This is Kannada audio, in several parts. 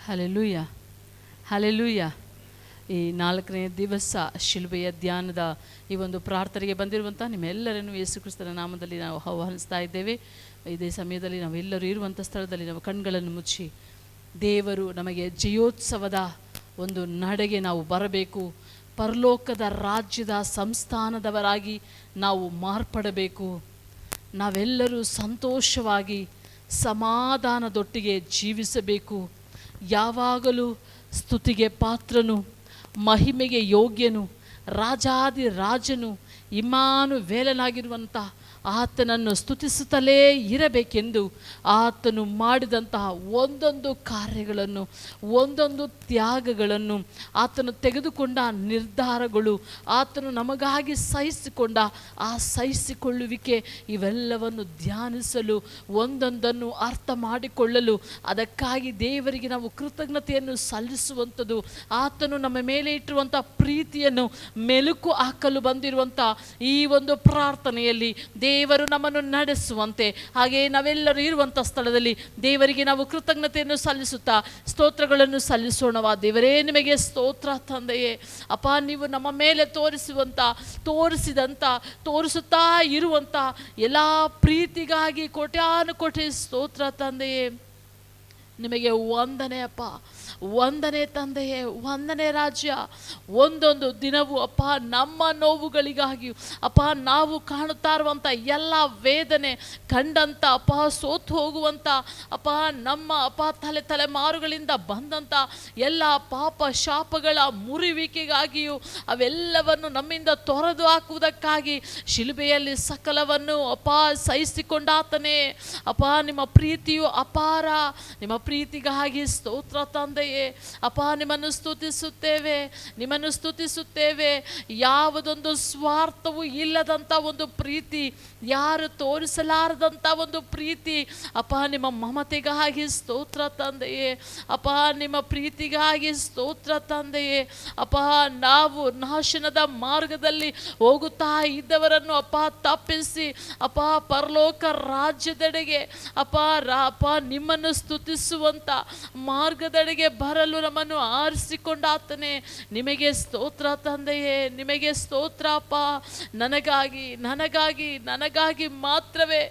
Hallelujah, hallelujah. ಈ 4ನೇ ದಿವಸ ಶಿಲುಬೆಯ ಧ್ಯಾನದ ಈ ಒಂದು ಪ್ರಾರ್ಥನೆಗೆ ಬಂದಿರುವಂಥ ನಿಮ್ಮೆಲ್ಲರನ್ನು ಯೇಸು ಕ್ರಿಸ್ತನ ನಾಮದಲ್ಲಿ ನಾವು ಆಹ್ವಾನಿಸ್ತಾ ಇದ್ದೇವೆ. ಇದೇ ಸಮಯದಲ್ಲಿ ನಾವೆಲ್ಲರೂ ಇರುವಂಥ ಸ್ಥಳದಲ್ಲಿ ನಾವು ಕಣ್ಗಳನ್ನು ಮುಚ್ಚಿ ದೇವರು ನಮಗೆ ಜಯೋತ್ಸವದ ಒಂದು ನಡೆಗೆ ನಾವು ಬರಬೇಕು. ಪರಲೋಕದ ರಾಜ್ಯದ ಸಂಸ್ಥಾನದವರಾಗಿ ನಾವು ಮಾರ್ಪಡಬೇಕು. ನಾವೆಲ್ಲರೂ ಸಂತೋಷವಾಗಿ ಸಮಾಧಾನದೊಟ್ಟಿಗೆ ಜೀವಿಸಬೇಕು. ಯಾವಾಗಲೂ ಸ್ತುತಿಗೆ ಪಾತ್ರನು, ಮಹಿಮೆಗೆ ಯೋಗ್ಯನು, ರಾಜಾದಿ ರಾಜನು, ಇಮ್ಮಾನುವೇಲನಾಗಿರುವಂಥ ಆತನನ್ನು ಸ್ತುತಿಸುತ್ತಲೇ ಇರಬೇಕೆಂದು ಆತನು ಮಾಡಿದಂತಹ ಒಂದೊಂದು ಕಾರ್ಯಗಳನ್ನು, ಒಂದೊಂದು ತ್ಯಾಗಗಳನ್ನು, ಆತನು ತೆಗೆದುಕೊಂಡ ನಿರ್ಧಾರಗಳು, ಆತನು ನಮಗಾಗಿ ಸಹಿಸಿಕೊಂಡ ಆ ಸಹಿಸಿಕೊಳ್ಳುವಿಕೆ, ಇವೆಲ್ಲವನ್ನು ಧ್ಯಾನಿಸಲು, ಒಂದೊಂದನ್ನು ಅರ್ಥ ಮಾಡಿಕೊಳ್ಳಲು, ಅದಕ್ಕಾಗಿ ದೇವರಿಗೆ ನಾವು ಕೃತಜ್ಞತೆಯನ್ನು ಸಲ್ಲಿಸುವಂಥದ್ದು, ಆತನು ನಮ್ಮ ಮೇಲೆ ಇಟ್ಟಿರುವಂಥ ಪ್ರೀತಿಯನ್ನು ಮೆಲುಕು ಹಾಕಲು ಬಂದಿರುವಂಥ ಈ ಒಂದು ಪ್ರಾರ್ಥನೆಯಲ್ಲಿ ದೇವರು ನಮ್ಮನ್ನು ನಡೆಸುವಂತೆ, ಹಾಗೆ ನಾವೆಲ್ಲರೂ ಇರುವಂಥ ಸ್ಥಳದಲ್ಲಿ ದೇವರಿಗೆ ನಾವು ಕೃತಜ್ಞತೆಯನ್ನು ಸಲ್ಲಿಸುತ್ತಾ ಸ್ತೋತ್ರಗಳನ್ನು ಸಲ್ಲಿಸೋಣವಾ. ದೇವರೇ, ನಿಮಗೆ ಸ್ತೋತ್ರ ತಂದೆಯೇ. ಅಪ್ಪ, ನೀವು ನಮ್ಮ ಮೇಲೆ ತೋರಿಸುತ್ತಾ ಇರುವಂಥ ಎಲ್ಲ ಪ್ರೀತಿಗಾಗಿ ಕೋಟ್ಯಾನುಕೋಟಿ ಸ್ತೋತ್ರ ತಂದೆಯೇ. ನಿಮಗೆ ವಂದನೆ ಅಪ್ಪ, ವಂದನೆ ತಂದೆಯೇ, ವಂದನೆ ರಾಜ್ಯ. ಒಂದೊಂದು ದಿನವೂ ಅಪ್ಪ ನಮ್ಮ ನೋವುಗಳಿಗಾಗಿಯೂ ಅಪ್ಪ, ನಾವು ಕಾಣುತ್ತಾ ಇರುವಂಥ ಎಲ್ಲ ವೇದನೆ ಕಂಡಂಥ ಅಪ್ಪ, ಸೋತು ಹೋಗುವಂಥ ಅಪ್ಪ, ನಮ್ಮ ಅಪ್ಪ ತಲೆಮಾರುಗಳಿಂದ ಬಂದಂಥ ಎಲ್ಲ ಪಾಪ ಶಾಪಗಳ ಮುರಿವಿಕೆಗಾಗಿಯೂ ಅವೆಲ್ಲವನ್ನು ನಮ್ಮಿಂದ ತೊರೆದು ಹಾಕುವುದಕ್ಕಾಗಿ ಶಿಲುಬೆಯಲ್ಲಿ ಸಕಲವನ್ನು ಅಪ್ಪ ಸಹಿಸಿಕೊಂಡಾತನೇ. ಅಪ್ಪ, ನಿಮ್ಮ ಪ್ರೀತಿಯು ಅಪಾರ. ನಿಮ್ಮ ಪ್ರೀತಿಗಾಗಿ ಸ್ತೋತ್ರ ತಂದೆಯೇ. ಅಪ್ಪ, ನಿಮ್ಮನ್ನು ಸ್ತುತಿಸುತ್ತೇವೆ. ಯಾವುದೊಂದು ಸ್ವಾರ್ಥವೂ ಇಲ್ಲದಂಥ ಒಂದು ಪ್ರೀತಿ, ಯಾರು ತೋರಿಸಲಾರದಂಥ ಒಂದು ಪ್ರೀತಿ ಅಪ್ಪ, ನಿಮ್ಮ ಮಮತೆಗಾಗಿ ಸ್ತೋತ್ರ ತಂದೆಯೇ. ಅಪ್ಪ, ನಿಮ್ಮ ಪ್ರೀತಿಗಾಗಿ ಸ್ತೋತ್ರ ತಂದೆಯೇ. ಅಪ್ಪ, ನಾವು ನಾಶನದ ಮಾರ್ಗದಲ್ಲಿ ಹೋಗುತ್ತಾ ಇದ್ದವರನ್ನು ಅಪ್ಪ ತಪ್ಪಿಸಿ ಅಪ್ಪ ಪರಲೋಕ ರಾಜ್ಯದೆಡೆಗೆ ಅಪ್ಪ ನಿಮ್ಮನ್ನು ಸ್ತುತಿಸುವಂಥ ಮಾರ್ಗದೆಡೆಗೆ ಬರಲು ನಮ್ಮನ್ನು ಆರಿಸಿಕೊಂಡಾತನೇ. ನಿಮಗೆ ಸ್ತೋತ್ರ ತಂದೆಯೇ, ನಿಮಗೆ ಸ್ತೋತ್ರ ಅಪ್ಪ. ನನಗಾಗಿ ಮಾತ್ರವೇ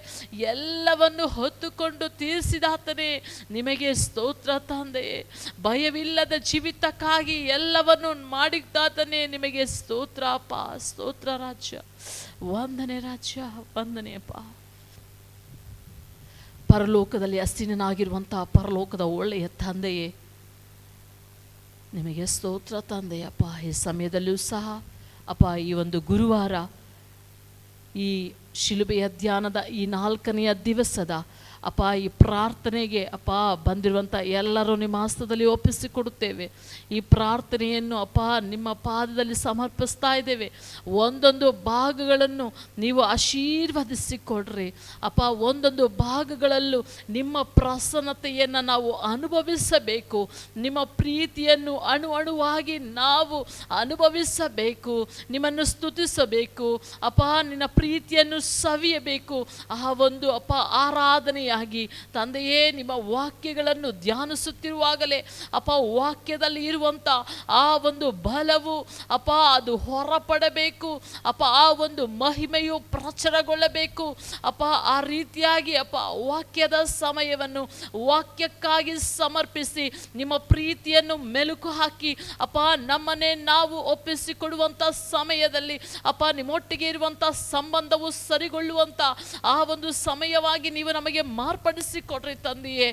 ಎಲ್ಲವನ್ನು ಹೊತ್ತುಕೊಂಡು ತೀರಿಸಿದಾತನೇ. ನಿಮಗೆ ಸ್ತೋತ್ರ ತಂದೆಯೇ. ಭಯವಿಲ್ಲದ ಜೀವಿತಕ್ಕಾಗಿ ಎಲ್ಲವನ್ನು ಮಾಡಿದಾತನೇ. ನಿಮಗೆ ಸ್ತೋತ್ರ ಅಪ್ಪ. ಸ್ತೋತ್ರ ರಾಜ್ಯ. ವಂದನೆ ರಾಜ್ಯ, ವಂದನೆ ಅಪ್ಪ. ಪರಲೋಕದಲ್ಲಿ ಅಸ್ತಿನಾಗಿರುವಂಥ ಪರಲೋಕದ ಒಳ್ಳೆಯ ತಂದೆಯೇ, ನಿಮಗೆ ಸ್ತೋತ್ರ ತಂದೆಯಪ್ಪ. ಈ ಸಮಯದಲ್ಲೂ ಸಹ ಅಪ್ಪ, ಈ ಒಂದು ಗುರುವಾರ ಈ ಶಿಲುಬೆಯ ಧ್ಯಾನದ ಈ 4ನೆಯ ದಿವಸದ ಅಪ್ಪ ಈ ಪ್ರಾರ್ಥನೆಗೆ ಅಪ್ಪ ಬಂದಿರುವಂಥ ಎಲ್ಲರೂ ನಿಮ್ಮ ಹಸ್ತದಲ್ಲಿ ಒಪ್ಪಿಸಿಕೊಡುತ್ತೇವೆ. ಈ ಪ್ರಾರ್ಥನೆಯನ್ನು ಅಪ್ಪ ನಿಮ್ಮ ಪಾದದಲ್ಲಿ ಸಮರ್ಪಿಸ್ತಾ ಇದ್ದೇವೆ. ಒಂದೊಂದು ಭಾಗಗಳನ್ನು ನೀವು ಆಶೀರ್ವದಿಸಿಕೊಡ್ರಿ ಅಪ್ಪ. ಒಂದೊಂದು ಭಾಗಗಳಲ್ಲೂ ನಿಮ್ಮ ಪ್ರಸನ್ನತೆಯನ್ನು ನಾವು ಅನುಭವಿಸಬೇಕು. ನಿಮ್ಮ ಪ್ರೀತಿಯನ್ನು ಅಣುವಾಗಿ ನಾವು ಅನುಭವಿಸಬೇಕು. ನಿಮ್ಮನ್ನು ಸ್ತುತಿಸಬೇಕು ಅಪ್ಪ. ನಿನ್ನ ಪ್ರೀತಿಯನ್ನು ಸವಿಯಬೇಕು. ಆ ಒಂದು ಅಪ್ಪ ಆರಾಧನೆಯ ತಂದೆಯೇ, ನಿಮ್ಮ ವಾಕ್ಯಗಳನ್ನು ಧ್ಯಾನಿಸುತ್ತಿರುವಾಗಲೇ ಅಪ್ಪ, ವಾಕ್ಯದಲ್ಲಿ ಇರುವಂಥ ಆ ಒಂದು ಬಲವು ಅಪ್ಪ ಅದು ಹೊರಪಡಬೇಕು ಅಪ್ಪ. ಆ ಒಂದು ಮಹಿಮೆಯು ಪ್ರಚುರಗೊಳ್ಳಬೇಕು ಅಪ್ಪ. ಆ ರೀತಿಯಾಗಿ ಅಪ್ಪ ವಾಕ್ಯದ ಸಮಯವನ್ನು ವಾಕ್ಯಕ್ಕಾಗಿ ಸಮರ್ಪಿಸಿ ನಿಮ್ಮ ಪ್ರೀತಿಯನ್ನು ಮೆಲುಕು ಹಾಕಿ ಅಪ್ಪ ನಮ್ಮನ್ನೇ ನಾವು ಒಪ್ಪಿಸಿಕೊಡುವಂಥ ಸಮಯದಲ್ಲಿ ಅಪ್ಪ ನಿಮ್ಮೊಟ್ಟಿಗೆ ಇರುವಂಥ ಸಂಬಂಧವು ಸರಿಗೊಳ್ಳುವಂಥ ಆ ಒಂದು ಸಮಯವಾಗಿ ನೀವು ನಮಗೆ ಮಾರ್ಪಡಿಸಿಕೊಡ್ರಿ ತಂದೆಯೇ.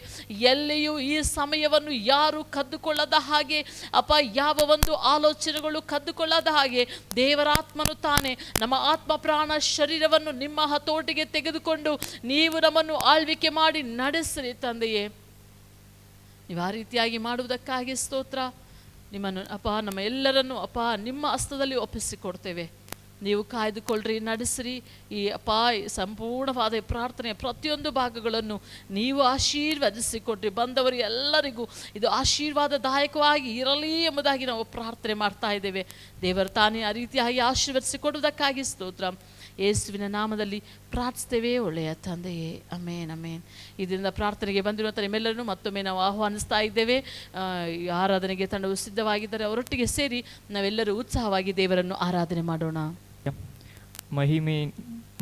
ಎಲ್ಲಿಯೂ ಈ ಸಮಯವನ್ನು ಯಾರು ಕದ್ದುಕೊಳ್ಳದ ಹಾಗೆ ಅಪ್ಪ, ಯಾವ ಒಂದು ಆಲೋಚನೆಗಳು ಕದ್ದುಕೊಳ್ಳದ ಹಾಗೆ ದೇವರಾತ್ಮನು ತಾನೇ ನಮ್ಮ ಆತ್ಮ ಪ್ರಾಣ ಶರೀರವನ್ನು ನಿಮ್ಮ ಹತೋಟಿಗೆ ತೆಗೆದುಕೊಂಡು ನೀವು ನಮ್ಮನ್ನು ಆಳ್ವಿಕೆ ಮಾಡಿ ನಡೆಸಿರಿ ತಂದೆಯೇ. ನೀವು ಆ ರೀತಿಯಾಗಿ ಮಾಡುವುದಕ್ಕಾಗಿ ಸ್ತೋತ್ರ. ನಿಮ್ಮನ್ನು ಅಪ್ಪ ನಮ್ಮ ಎಲ್ಲರನ್ನು ಅಪ್ಪ ನಿಮ್ಮ ಹಸ್ತದಲ್ಲಿ ಒಪ್ಪಿಸಿಕೊಡ್ತೇವೆ. ನೀವು ಕಾಯ್ದುಕೊಳ್ಳ್ರಿ, ನಡೆಸಿರಿ. ಈ ಅಪ್ಪ ಸಂಪೂರ್ಣವಾದ ಪ್ರಾರ್ಥನೆಯ ಪ್ರತಿಯೊಂದು ಭಾಗಗಳನ್ನು ನೀವು ಆಶೀರ್ವದಿಸಿಕೊಡ್ರಿ. ಬಂದವರು ಎಲ್ಲರಿಗೂ ಇದು ಆಶೀರ್ವಾದದಾಯಕವಾಗಿ ಇರಲಿ ಎಂಬುದಾಗಿ ನಾವು ಪ್ರಾರ್ಥನೆ ಮಾಡ್ತಾ ಇದ್ದೇವೆ. ದೇವರು ತಾನೇ ಆ ರೀತಿಯಾಗಿ ಆಶೀರ್ವದಿಸಿಕೊಡುವುದಕ್ಕಾಗಿ ಸ್ತೋತ್ರ. ಯೇಸುವಿನ ನಾಮದಲ್ಲಿ ಪ್ರಾರ್ಥಿಸ್ತೇವೆ ಒಳ್ಳೆಯ ತಂದೆಯೇ, ಅಮೇನ್ ಅಮೇನ್. ಇದರಿಂದ ಪ್ರಾರ್ಥನೆಗೆ ಬಂದಿರುವಂಥ ನಿಮ್ಮೆಲ್ಲರನ್ನು ಮತ್ತೊಮ್ಮೆ ನಾವು ಆಹ್ವಾನಿಸ್ತಾ ಇದ್ದೇವೆ. ಈ ಆರಾಧನೆಗೆ ತಂಡವು ಸಿದ್ಧವಾಗಿದ್ದರೆ ಅವರೊಟ್ಟಿಗೆ ಸೇರಿ ನಾವೆಲ್ಲರೂ ಉತ್ಸಾಹವಾಗಿ ದೇವರನ್ನು ಆರಾಧನೆ ಮಾಡೋಣ.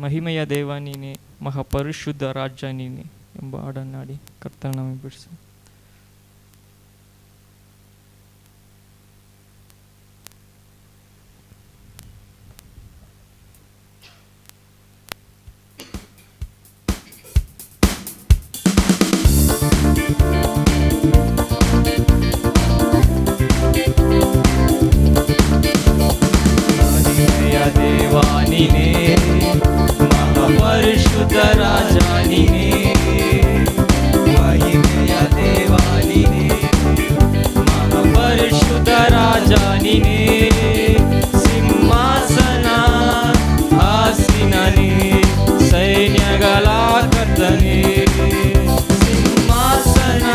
ಮಹಿಮೆಯ ದೇವ ನೀನೆ, ಮಹಾಪರಿಶುದ್ಧ ರಾಜ ನೀನೆ ಎಂಬ ಹಾಡನ್ನಾಡಿ ಕರ್ತನ ನಮಗೆ ಬಿಡಿಸು. ಮಹಾಪರಿಶುದ್ಧ ರಾಜ ನೀನೇ, ಮಹಿಮೆಯ ದೇವ ನೀನೇ, ಮಹಾಪರಿಶುದ್ಧ ರಾಜ ನೀನೇ, ಸಿಂಹಾಸನ ಆಸೀನನೇ, ಸೈನ್ಯಗಳ ಕರ್ತನೇ, ಸಿಂಹಾಸನ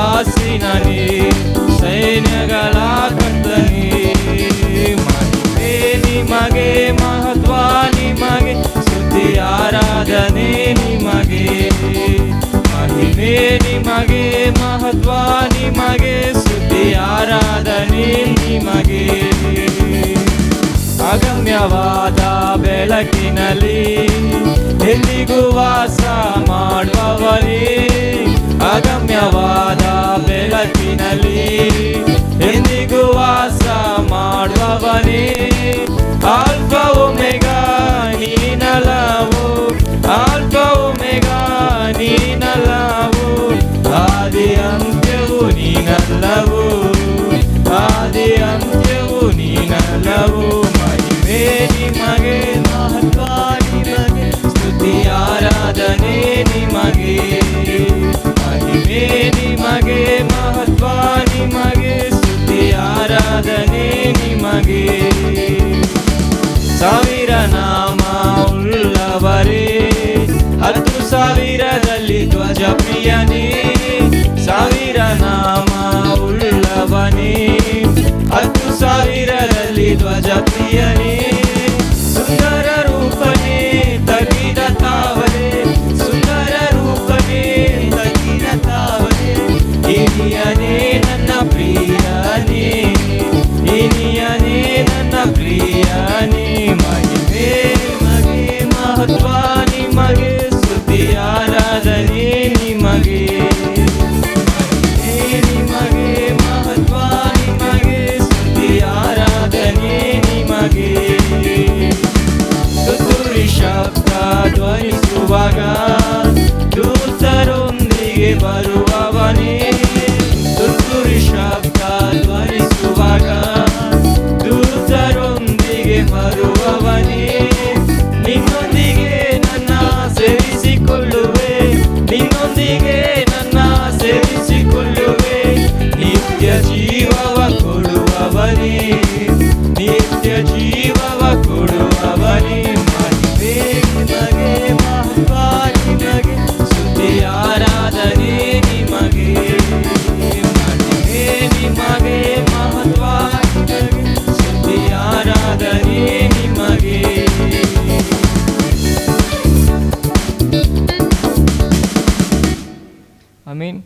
ಆಸೀನನೇ, ಸೈನ್ಯಗಳ ಕರ್ತನೇ, ಮಹಿಮೆ ನಿಮಗೆ, ಮಹತ್ವ ನಿಮಗೆ, ಸ್ತುತಿ ಆರಾಧನೆ ನಿಮಗೆ, ಮಹಿಮೆ ನಿಮಗೆ, ಮಹತ್ವ ನಿಮಗೆ, ಸ್ತುತಿ ಆರಾಧನೆ ನಿಮಗೆ. ಅಗಮ್ಯವಾದ ಬೆಳಕಿನಲ್ಲಿ ಎಂದಿಗೂ ವಾಸ ಮಾಡುವವನೇ, ಅಗಮ್ಯವಾದ ಬೆಳಕಿನಲ್ಲಿ ಎಂದಿಗೂ ವಾಸ ಮಾಡುವವನೇ, ಆಲ್ಫಾ ಒಮೆಗಾ ನೀನಲ್ಲವೋ, ಆಲ್ಫಾ ಒಮೆಗಾ ನೀನಲ್ಲವೋ, ಆದಿ ಅಂತ್ಯವು ನೀನಲ್ಲವೋ, ಆದಿ ಅಂತ್ಯವು ನೀನಲ್ಲವೋ, ಮಹಿಮೆ ನಿಮಗೆ, ಮಹತ್ವ ನಿಮಗೆ, ಸ್ತುತಿ ಆರಾಧನೆ ನಿಮಗೆ, ಮಹಿಮೆ ನಿಮಗೆ, ಮಹತ್ವ ನಿಮಗೆ, ಸ್ತುತಿ ಆರಾಧನೆ ನಿಮಗೆ. ಸಾವಿರ ನಾಮ ಉಳ್ಳವರೇ, 10,000ದಲ್ಲಿ ಧ್ವಜ ಪ್ರಿಯನೇ, ಸಾವಿರ ನಾಮ ಉಳ್ಳವನೇ, 10,000ದಲ್ಲಿ ಧ್ವಜ ಪ್ರಿಯನೇ, ಸುಂದರ ರೂಪನೇ ತಗ್ಗಿದ ತಾವರೆ, ಸುಂದರ ರೂಪನೇ ತಗ್ಗಿದ ತಾವರೆ, ಹಿರಿಯನೇ ನನ್ನ ಪ್ರಿಯನೇ, ಹಿರಿಯನೇ ನನ್ನ ಪ್ರಿಯನೇ, ಮಹಿಮೆ ನಿಮಗೆ, ಮಹತ್ವ ನಿಮಗೆ, ಸ್ತುತಿ ಆರಾಧನೆ ನಿಮಗೆ, ಮಹಿಮೆ ನಿಮಗೆ, ಮಹತ್ವ ನಿಮಗೆ, ಸ್ತುತಿ ಆರಾಧನೆ ನಿಮಗೆ. ತುತ್ತೂರಿ ಶಬ್ದ ಧ್ವನಿಸುವಾಗ ದೂತರೊಂದಿಗೆ ಬರುವವನೇ, ತುತ್ತೂರಿ ಶಬ್ದ ಧ್ವನಿಸುವಾಗ ದೂತರೊಂದಿಗೆ ಬರುವವನೇ, ನಿನ್ನೊಂದಿಗೆ ನನ್ನ ಸೇರಿಸಿಕೊಳ್ಳುವೆ, ನಿನ್ನೊಂದಿಗೆ ನನ್ನ ಸೇರಿಸಿಕೊಳ್ಳುವೆ, ನಿತ್ಯ ಜೀವವ ಕೊಡುವವನೇ, ನಿತ್ಯ ಜೀವವ ಕೊಡುವವನೇ, ಮಹಿಮೆ ನಿಮಗೆ, ಮಹತ್ವ ನಿಮಗೆ, ಸ್ತುತಿ ಆರಾಧನೆ ನಿಮಗೆ, ಮಹಿಮೆ ನಿಮಗೆ, ಮಹತ್ವ ನಿಮಗೆ, ಸ್ತುತಿ ಆರಾಧನೆ ನಿಮಗೆ. ಆಮೇನ್,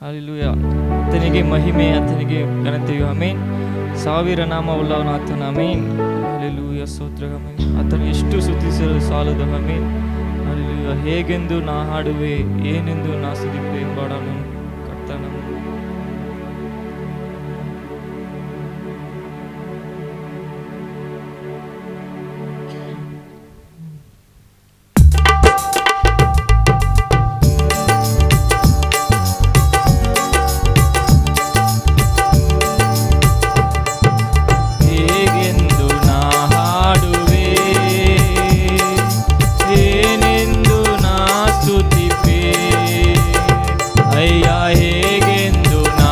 ಹಲ್ಲೆಲೂಯಾ. ಆತನಿಗೆ ಮಹಿಮೆ, ಆತನಿಗೆ ಘನತೆಯು. ಆಮೇನ್. 1000 ನಾಮವುಳ್ಳವನು ಆತನ. ಆಮೇನ್, ಹಲ್ಲೆಲೂಯಾ, ಸ್ತೋತ್ರ. ಆಮೇನ್. ಆತನು ಎಷ್ಟು ಸ್ತುತಿಸಲು ಸಾಲದು. ಆಮೇನ್, ಹಲ್ಲೆಲೂಯಾ. ಹೇಗೆಂದು ನಾ ಹಾಡುವೆ, ಏನೆಂದು ನಾ ಸ್ತುತಿಪೆ ಎಂಬಾಡನು ಕರ್ತನ. ಹೇಗೆಂದು ನಾ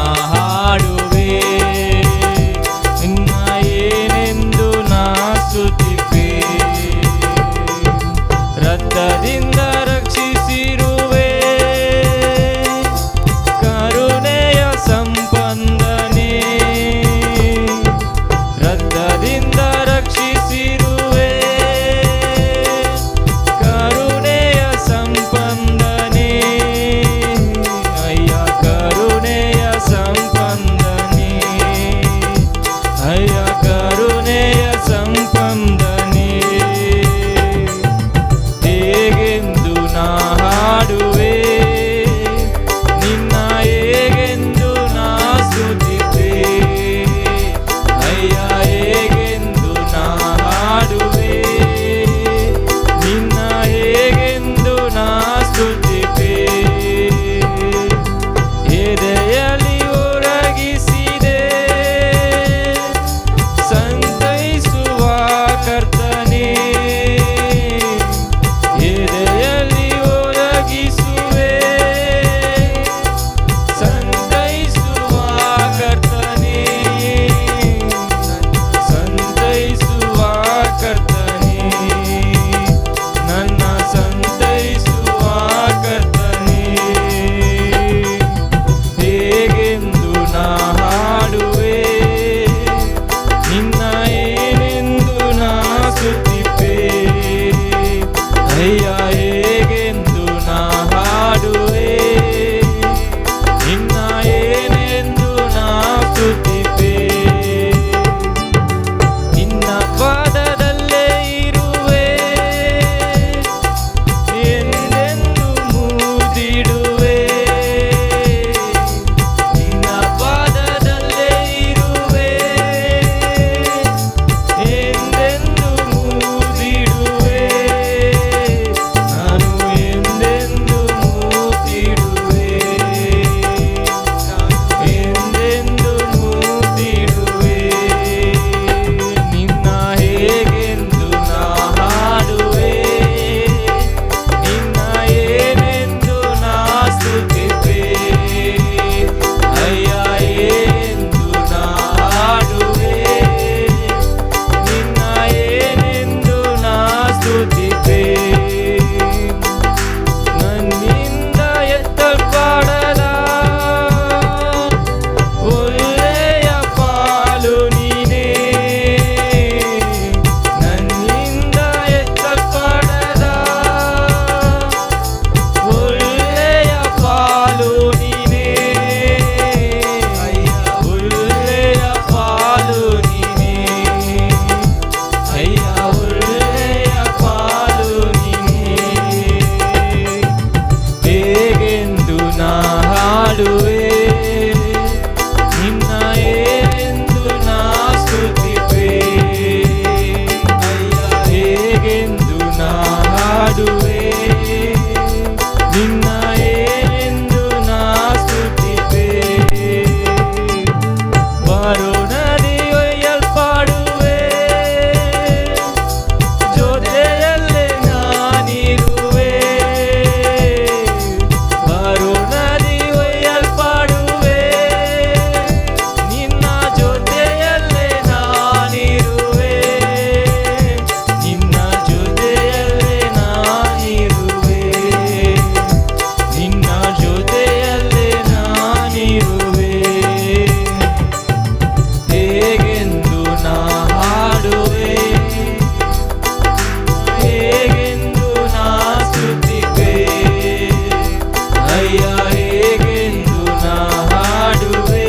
ಹೇಗೆಂದು ನಾ ಹಾಡುವೆ,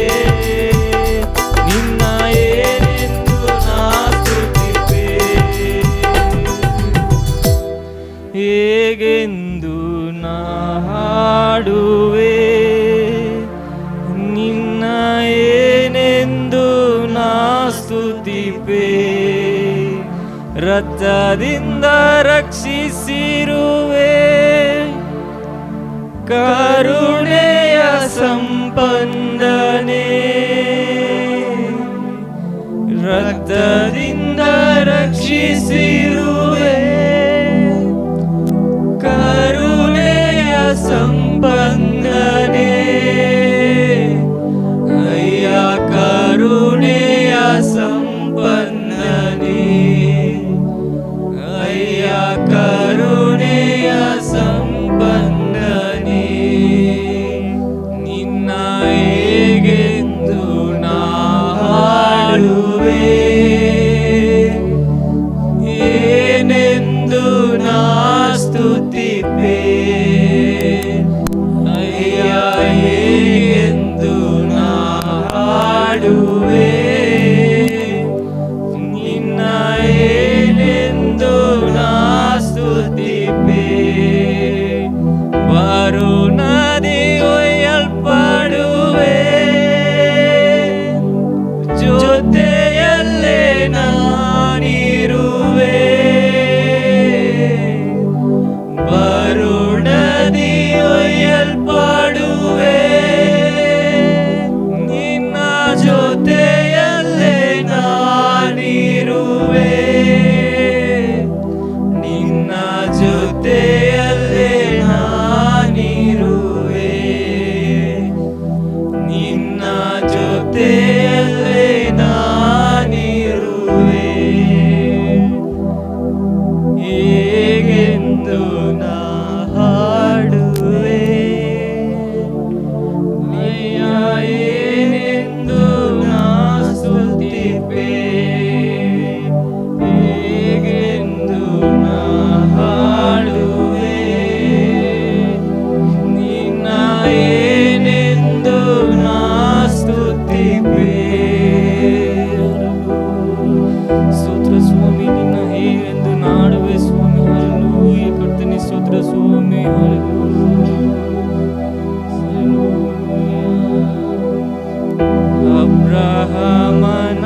ನಿನ್ನ ಏನೆಂದು ನಾ ಸ್ತುತಿಪೆ. ಹೇಗೆಂದು ನಾ ಹಾಡುವೆ, ನಿನ್ನ ಏನೆಂದು ನಾ ಸ್ತುತಿಪೆ. ರಕ್ತದಿಂದ ರಕ್ಷಿಸಿರುವೆ, ಕರುಣೆಯ ಸಂಪನ್ನನೇ. ರಕ್ತದಿಂದ ರಕ್ಷಿಸಿರುವೆ, ಕರುಣೆಯ ಸಂಪನ್ನನೇ. ಅಯ್ಯ ಕರುಣೆಯ ಸಂಪನ್ನನೇ, ಅಯ್ಯ ಕರುಣೆಯ ಸಂಪನ್ನನೇ. ನಿನ್ನ ಹೇಗೆಂದು ನಾ ಹಾಡುವೆ, ಏನೆಂದು ನಾ ಸ್ತುತಿಪೆ. ಅಯ್ಯ ಹೇಗೆಂದು ನಾ ಹಾಡುವೆ, ನಿನ್ನ ಏನೆಂದು ನಾ ಸ್ತುತಿಪೆ. ಬರು ನದಿ ಒಯ್ಯಲ್ಪಡುವೆ, ಜೊತೆಯಲ್ಲೇ ನಾನಿರುವೆ. ಬರು ನದಿ ಒಯ್ಯಲ್ಪಡುವೆ, ನಿನ್ನ ಜೊತೆಯಲ್ಲೇ ನಾನಿರುವೆ. ನಿನ್ನ ಜೊತೆಯಲ್ಲೇ ನಾನಿರುವೆ, ನಿನ್ನ ಜೊತೆಯಲ್ಲೇ ನಾನಿರುವೆ. ಹೇಗೆಂದು ನಾ ಹಾಡುವೆ, ಅಯ್ಯ ಏನೆಂದು ನಾ ಸ್ತುತಿಪೆ. ಹೇಗೆಂದು ನಾ ಹಾಡುವೆ, ನಿನ್ನ ಏನೆಂದು ನಾ ಸ್ತುತಿಪೆ. ಸ್ತೋತ್ರ ಸ್ವಾಮಿ, ನಿನ್ನ ಹೇಗೆಂದು ನಾಡುವೆ ಸ್ವಾಮಿ. ಹಲ್ಲೆಲೂಯಾ ಕರ್ತನೇ, ಸ್ತೋತ್ರ ಸ್ವಾಮಿ. ಅಬ್ರಹಾಮನ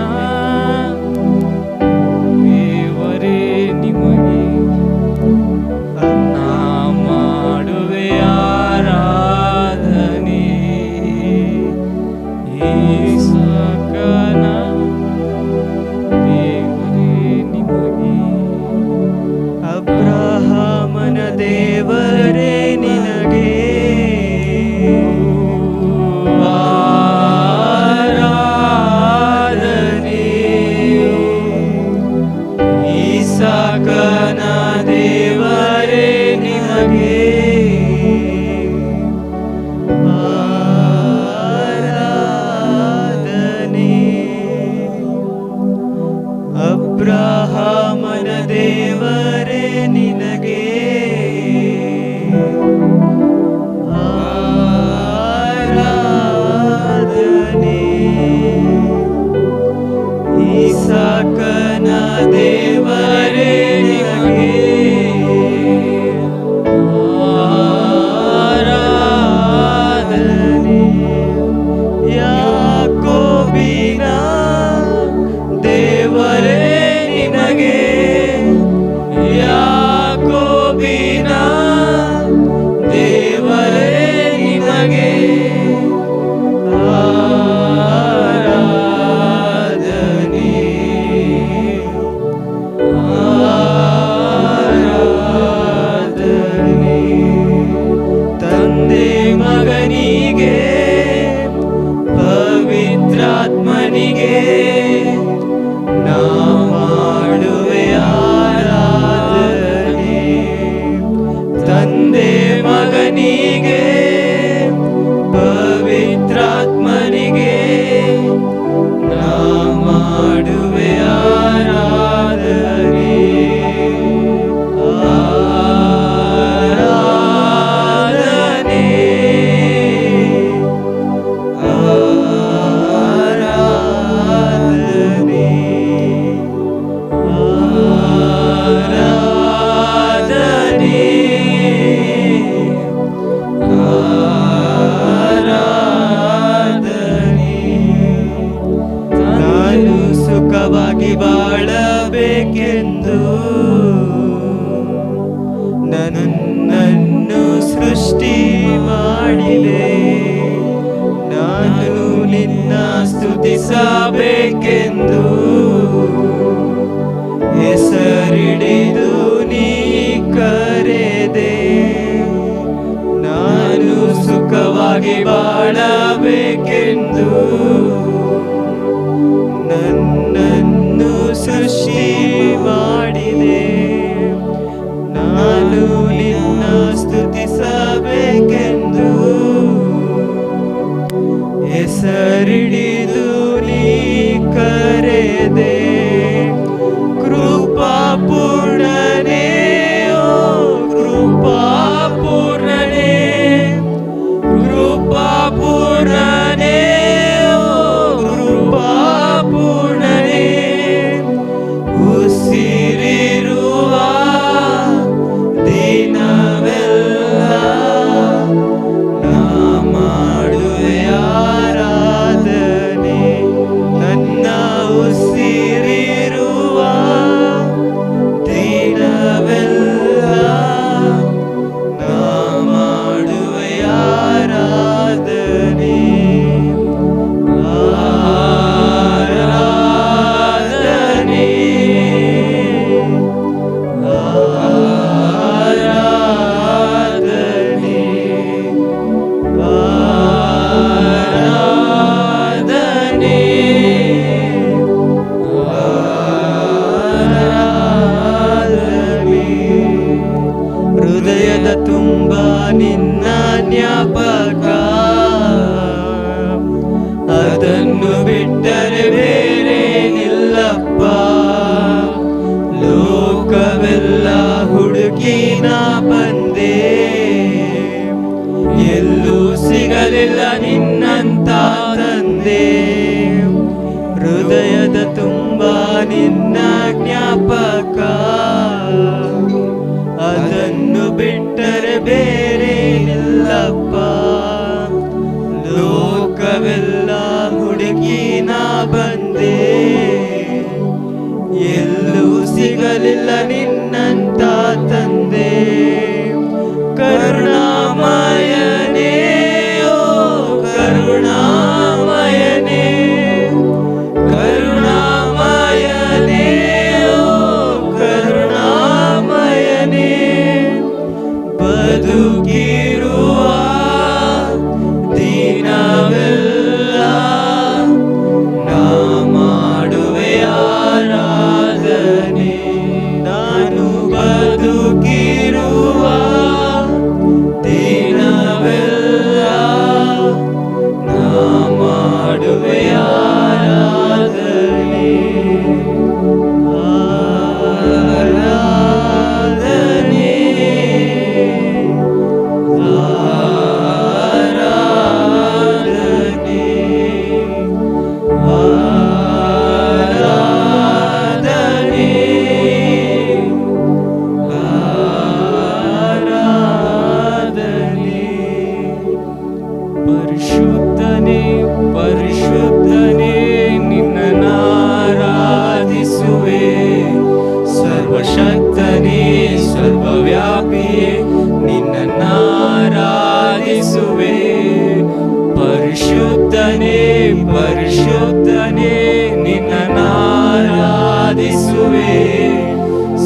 ದೇವರೇ ನಿಮಗೆ ನಾ ಮಾಡುವೆ ಆರಾಧನೆ. ಇಸಾಕನ ದೇವರೇ ನಿಮಗೆ, ಅಬ್ರಹಾಮನ ದೇವರೇ ನಿನಗೆ ಆರಾಧನೆ. ಇಸಾಕನ ದೇವರೇ ನಿನಗೆ ಆರಾಧನೆ. ಅಬ್ರಹಾಮನ ದೇವರೇ ನಿನಗೆ ಆರಾಧನೆ. ಇಸಾಕನ ದೇವರೇ ನಿನಗೆ ಆರಾಧನೆ. ಯಾಕೋಬಿನ ದೇವರೇ ನಿನಗೆ, ಯಾಕೋಬಿನ ದೇವರೇ ನಿನಗೆ ಆರಾಧನೆ. ಆರಾಧನೆ. ತಂದೆ ಮಗನಿಗೆ ಪವಿತ್ರಾತ್ಮನಿಗೆ ನಾ ಮಾಡುವೆ ಆರಾಧನೆ. ತಂದೆ ಮಗನಿಗೆ ಪವಿತ್ರಾತ್ಮನಿಗೆ ನಾ ಮಾಡುವೆ ಆರಾಧನೆ. ಆರಾಧನೆ. ನಿನಗಾಗಿ ಬಾಳಬೇಕೆಂದು ನನ್ನನ್ನು ಸೃಷ್ಟಿ ಮಾಡಿದೆ. ನಾನು ನಿನ್ನ ಸ್ತುತಿಸಬೇಕೆಂದು ಹೆಸರಿಡಿದು ನೀ ಕರೆದೆ. ಕೃಪಾಪೂರ್ಣನೇ, ಓ ಕೃಪಾಪೂರ್ಣನೇ, ಕೃಪಾಪೂರ್ಣನೇ, ಓ ಕೃಪಾಪೂರ್ಣನೇ, ಉಸಿರಿರುವ ದಿನವೆಲ್ಲ ನಾ ಮಾಡುವೆ ಆರಾಧನೆ. ನನ್ನ ಉಸಿರಿರುವ ದಿನವೆಲ್ಲ ನಾ ಮಾಡುವೆ ಆರಾಧನೆ. ಆರಾಧನೆ, ಆರಾಧನೆ, ಆರಾಧನೆ, ಆರಾಧನೆ. ಹೃದಯದ ತುಂಬ ನಿನ್ನ ಜ್ಞಾಪಕ, ಅದನ್ನು ಬಿಟ್ಟರೆ ಬೇರೆ ನಿಲ್ಲಪ್ಪ. ಲೋಕವೆಲ್ಲ ಹುಡುಕಿ ನಾ ಬಂದೆ, ಎಲ್ಲೂ ಸಿಗಲಿಲ್ಲ ನಿನ್ನಂತ ತಂದೆ. ಹೃದಯದ ತುಂಬ ನಿನ್ನ ಜ್ಞಾಪಕ, ಅದನ್ನು ಬಿಟ್ಟರೆ ಬೇರೆ ನಿಲ್ಲಪ್ಪ. ಲೋಕವೆಲ್ಲ ಹುಡುಕಿ ನಾ ಬಂದೆ, ಎಲ್ಲೂ ಸಿಗಲಿಲ್ಲ ನಿನ್ನಂತ ತಂದೆ. ಕರುಣಾಮಯನೇ, ಓ ಕರುಣಾಮಯನೇ, ಕರುಣಾಮಯನೇ, ಓ ಕರುಣಾಮಯನೇ, ಬದುಕಿರುವ ದಿನವೆಲ್ಲ ನಾ ಮಾಡುವೆ ಆರಾಧನೆ. ನಾನು ಬದುಕಿರುವ ದಿನವೆಲ್ಲ ನಾ ಮಾಡುವೆ ಆರಾಧನೆ. ಆರಾಧನೆ, ಆರಾಧನೆ, ಆರಾಧನೆ, ಆರಾಧನೆ. ಪರಿಶುದ್ಧನೇ, ಪರಿಶುದ್ಧನೇ, ನಿನ್ನನ್ನಾರಾಧಿಸುವೆ. ಸರ್ವಶಕ್ತನೇ, ಸರ್ವವ್ಯಾಪಿಯೇ, ನಿನ್ನನ್ನಾರಾಧಿಸುವೆ. ಪರಿಶುದ್ಧನೇ, ಪರಿಶುದ್ಧನೇ, ನಿನ್ನನ್ನಾರಾಧಿಸುವೆ.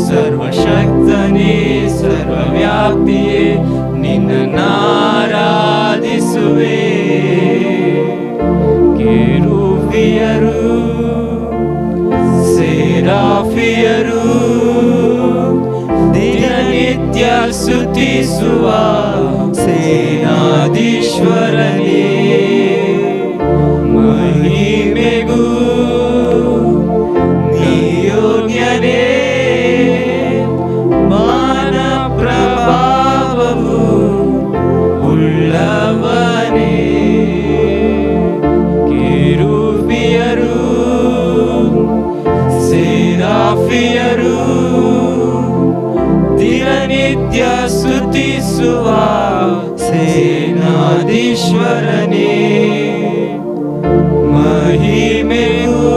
ಸರ್ವಶಕ್ತನೇ, ಸರ್ವವ್ಯಾಪಿಯೇ, ನಿನ್ನನ್ನಾರಾಧಿಸುವೆ. ಕೆರೂಬಿಯರು, ಸೇರಾಫಿಯರು ದಿನನಿತ್ಯ ಸ್ತುತಿಸುವ ಸೇನಾಧೀಶ್ವರನೇ, ಮಹಿಮೆಗೂ ನೀ ಯೋಗ್ಯನೇ. ಮಾನ ಪ್ರಭಾವವು ಉಳ್ಳವನೇ. ಕೆರೂಬಿಯರು, ಸೇರಾಫಿಯರು ದಿನನಿತ್ಯ ಸ್ತುತಿಸುವ ಸೇನಾಧೀಶ್ವರನೇ, ಮಹಿಮೆಗೂ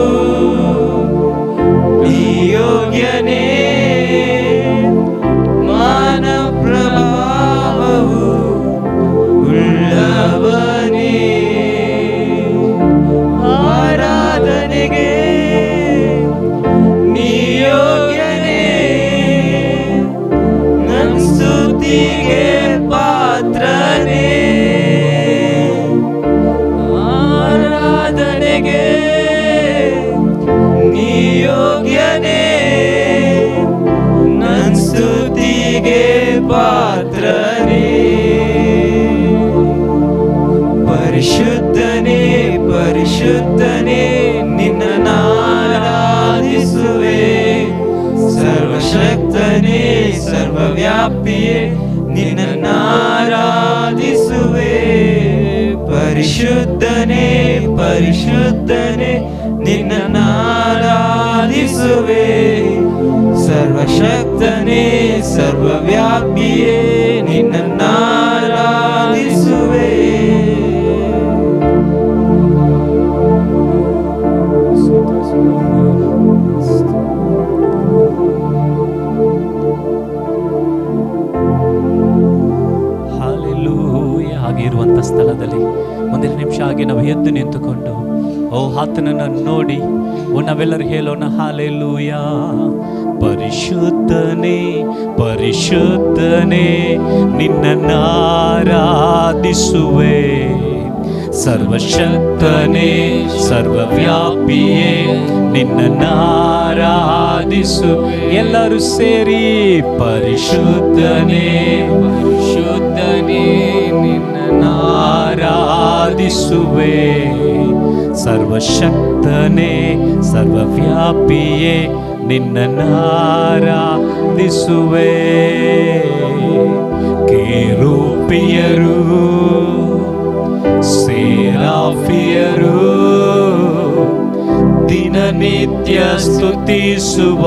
ನೀ ಯೋಗ್ಯನೇ. ಮಾನ ಪ್ರಭಾವವು ಉಳ್ಳವನೇ. ಆರಾಧನೆಗೆ ನೀ ಯೋಗ್ಯನೇ, ನನ್ ಸ್ತುತಿಗೆ ಪಾತ್ರನೇ. ಪರಿಶುದ್ಧನೇ ಪರಿಶುದ್ಧನೇ ನಿನ್ನನ್ನಾರಾಧಿಸುವೆ. ಸರ್ವಶಕ್ತನೇ ಸರ್ವವ್ಯಾಪಿಯೇ ನಿನ್ನನ್ನಾರಾಧಿಸುವೆ. ಪರಿಶುದ್ಧನೇ ಪರಿಶುದ್ಧನೇ ನಿನ್ನನ್ನಾರಾಧಿಸುವೆ. ಸರ್ವಶಕ್ತನೇ ಸರ್ವವ್ಯಾಪಿಯೇ ನಿನ್ನನ್ನಾರಾಧಿಸುವೆ. ಹಾಲೆಲೂಯ. ಹಾಗೆ ಇರುವಂಥ ಸ್ಥಳದಲ್ಲಿ ಒಂದೆರಡು ನಿಮಿಷ ಹಾಗೆ ನಾವು ಎದ್ದು ನಿಂತುಕೊಂಡು ಆತನನ್ನು ನೋಡಿ ನಾವೆಲ್ಲರೂ ಹೇಳೋಣ ಹಾಲೆಲೂಯ. ಪರಿಶುದ್ಧನೇ ಪರಿಶುದ್ಧನೇ ನಿನ್ನನ್ನಾರಾಧಿಸುವೆ. ಸರ್ವಶಕ್ತನೇ ಸರ್ವವ್ಯಾಪಿಯೇ ನಿನ್ನನ್ನಾರಾಧಿಸುವೆ. ಎಲ್ಲರೂ ಸೇರಿ ಪರಿಶುದ್ಧನೇ ಪರಿಶುದ್ಧನೇ ನಿನ್ನನ್ನಾರಾಧಿಸುವೆ. ಸರ್ವಶಕ್ತನೇ ಸರ್ವವ್ಯಾಪಿಯೇ ನಿನ್ನನ್ನಾರಾಧಿಸುವೆ. ಕೆರೂಬಿಯರು ಸೇರಾಫಿಯರು ದಿನನಿತ್ಯ ಸ್ತುತಿಸುವ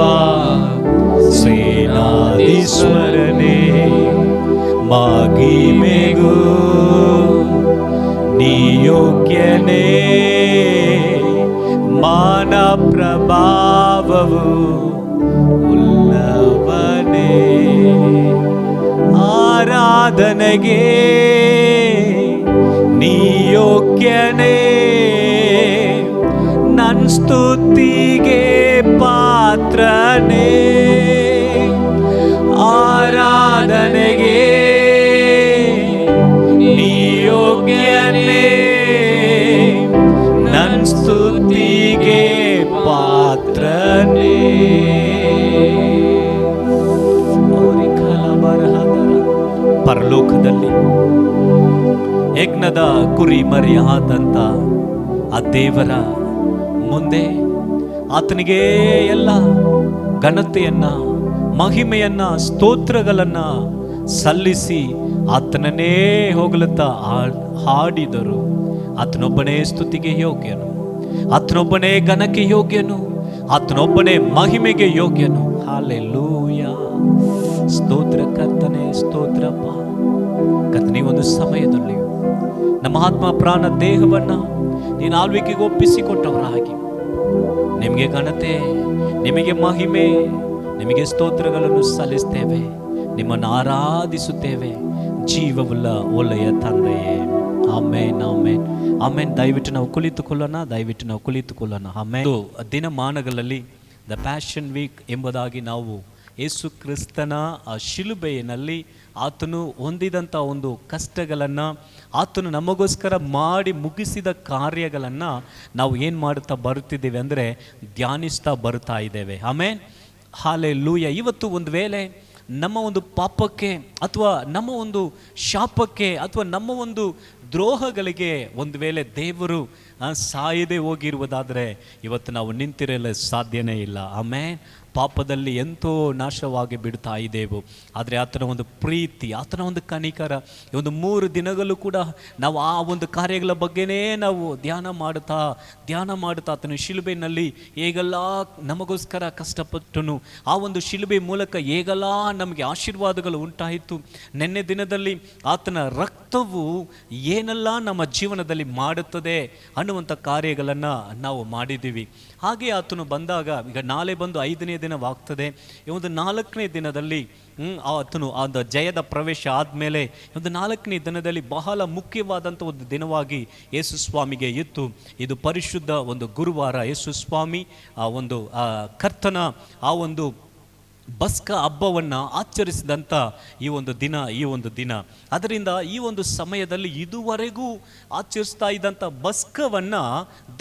ಸೇನಾಧೀಶ್ವರನೇ ಮಹಿಮೆಗೂ ನೀ ಯೋಗ್ಯನೇ. ಮಾನ ಪ್ರಭಾವವು ಉಳ್ಳವನೇ. ಆರಾಧನೆಗೆ ನೀ ಯೋಗ್ಯನೇ. ನನ್ ಸ್ತುತಿಗೆ ಪಾತ್ರನೇ. ಆರಾಧನೆಗೆ ನೀ ಯೋಗ್ಯನೇ. ನನ್ ಸ್ತುತಿಗೆ ಪಾತ್ರನೇ. ಪರಲೋಕದಲ್ಲಿ ಯಜ್ಞದ ಕುರಿ ಮರಿಯಾದಂತ ಆ ದೇವರ ಮುಂದೆ ಆತನಿಗೆ ಎಲ್ಲ ಘನತೆಯನ್ನ ಮಹಿಮೆಯನ್ನ ಸ್ತೋತ್ರಗಳನ್ನ ಸಲ್ಲಿಸಿ ಆತನನ್ನೇ ಹೋಗಲುತ್ತಾ ಹಾಡಿದರು. ಆತನೊಬ್ಬನೇ ಸ್ತುತಿಗೆ ಯೋಗ್ಯನು, ಆತನೊಬ್ಬನೇ ಘನಕ್ಕೆ ಯೋಗ್ಯನು, ಆತನೊಬ್ಬನೇ ಮಹಿಮೆಗೆ ಯೋಗ್ಯನು. ಹಾಲೆಲೂಯ. ಸ್ತೋತ್ರ ಕರ್ತನೆ, ಸ್ತೋತ್ರಪ್ಪ ಕರ್ತನೆ. ಒಂದು ಸಮಯದಲ್ಲಿ ನಮ್ಮ ಆತ್ಮ ಪ್ರಾಣ ದೇಹವನ್ನ ನೀನು ಆಳ್ವಿಕೆಗೆ ಒಪ್ಪಿಸಿಕೊಟ್ಟವರಾಗಿ ನಿಮಗೆ ಘನತೆ, ನಿಮಗೆ ಮಹಿಮೆ, ನಿಮಗೆ ಸ್ತೋತ್ರಗಳನ್ನು ಸಲ್ಲಿಸ್ತೇವೆ, ನಿಮ್ಮನ್ನು ಆರಾಧಿಸುತ್ತೇವೆ. ಜೀವವುಳ್ಳ ಒಳ್ಳೆಯ ತಂದೆಯೇ. ಆಮೇನ್ ಆಮೇನ್ ಆಮೇನ್. ದಯವಿಟ್ಟು ನಾವು ಕುಳಿತುಕೊಳ್ಳೋಣ. ಆಮೇನ್. ದಿನಮಾನಗಳಲ್ಲಿ ದ ಪ್ಯಾಷನ್ ವೀಕ್ ಎಂಬುದಾಗಿ ನಾವು ಯೇಸು ಕ್ರಿಸ್ತನ ಆ ಶಿಲುಬೆಯಲ್ಲಿ ಆತನು ಹೊಂದಿದಂಥ ಒಂದು ಕಷ್ಟಗಳನ್ನು, ಆತನು ನಮಗೋಸ್ಕರ ಮಾಡಿ ಮುಗಿಸಿದ ಕಾರ್ಯಗಳನ್ನು ನಾವು ಏನು ಮಾಡುತ್ತಾ ಬರುತ್ತಿದ್ದೇವೆ ಅಂದರೆ ಧ್ಯಾನಿಸ್ತಾ ಬರ್ತಾ ಇದ್ದೇವೆ. ಆಮೇನ್. ಹಾಲೆಲೂಯ. ಇವತ್ತು ಒಂದು ವೇಳೆ ನಮ್ಮ ಒಂದು ಪಾಪಕ್ಕೆ ಅಥವಾ ನಮ್ಮ ಒಂದು ಶಾಪಕ್ಕೆ ಅಥವಾ ನಮ್ಮ ಒಂದು ದ್ರೋಹಗಳಿಗೆ ಒಂದು ವೇಳೆ ದೇವರು ಸಾಯದೆ ಹೋಗಿರುವುದಾದರೆ ಇವತ್ತು ನಾವು ನಿಂತಿರಲು ಸಾಧ್ಯನೇ ಇಲ್ಲ. ಆಮೇನ್. ಪಾಪದಲ್ಲಿ ಎಂತೋ ನಾಶವಾಗಿ ಬಿಡ್ತಾ ಇದ್ದೆವು. ಆದರೆ ಆತನ ಒಂದು ಪ್ರೀತಿ, ಆತನ ಒಂದು ಕನಿಕರ, ಈ ಒಂದು 3 ದಿನಗಳು ಕೂಡ ನಾವು ಆ ಒಂದು ಕಾರ್ಯಗಳ ಬಗ್ಗೆನೇ ನಾವು ಧ್ಯಾನ ಮಾಡುತ್ತಾ ಆತನ ಶಿಲುಬೆಯಲ್ಲಿ ಹೇಗೆಲ್ಲ ನಮಗೋಸ್ಕರ ಕಷ್ಟಪಟ್ಟನು, ಆ ಒಂದು ಶಿಲುಬೆ ಮೂಲಕ ಹೇಗೆಲ್ಲ ನಮಗೆ ಆಶೀರ್ವಾದಗಳು ಉಂಟಾಯಿತು. ನಿನ್ನೆ ದಿನದಲ್ಲಿ ಆತನ ರಕ್ತವು ಏನೆಲ್ಲ ನಮ್ಮ ಜೀವನದಲ್ಲಿ ಮಾಡುತ್ತದೆ ಅನ್ನುವಂಥ ಕಾರ್ಯಗಳನ್ನು ನಾವು ಮಾಡಿದ್ದೀವಿ. ಹಾಗೆ ಆತನು ಬಂದಾಗ, ಈಗ ನಾಳೆ ಬಂದು 5ನೇ ದಿನವಾಗ್ತದೆ. ಈ ಒಂದು 4ನೇ ದಿನದಲ್ಲಿ ಆತನು ಆ ಜಯದ ಪ್ರವೇಶ ಆದಮೇಲೆ ಒಂದು 4ನೇ ದಿನದಲ್ಲಿ ಬಹಳ ಮುಖ್ಯವಾದಂಥ ಒಂದು ದಿನವಾಗಿ ಯೇಸು ಸ್ವಾಮಿಗೆ ಇತ್ತು. ಇದು ಪರಿಶುದ್ಧ ಒಂದು ಗುರುವಾರ. ಯೇಸು ಸ್ವಾಮಿ ಆ ಒಂದು ಕರ್ತನ ಆ ಒಂದು ಬಸ್ಕ ಹಬ್ಬವನ್ನು ಆಚರಿಸಿದಂಥ ಈ ಒಂದು ದಿನ. ಅದರಿಂದ ಈ ಒಂದು ಸಮಯದಲ್ಲಿ ಇದುವರೆಗೂ ಆಚರಿಸ್ತಾ ಇದ್ದಂಥ ಬಸ್ಕವನ್ನು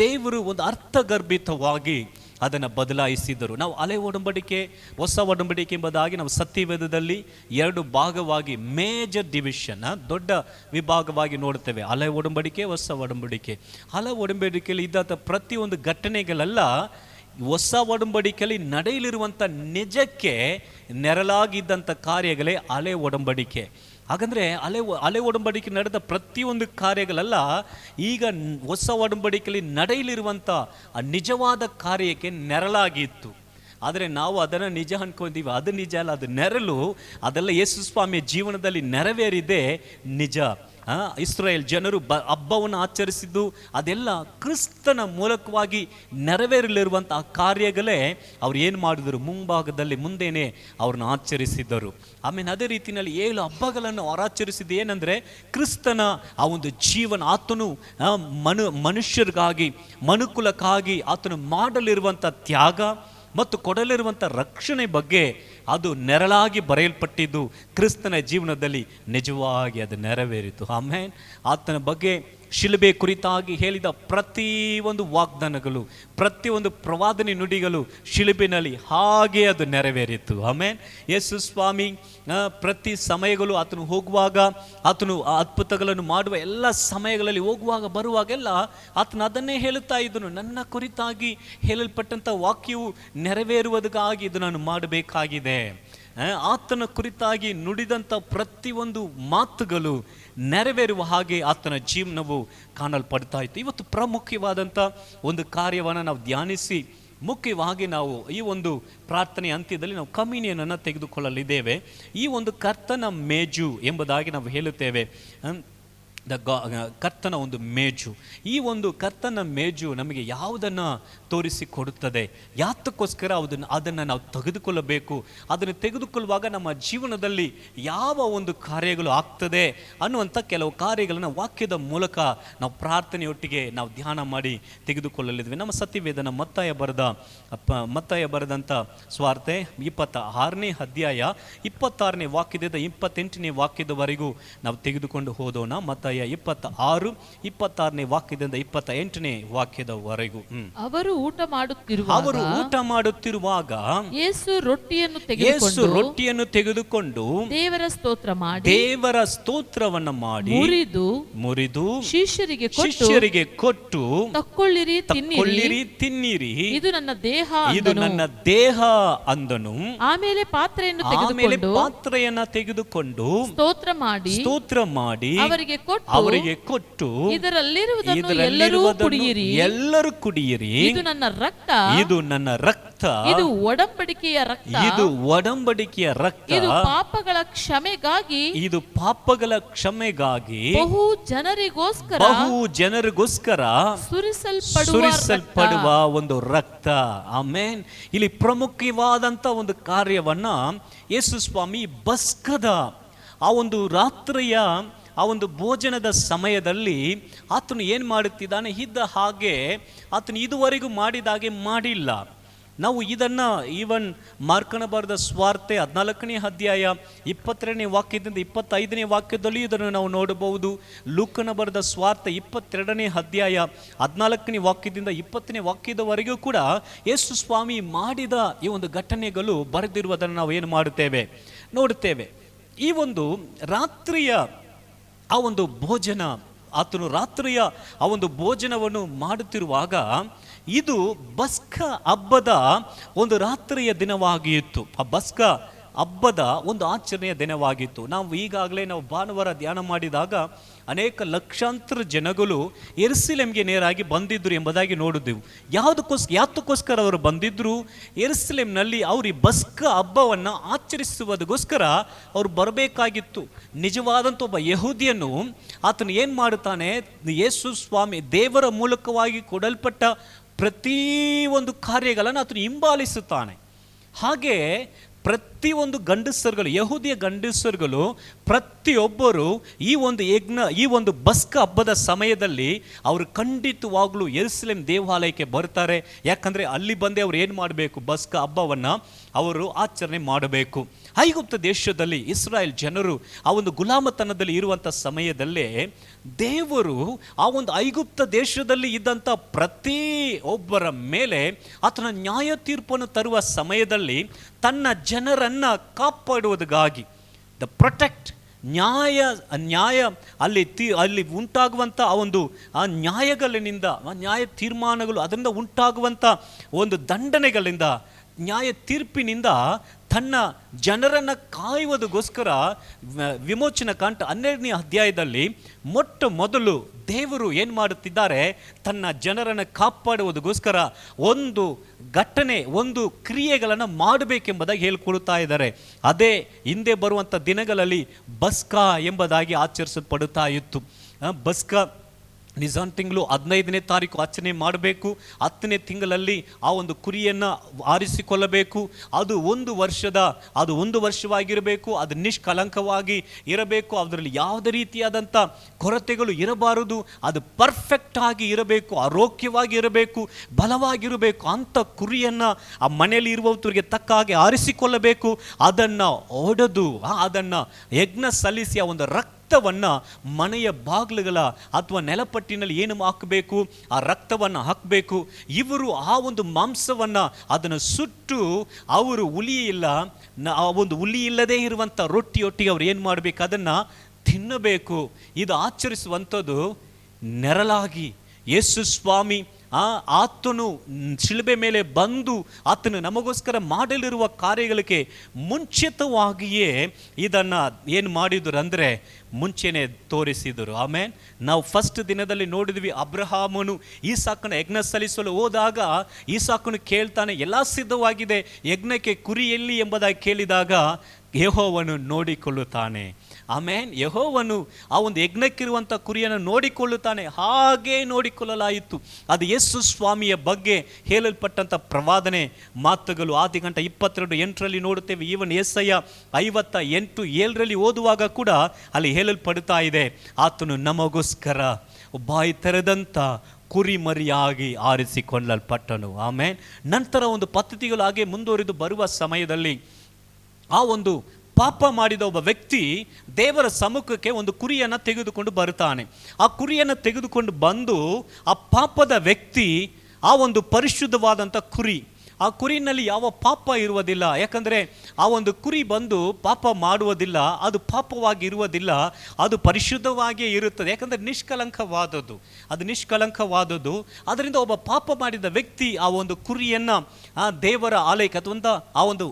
ದೇವರು ಒಂದು ಅರ್ಥಗರ್ಭಿತವಾಗಿ ಅದನ್ನು ಬದಲಾಯಿಸಿದರು. ನಾವು ಹಳೆ ಒಡಂಬಡಿಕೆ ಹೊಸ ಒಡಂಬಡಿಕೆ ಎಂಬುದಾಗಿ ನಾವು ಸತ್ಯವೇದದಲ್ಲಿ 2 ಭಾಗವಾಗಿ ಮೇಜರ್ ಡಿವಿಷನ್, ದೊಡ್ಡ ವಿಭಾಗವಾಗಿ ನೋಡ್ತೇವೆ. ಹಳೆ ಒಡಂಬಡಿಕೆ, ಹೊಸ ಒಡಂಬಡಿಕೆ. ಹಳೆ ಒಡಂಬಡಿಕೆಯಲ್ಲಿ ಇದ್ದಂಥ ಪ್ರತಿಯೊಂದು ಘಟನೆಗಳೆಲ್ಲ ಹೊಸ ಒಡಂಬಡಿಕೆಯಲ್ಲಿ ನಡೆಯಲಿರುವಂಥ ನಿಜಕ್ಕೆ ನೆರಳಾಗಿದ್ದಂಥ ಕಾರ್ಯಗಳೇ ಹಳೆ ಒಡಂಬಡಿಕೆ. ಹಾಗಂದರೆ ಹಳೆ ಒಡಂಬಡಿಕೆ ನಡೆದ ಪ್ರತಿಯೊಂದು ಕಾರ್ಯಗಳೆಲ್ಲ ಈಗ ಹೊಸ ಒಡಂಬಡಿಕೆಯಲ್ಲಿ ನಡೆಯಲಿರುವಂಥ ಆ ನಿಜವಾದ ಕಾರ್ಯಕ್ಕೆ ನೆರಳಾಗಿತ್ತು. ಆದರೆ ನಾವು ಅದನ್ನು ನಿಜ ಅನ್ಕೊಂತೀವಿ. ಅದು ನಿಜ ಅಲ್ಲ, ಅದು ನೆರಳು. ಅದೆಲ್ಲ ಯೇಸು ಸ್ವಾಮಿಯ ಜೀವನದಲ್ಲಿ ನೆರವೇರಿದೆ ನಿಜ. ಇಸ್ರಾಯೇಲ್ ಜನರು ಹಬ್ಬವನ್ನು ಆಚರಿಸಿದ್ದು ಅದೆಲ್ಲ ಕ್ರಿಸ್ತನ ಮೂಲಕವಾಗಿ ನೆರವೇರಲಿರುವಂಥ ಆ ಕಾರ್ಯಗಳೇ ಅವ್ರು ಏನು ಮಾಡಿದರು, ಮುಂಭಾಗದಲ್ಲಿ ಮುಂದೆನೇ ಅವ್ರನ್ನ ಆಚರಿಸಿದ್ದರು. ಆಮೇಲೆ ಅದೇ ರೀತಿಯಲ್ಲಿ 7 ಹಬ್ಬಗಳನ್ನು ಅವರು ಆಚರಿಸಿದ್ದು ಏನಂದರೆ ಕ್ರಿಸ್ತನ ಆ ಒಂದು ಜೀವನ, ಆತನು ಮನುಷ್ಯರಿಗಾಗಿ, ಮನುಕುಲಕ್ಕಾಗಿ ಆತನು ಮಾಡಲಿರುವಂಥ ತ್ಯಾಗ ಮತ್ತು ಕೊಡಲಿರುವಂಥ ರಕ್ಷಣೆ ಬಗ್ಗೆ ಅದು ನೆರಳಾಗಿ ಬರೆಯಲ್ಪಟ್ಟಿದ್ದು ಕ್ರಿಸ್ತನ ಜೀವನದಲ್ಲಿ ನಿಜವಾಗಿ ಅದು ನೆರವೇರಿತು. ಆಮೇಲೆ ಆತನ ಬಗ್ಗೆ ಶಿಲುಬೆ ಕುರಿತಾಗಿ ಹೇಳಿದ ಪ್ರತಿಯೊಂದು ವಾಗ್ದಾನಗಳು, ಪ್ರತಿಯೊಂದು ಪ್ರವಾದನೆ ನುಡಿಗಳು ಶಿಲುಬೆನಲ್ಲಿ ಹಾಗೆ ಅದು ನೆರವೇರಿತು. ಆಮೇಲೆ ಯೇಸು ಸ್ವಾಮಿ ಪ್ರತಿ ಸಮಯಗಳು ಆತನು ಹೋಗುವಾಗ, ಆತನು ಅದ್ಭುತಗಳನ್ನು ಮಾಡುವ ಎಲ್ಲ ಸಮಯಗಳಲ್ಲಿ ಹೋಗುವಾಗ ಬರುವಾಗೆಲ್ಲ ಆತನು ಅದನ್ನೇ ಹೇಳುತ್ತಾ ಇದ್ದನು, ನನ್ನ ಕುರಿತಾಗಿ ಹೇಳಲ್ಪಟ್ಟಂಥ ವಾಕ್ಯವು ನೆರವೇರುವುದಕ್ಕಾಗಿ ಇದು ನಾನು ಮಾಡಬೇಕಾಗಿದೆ. ಆತನ ಕುರಿತಾಗಿ ನುಡಿದಂಥ ಪ್ರತಿಯೊಂದು ಮಾತುಗಳು ನೆರವೇರುವ ಹಾಗೆ ಆತನ ಜೀವನವು ಕಾಣಲ್ಪಡ್ತಾ ಇತ್ತು. ಇವತ್ತು ಪ್ರಾಮುಖ್ಯವಾದಂಥ ಒಂದು ಕಾರ್ಯವನ್ನು ನಾವು ಧ್ಯಾನಿಸಿ ಮುಖ್ಯವಾಗಿ ನಾವು ಈ ಒಂದು ಪ್ರಾರ್ಥನೆ ಅಂತ್ಯದಲ್ಲಿ ನಾವು ಕಮ್ಯುನಿಯನನ್ನು ತೆಗೆದುಕೊಳ್ಳಲಿದ್ದೇವೆ. ಈ ಒಂದು ಕರ್ತನ ಮೇಜು ಎಂಬುದಾಗಿ ನಾವು ಹೇಳುತ್ತೇವೆ. ಕರ್ತನ ಒಂದು ಮೇಜು. ಈ ಒಂದು ಕರ್ತನ ಮೇಜು ನಮಗೆ ಯಾವುದನ್ನು ತೋರಿಸಿಕೊಡುತ್ತದೆ, ಯಾತಕ್ಕೋಸ್ಕರ ಅದನ್ನು ನಾವು ತೆಗೆದುಕೊಳ್ಳಬೇಕು, ಅದನ್ನು ತೆಗೆದುಕೊಳ್ಳುವಾಗ ನಮ್ಮ ಜೀವನದಲ್ಲಿ ಯಾವ ಒಂದು ಕಾರ್ಯಗಳು ಆಗ್ತದೆ ಅನ್ನುವಂಥ ಕೆಲವು ಕಾರ್ಯಗಳನ್ನು ವಾಕ್ಯದ ಮೂಲಕ ನಾವು ಪ್ರಾರ್ಥನೆಯೊಟ್ಟಿಗೆ ನಾವು ಧ್ಯಾನ ಮಾಡಿ ತೆಗೆದುಕೊಳ್ಳಲಿದ್ವಿ. ನಮ್ಮ ಸತ್ಯವೇದನ ಮತ್ತಾಯ ಬರೆದಂಥ ಸ್ವಾರ್ತೆ 26ನೇ ಅಧ್ಯಾಯ 26ನೇ ವಾಕ್ಯದಿಂದ 28ನೇ ವಾಕ್ಯದವರೆಗೂ ನಾವು ತೆಗೆದುಕೊಂಡು ಹೋದೋಣ. ಮತ್ತಾಯ 26, 26ನೇ ವಾಕ್ಯದಿಂದ 28ನೇ ವಾಕ್ಯದವರೆಗೂ. ಅವರು ಊಟ ಮಾಡುತ್ತಿರುವಾಗ ಯೇಸು ರೊಟ್ಟಿಯನ್ನು ತೆಗೆದುಕೊಂಡು ದೇವರ ಸ್ತೋತ್ರವನ್ನು ಮಾಡಿ ಮುರಿದು ಶಿಷ್ಯರಿಗೆ ಕೊಟ್ಟು ತಕ್ಕೊಳ್ಳಿರಿ ತಿನ್ನಿರಿ, ಇದು ನನ್ನ ದೇಹ ಅಂದನು. ಆಮೇಲೆ ಪಾತ್ರೆಯನ್ನು ತೆಗೆದುಕೊಂಡು ಸ್ತೋತ್ರ ಮಾಡಿ ಅವರಿಗೆ ಕೊಟ್ಟು ಇದರಲ್ಲಿರುವುದನ್ನು ಎಲ್ಲರೂ ಕುಡಿಯಿರಿ, ಇದು ನನ್ನ ರಕ್ತ, ಇದು ಒಡಂಬಡಿಕೆಯ ರಕ್ತ, ಇದು ಪಾಪಗಳ ಕ್ಷಮೆಗಾಗಿ ಬಹು ಜನರಿಗೋಸ್ಕರ ಸುರಿಸಲ್ಪಡುವ ಒಂದು ರಕ್ತ. ಆಮೇನ್. ಇಲ್ಲಿ ಪ್ರಮುಖವಾದಂತ ಒಂದು ಕಾರ್ಯವನ್ನ ಯೇಸು ಸ್ವಾಮಿ ಬಸ್ಕದ ಆ ಒಂದು ರಾತ್ರಿಯ ಆ ಒಂದು ಭೋಜನದ ಸಮಯದಲ್ಲಿ ಆತನು ಏನು ಮಾಡುತ್ತಿದ್ದಾನೆ, ಇದ್ದ ಹಾಗೆ ಆತನು ಇದುವರೆಗೂ ಮಾಡಿದಾಗೆ ಮಾಡಿಲ್ಲ. ನಾವು ಇದನ್ನು ಈವನ್ ಮಾರ್ಕನ ಬರೆದ ಸ್ವಾರ್ತೆ 14ನೇ ಅಧ್ಯಾಯ 22ನೇ ವಾಕ್ಯದಿಂದ 25ನೇ ವಾಕ್ಯದಲ್ಲಿ ಇದನ್ನು ನಾವು ನೋಡಬಹುದು. ಲೂಕನ ಬರೆದ ಸ್ವಾರ್ತೆ 22ನೇ ಅಧ್ಯಾಯ 14ನೇ ವಾಕ್ಯದಿಂದ 20ನೇ ವಾಕ್ಯದವರೆಗೂ ಕೂಡ ಯೇಸು ಸ್ವಾಮಿ ಮಾಡಿದ ಈ ಒಂದು ಘಟನೆಗಳು ಬರೆದಿರುವುದನ್ನು ನಾವು ಏನು ನೋಡುತ್ತೇವೆ. ಈ ಒಂದು ರಾತ್ರಿಯ ಆ ಒಂದು ಭೋಜನ, ಆತನು ರಾತ್ರಿಯ ಆ ಒಂದು ಭೋಜನವನ್ನು ಮಾಡುತ್ತಿರುವಾಗ ಇದು ಬಸ್ಕ ಹಬ್ಬದ ಒಂದು ರಾತ್ರಿಯ ದಿನವಾಗಿತ್ತು. ಆ ಬಸ್ಕ ಹಬ್ಬದ ಒಂದು ಆಚರಣೆಯ ದಿನವಾಗಿತ್ತು. ನಾವು ಭಾನುವಾರ ಧ್ಯಾನ ಮಾಡಿದಾಗ ಅನೇಕ ಲಕ್ಷಾಂತರ ಜನಗಳು ಯೆರೂಸಲೇಮಿಗೆ ನೇರಾಗಿ ಬಂದಿದ್ದರು ಎಂಬುದಾಗಿ ನೋಡಿದೆವು. ಯಾತಕ್ಕೋಸ್ಕರ ಅವರು ಬಂದಿದ್ದರು? ಯೆರೂಸಲೇಮಿನಲ್ಲಿ ಅವರು ಈ ಬಸ್ಕ ಹಬ್ಬವನ್ನು ಆಚರಿಸುವುದಕ್ಕೋಸ್ಕರ ಅವರು ಬರಬೇಕಾಗಿತ್ತು. ನಿಜವಾದಂಥ ಒಬ್ಬ ಯಹೂದಿಯನ್ನು ಆತನು ಏನು ಮಾಡುತ್ತಾನೆ, ಯೇಸು ಸ್ವಾಮಿ ದೇವರ ಮೂಲಕವಾಗಿ ಕೊಡಲ್ಪಟ್ಟ ಪ್ರತಿಯೊಂದು ಕಾರ್ಯಗಳನ್ನು ಆತನು ಹಿಂಬಾಲಿಸುತ್ತಾನೆ. ಹಾಗೆ ಪ್ರತಿಯೊಂದು ಗಂಡಸರುಗಳು, ಯಹೂದಿಯ ಗಂಡಸರುಗಳು ಪ್ರತಿಯೊಬ್ಬರು ಈ ಒಂದು ಬಸ್ಕ ಹಬ್ಬದ ಸಮಯದಲ್ಲಿ ಅವರು ಖಂಡಿತವಾಗ್ಲೂ ಯೆರೂಸಲೇಮ್ ದೇವಾಲಯಕ್ಕೆ ಬರ್ತಾರೆ. ಯಾಕಂದರೆ ಅಲ್ಲಿ ಬಂದೇ ಅವ್ರು ಏನು ಮಾಡಬೇಕು, ಬಸ್ಕ ಹಬ್ಬವನ್ನು ಅವರು ಆಚರಣೆ ಮಾಡಬೇಕು. ಐಗುಪ್ತ ದೇಶದಲ್ಲಿ ಇಸ್ರಾಯೇಲ್ ಜನರು ಆ ಒಂದು ಗುಲಾಮತನದಲ್ಲಿ ಇರುವಂಥ ಸಮಯದಲ್ಲೇ ದೇವರು ಆ ಒಂದು ಐಗುಪ್ತ ದೇಶದಲ್ಲಿ ಇದ್ದಂಥ ಪ್ರತಿ ಒಬ್ಬರ ಮೇಲೆ ಆತನ ನ್ಯಾಯ ತೀರ್ಪನ್ನು ತರುವ ಸಮಯದಲ್ಲಿ ತನ್ನ ಜನರನ್ನು ಕಾಪಾಡುವುದಕ್ಕಾಗಿ ದ ಪ್ರೊಟೆಕ್ಟ್ ನ್ಯಾಯ ಅಲ್ಲಿ ಉಂಟಾಗುವಂಥ ಆ ನ್ಯಾಯಗಳಿಂದ ಆ ನ್ಯಾಯ ತೀರ್ಮಾನಗಳು ಅದರಿಂದ ಉಂಟಾಗುವಂಥ ಒಂದು ದಂಡನೆಗಳಿಂದ ನ್ಯಾಯ ತೀರ್ಪಿನಿಂದ ತನ್ನ ಜನರನ್ನು ಕಾಯುವುದಕ್ಕೋಸ್ಕರ ವಿಮೋಚನ ಕಾಂಡ 12ನೇ ಅಧ್ಯಾಯದಲ್ಲಿ ಮೊಟ್ಟ ಮೊದಲು ದೇವರು ಏನು ಮಾಡುತ್ತಿದ್ದಾರೆ, ತನ್ನ ಜನರನ್ನು ಕಾಪಾಡುವುದಕ್ಕೋಸ್ಕರ ಒಂದು ಘಟನೆ, ಒಂದು ಕ್ರಿಯೆಗಳನ್ನು ಮಾಡಬೇಕೆಂಬುದಾಗಿ ಹೇಳಿಕೊಡುತ್ತಾ ಇದ್ದಾರೆ. ಅದೇ ಹಿಂದೆ ಬರುವಂಥ ದಿನಗಳಲ್ಲಿ ಬಸ್ಕಾ ಎಂಬುದಾಗಿ ಆಚರಿಸಲ್ಪಡುತ್ತಾ ಇತ್ತು. ಬಸ್ಕಾ ನಿಜಾನ್ ತಿಂಗಳು 15ನೇ ತಾರೀಕು ಆಚರಣೆ ಮಾಡಬೇಕು. 10ನೇ ತಿಂಗಳಲ್ಲಿ ಆ ಒಂದು ಕುರಿಯನ್ನು ಆರಿಸಿಕೊಳ್ಳಬೇಕು. ಅದು ಒಂದು ವರ್ಷವಾಗಿರಬೇಕು. ಅದು ನಿಷ್ಕಲಂಕವಾಗಿ ಇರಬೇಕು. ಅದರಲ್ಲಿ ಯಾವುದೇ ರೀತಿಯಾದಂಥ ಕೊರತೆಗಳು ಇರಬಾರದು. ಅದು ಪರ್ಫೆಕ್ಟ್ ಆಗಿ ಇರಬೇಕು, ಆರೋಗ್ಯವಾಗಿ ಇರಬೇಕು, ಬಲವಾಗಿರಬೇಕು. ಅಂಥ ಕುರಿಯನ್ನು ಆ ಮನೆಯಲ್ಲಿ ಇರುವವರಿಗೆ ತಕ್ಕ ಹಾಗೆ ಆರಿಸಿಕೊಳ್ಳಬೇಕು. ಅದನ್ನು ಒಡೆದು ಅದನ್ನು ಯಜ್ಞ ಸಲ್ಲಿಸಿ ಆ ಒಂದು ರಕ್ತವನ್ನು ಮನೆಯ ಬಾಗಿಲುಗಳ ಅಥವಾ ನೆಲಪಟ್ಟಿನಲ್ಲಿ ಏನು ಹಾಕಬೇಕು, ಆ ರಕ್ತವನ್ನು ಹಾಕಬೇಕು. ಇವರು ಆ ಒಂದು ಮಾಂಸವನ್ನು ಅದನ್ನು ಸುಟ್ಟು ಅವರು ಹುಳಿ ಇಲ್ಲದೆ ಇರುವಂಥ ರೊಟ್ಟಿಯೊಟ್ಟಿಗೆ ಅವ್ರು ಏನು ಮಾಡಬೇಕು, ಅದನ್ನು ತಿನ್ನಬೇಕು. ಇದು ಆಚರಿಸುವಂಥದ್ದು ನೆರಳಾಗಿ ಯೇಸು ಸ್ವಾಮಿ ಆತನು ಶಿಲುಬೆ ಮೇಲೆ ಬಂದು ಆತನು ನಮಗೋಸ್ಕರ ಮಾಡಲಿರುವ ಕಾರ್ಯಗಳಿಗೆ ಮುಂಚಿತವಾಗಿಯೇ ಇದನ್ನು ಏನು ಮಾಡಿದರು ಅಂದರೆ ಮುಂಚೆನೇ ತೋರಿಸಿದರು. ಆಮೇಲೆ ನಾವು ಫಸ್ಟ್ ದಿನದಲ್ಲಿ ನೋಡಿದ್ವಿ, ಅಬ್ರಹಾಮನು ಈಸಾಕನ ಯಜ್ಞ ಸಲ್ಲಿಸಲು ಹೋದಾಗ ಈಸಾಕನು ಕೇಳ್ತಾನೆ, ಎಲ್ಲ ಸಿದ್ಧವಾಗಿದೆ, ಯಜ್ಞಕ್ಕೆ ಕುರಿ ಎಲ್ಲಿ ಎಂಬುದಾಗಿ ಕೇಳಿದಾಗ ಯೆಹೋವನು ನೋಡಿಕೊಳ್ಳುತ್ತಾನೆ. ಆಮೇನ್, ಯೆಹೋವನು ಆ ಒಂದು ಯಜ್ಞಕ್ಕಿರುವಂಥ ಕುರಿಯನ್ನು ನೋಡಿಕೊಳ್ಳುತ್ತಾನೆ. ಹಾಗೇ ನೋಡಿಕೊಳ್ಳಲಾಯಿತು. ಅದು ಯೇಸು ಸ್ವಾಮಿಯ ಬಗ್ಗೆ ಹೇಳಲ್ಪಟ್ಟಂಥ ಪ್ರವಾದನೆ ಮಾತುಗಳು ಆದಿಕಾಂಡ 22:8 ನೋಡುತ್ತೇವೆ. ಈವನ್ ಯೆಶಾಯ 58:7 ಓದುವಾಗ ಕೂಡ ಅಲ್ಲಿ ಹೇಳಲ್ಪಡುತ್ತಾ ಇದೆ, ಆತನು ನಮಗೋಸ್ಕರ ಬಾಯಿ ತೆರೆದಂಥ ಕುರಿಮರಿಯಾಗಿ ಆರಿಸಿಕೊಳ್ಳಲ್ಪಟ್ಟನು. ಆಮೇನ್. ನಂತರ ಒಂದು ಪದ್ಧತಿಗಳು ಹಾಗೆ ಮುಂದುವರಿದು ಬರುವ ಸಮಯದಲ್ಲಿ ಆ ಒಂದು ಪಾಪ ಮಾಡಿದ ಒಬ್ಬ ವ್ಯಕ್ತಿ ದೇವರ ಸಮ್ಮುಖಕ್ಕೆ ಒಂದು ಕುರಿಯನ್ನು ತೆಗೆದುಕೊಂಡು ಬರುತ್ತಾನೆ. ಆ ಕುರಿಯನ್ನು ತೆಗೆದುಕೊಂಡು ಬಂದು ಆ ಪಾಪದ ವ್ಯಕ್ತಿ ಆ ಒಂದು ಪರಿಶುದ್ಧವಾದಂಥ ಕುರಿ, ಆ ಕುರಿನಲ್ಲಿ ಯಾವ ಪಾಪ ಇರುವುದಿಲ್ಲ. ಯಾಕಂದರೆ ಆ ಒಂದು ಕುರಿ ಬಂದು ಪಾಪ ಮಾಡುವುದಿಲ್ಲ, ಅದು ಪಾಪವಾಗಿ ಇರುವುದಿಲ್ಲ, ಅದು ಪರಿಶುದ್ಧವಾಗಿಯೇ ಇರುತ್ತದೆ. ಯಾಕಂದರೆ ಅದು ನಿಷ್ಕಲಂಕವಾದದ್ದು. ಅದರಿಂದ ಒಬ್ಬ ಪಾಪ ಮಾಡಿದ ವ್ಯಕ್ತಿ ಆ ಒಂದು ಕುರಿಯನ್ನು ಆ ದೇವರ ಆಲಯಕ್ಕೆ ಅಥವಾ ಆ ಒಂದು